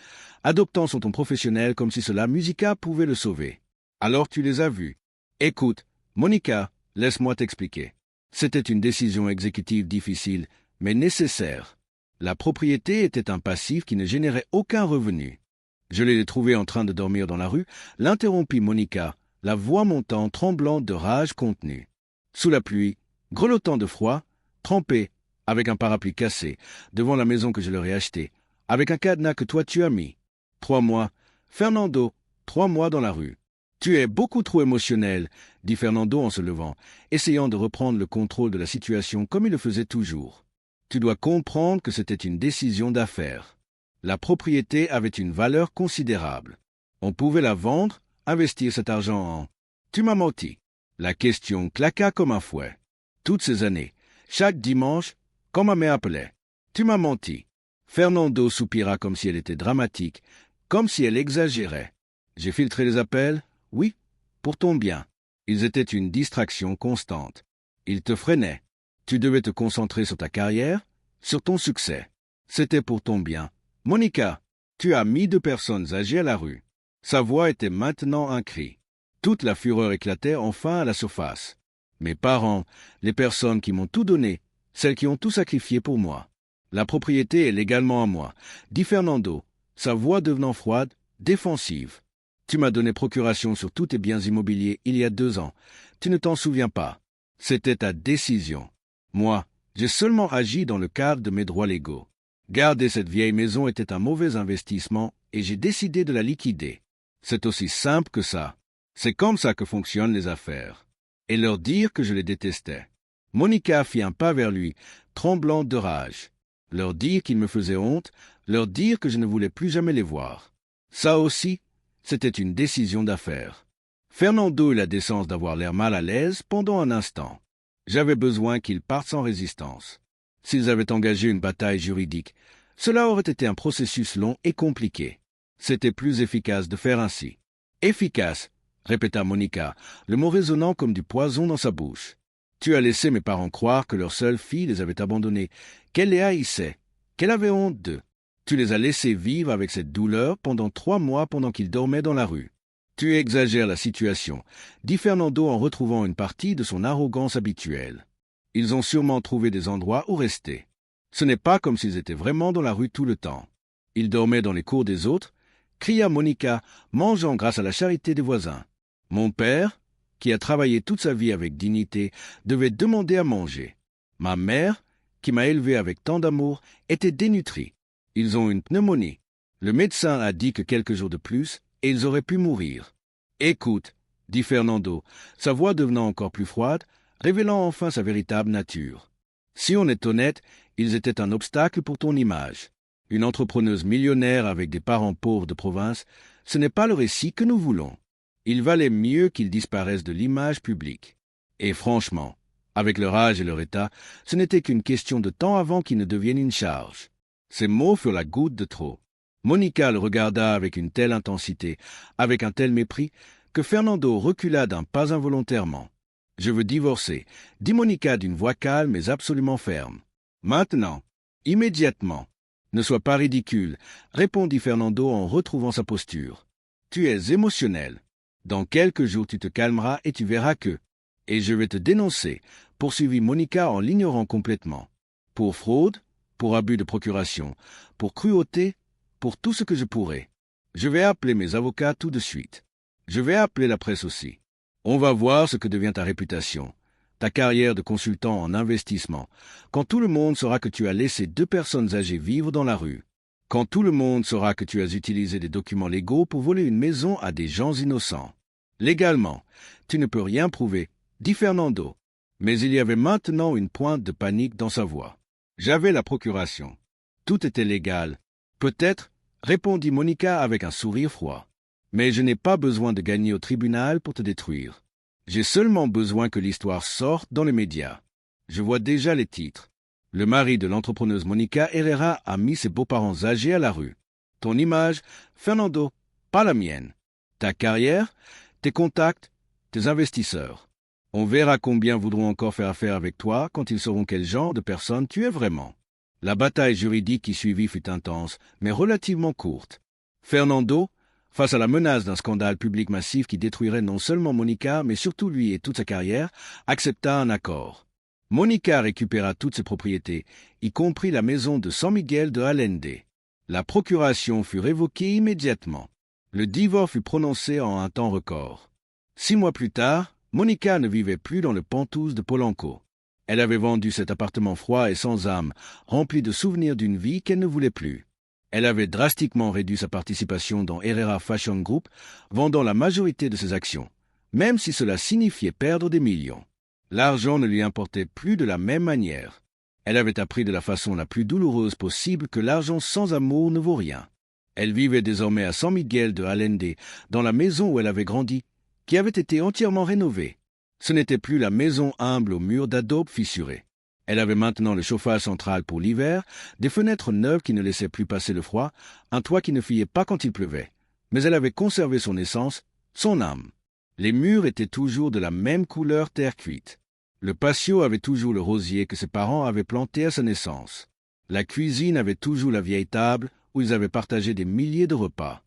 adoptant son ton professionnel comme si cela Musica pouvait le sauver. « Alors tu les as vus. Écoute, Monica, laisse-moi t'expliquer. C'était une décision exécutive difficile, mais nécessaire. La propriété était un passif qui ne générait aucun revenu. Je l'ai trouvé en train de dormir dans la rue, l'interrompit Monica, la voix montant, tremblante de rage contenue. Sous la pluie, grelottant de froid, trempé, avec un parapluie cassé, devant la maison que je leur ai achetée, avec un cadenas que toi tu as mis. 3 mois. Fernando, 3 mois dans la rue. Tu es beaucoup trop émotionnel, dit Fernando en se levant, essayant de reprendre le contrôle de la situation comme il le faisait toujours. Tu dois comprendre que c'était une décision d'affaires. La propriété avait une valeur considérable. On pouvait la vendre, investir cet argent en... Tu m'as menti. La question claqua comme un fouet. Toutes ces années, chaque dimanche, quand ma mère appelait. Tu m'as menti. Fernando soupira comme si elle était dramatique, comme si elle exagérait. J'ai filtré les appels, oui, pour ton bien. Ils étaient une distraction constante. Ils te freinaient. Tu devais te concentrer sur ta carrière, sur ton succès. C'était pour ton bien. Monica, tu as mis 2 personnes âgées à la rue. Sa voix était maintenant un cri. Toute la fureur éclatait enfin à la surface. Mes parents, les personnes qui m'ont tout donné, celles qui ont tout sacrifié pour moi. La propriété est légalement à moi, dit Fernando, sa voix devenant froide, défensive. Tu m'as donné procuration sur tous tes biens immobiliers il y a 2 ans. Tu ne t'en souviens pas. C'était ta décision. Moi, j'ai seulement agi dans le cadre de mes droits légaux. Garder cette vieille maison était un mauvais investissement et j'ai décidé de la liquider. C'est aussi simple que ça. C'est comme ça que fonctionnent les affaires. Et leur dire que je les détestais. Monica fit un pas vers lui, tremblante de rage. Leur dire qu'ils me faisaient honte, leur dire que je ne voulais plus jamais les voir. Ça aussi, c'était une décision d'affaires. Fernando eut la décence d'avoir l'air mal à l'aise pendant un instant. J'avais besoin qu'ils partent sans résistance. S'ils avaient engagé une bataille juridique, cela aurait été un processus long et compliqué. C'était plus efficace de faire ainsi. Efficace, répéta Monica, le mot résonnant comme du poison dans sa bouche. Tu as laissé mes parents croire que leur seule fille les avait abandonnés, qu'elle les haïssait, qu'elle avait honte d'eux. Tu les as laissés vivre avec cette douleur pendant 3 mois pendant qu'ils dormaient dans la rue. Tu exagères la situation, dit Fernando en retrouvant une partie de son arrogance habituelle. Ils ont sûrement trouvé des endroits où rester. Ce n'est pas comme s'ils étaient vraiment dans la rue tout le temps. Ils dormaient dans les cours des autres, cria Monica, mangeant grâce à la charité des voisins. Mon père, qui a travaillé toute sa vie avec dignité, devait demander à manger. Ma mère, qui m'a élevé avec tant d'amour, était dénutrie. Ils ont une pneumonie. Le médecin a dit que quelques jours de plus, et ils auraient pu mourir. Écoute, dit Fernando, sa voix devenant encore plus froide, révélant enfin sa véritable nature. Si on est honnête, ils étaient un obstacle pour ton image. Une entrepreneuse millionnaire avec des parents pauvres de province, ce n'est pas le récit que nous voulons. Il valait mieux qu'ils disparaissent de l'image publique. Et franchement, avec leur âge et leur état, ce n'était qu'une question de temps avant qu'ils ne deviennent une charge. Ces mots furent la goutte de trop. Monica le regarda avec une telle intensité, avec un tel mépris, que Fernando recula d'un pas involontairement. « Je veux divorcer », dit Monica d'une voix calme mais absolument ferme. « Maintenant, immédiatement. » « Ne sois pas ridicule, » répondit Fernando en retrouvant sa posture. « Tu es émotionnel. Dans quelques jours tu te calmeras et tu verras que... Et je vais te dénoncer, poursuivit Monica en l'ignorant complètement. Pour fraude, pour abus de procuration, pour cruauté, pour tout ce que je pourrai. Je vais appeler mes avocats tout de suite. Je vais appeler la presse aussi. On va voir ce que devient ta réputation, ta carrière de consultant en investissement, quand tout le monde saura que tu as laissé 2 personnes âgées vivre dans la rue, quand tout le monde saura que tu as utilisé des documents légaux pour voler une maison à des gens innocents. Légalement, tu ne peux rien prouver, dit Fernando, mais il y avait maintenant une pointe de panique dans sa voix. J'avais la procuration. Tout était légal. Peut-être, répondit Monica avec un sourire froid. Mais je n'ai pas besoin de gagner au tribunal pour te détruire. J'ai seulement besoin que l'histoire sorte dans les médias. Je vois déjà les titres. Le mari de l'entrepreneuse Monica Herrera a mis ses beaux-parents âgés à la rue. Ton image, Fernando, pas la mienne. Ta carrière, tes contacts, tes investisseurs. On verra combien voudront encore faire affaire avec toi quand ils sauront quel genre de personne tu es vraiment. La bataille juridique qui suivit fut intense, mais relativement courte. Fernando, face à la menace d'un scandale public massif qui détruirait non seulement Monica, mais surtout lui et toute sa carrière, accepta un accord. Monica récupéra toutes ses propriétés, y compris la maison de San Miguel de Allende. La procuration fut révoquée immédiatement. Le divorce fut prononcé en un temps record. 6 mois plus tard, Monica ne vivait plus dans le penthouse de Polanco. Elle avait vendu cet appartement froid et sans âme, rempli de souvenirs d'une vie qu'elle ne voulait plus. Elle avait drastiquement réduit sa participation dans Herrera Fashion Group, vendant la majorité de ses actions, même si cela signifiait perdre des millions. L'argent ne lui importait plus de la même manière. Elle avait appris de la façon la plus douloureuse possible que l'argent sans amour ne vaut rien. Elle vivait désormais à San Miguel de Allende, dans la maison où elle avait grandi, qui avait été entièrement rénovée. Ce n'était plus la maison humble aux murs d'adobe fissurés. Elle avait maintenant le chauffage central pour l'hiver, des fenêtres neuves qui ne laissaient plus passer le froid, un toit qui ne fuyait pas quand il pleuvait. Mais elle avait conservé son essence, son âme. Les murs étaient toujours de la même couleur terre cuite. Le patio avait toujours le rosier que ses parents avaient planté à sa naissance. La cuisine avait toujours la vieille table où ils avaient partagé des milliers de repas.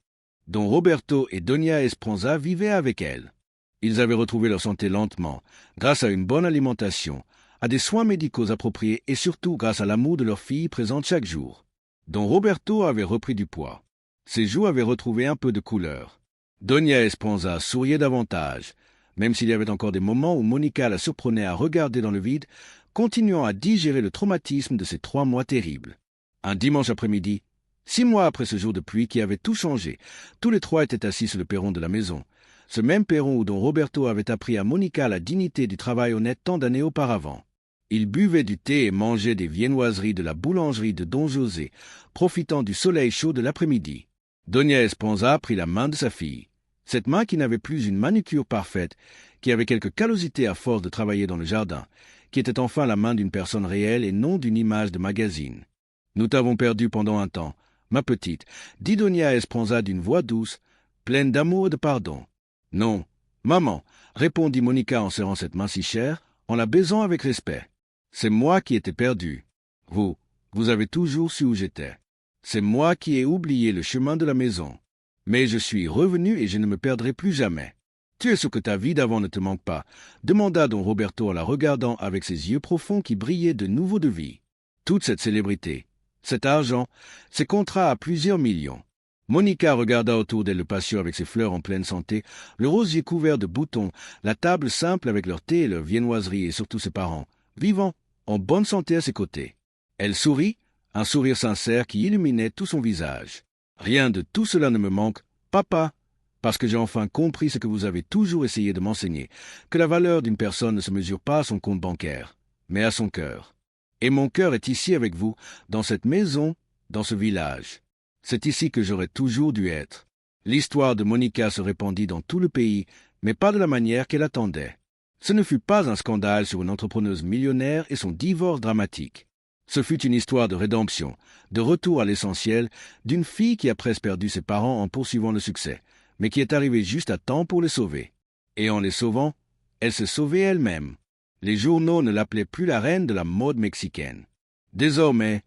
Don Roberto et Doña Esperanza vivaient avec elle. Ils avaient retrouvé leur santé lentement, grâce à une bonne alimentation, à des soins médicaux appropriés et surtout grâce à l'amour de leur fille présente chaque jour. Don Roberto avait repris du poids. Ses joues avaient retrouvé un peu de couleur. Doña Esperanza souriait davantage, même s'il y avait encore des moments où Monica la surprenait à regarder dans le vide, continuant à digérer le traumatisme de ces 3 mois terribles. Un dimanche après-midi, 6 mois après ce jour de pluie qui avait tout changé, tous les 3 étaient assis sur le perron de la maison, ce même perron où Don Roberto avait appris à Monica la dignité du travail honnête tant d'années auparavant. Ils buvaient du thé et mangeaient des viennoiseries de la boulangerie de Don José, profitant du soleil chaud de l'après-midi. Doña Esperanza prit la main de sa fille. Cette main qui n'avait plus une manucure parfaite, qui avait quelque callosité à force de travailler dans le jardin, qui était enfin la main d'une personne réelle et non d'une image de magazine. « Nous t'avons perdu pendant un temps, ma petite, dit Doña Esperanza d'une voix douce, pleine d'amour et de pardon. « Non, maman, répondit Monica en serrant cette main si chère, en la baisant avec respect. C'est moi qui étais perdu. Vous avez toujours su où j'étais. C'est moi qui ai oublié le chemin de la maison. Mais je suis revenu et je ne me perdrai plus jamais. Tu es sûr que ta vie d'avant ne te manque pas, demanda Don Roberto en la regardant avec ses yeux profonds qui brillaient de nouveau de vie. Toute cette célébrité, cet argent, ces contrats à plusieurs millions. Monica regarda autour d'elle le patio avec ses fleurs en pleine santé, le rosier couvert de boutons, la table simple avec leur thé et leur viennoiserie et surtout ses parents, vivants, en bonne santé à ses côtés. Elle sourit, un sourire sincère qui illuminait tout son visage. Rien de tout cela ne me manque, papa, parce que j'ai enfin compris ce que vous avez toujours essayé de m'enseigner, que la valeur d'une personne ne se mesure pas à son compte bancaire, mais à son cœur. Et mon cœur est ici avec vous, dans cette maison, dans ce village. C'est ici que j'aurais toujours dû être. L'histoire de Monica se répandit dans tout le pays, mais pas de la manière qu'elle attendait. Ce ne fut pas un scandale sur une entrepreneuse millionnaire et son divorce dramatique. Ce fut une histoire de rédemption, de retour à l'essentiel, d'une fille qui a presque perdu ses parents en poursuivant le succès, mais qui est arrivée juste à temps pour les sauver. Et en les sauvant, elle s'est sauvée elle-même. Les journaux ne l'appelaient plus la reine de la mode mexicaine. Désormais,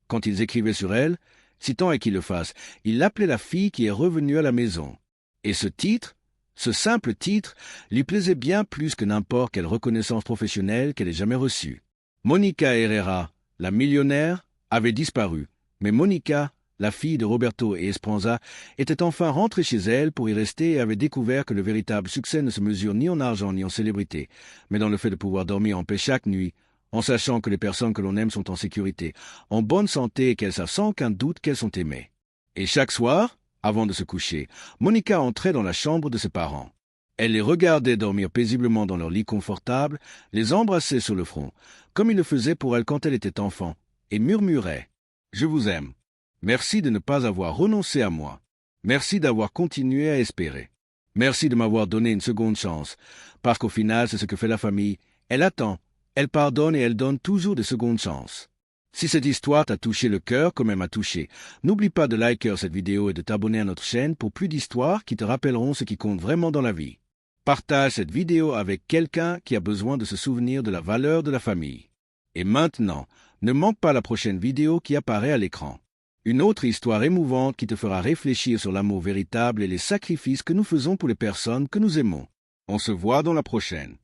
quand ils écrivaient sur elle, si tant est qu'ils le fassent, ils l'appelaient la fille qui est revenue à la maison. Et ce titre, ce simple titre, lui plaisait bien plus que n'importe quelle reconnaissance professionnelle qu'elle ait jamais reçue. Monica Herrera, la millionnaire, avait disparu, mais Monica, la fille de Roberto et Esperanza, était enfin rentrée chez elle pour y rester et avait découvert que le véritable succès ne se mesure ni en argent ni en célébrité, mais dans le fait de pouvoir dormir en paix chaque nuit, en sachant que les personnes que l'on aime sont en sécurité, en bonne santé et qu'elles savent sans aucun doute qu'elles sont aimées. Et chaque soir, avant de se coucher, Monica entrait dans la chambre de ses parents. Elle les regardait dormir paisiblement dans leur lit confortable, les embrassait sur le front, comme il le faisait pour elle quand elle était enfant, et murmurait « Je vous aime. Merci de ne pas avoir renoncé à moi. Merci d'avoir continué à espérer. » Merci de m'avoir donné une seconde chance, parce qu'au final, c'est ce que fait la famille. Elle attend, elle pardonne et elle donne toujours des secondes chances. Si cette histoire t'a touché le cœur comme elle m'a touché, n'oublie pas de liker cette vidéo et de t'abonner à notre chaîne pour plus d'histoires qui te rappelleront ce qui compte vraiment dans la vie. Partage cette vidéo avec quelqu'un qui a besoin de se souvenir de la valeur de la famille. Et maintenant, ne manque pas la prochaine vidéo qui apparaît à l'écran. Une autre histoire émouvante qui te fera réfléchir sur l'amour véritable et les sacrifices que nous faisons pour les personnes que nous aimons. On se voit dans la prochaine.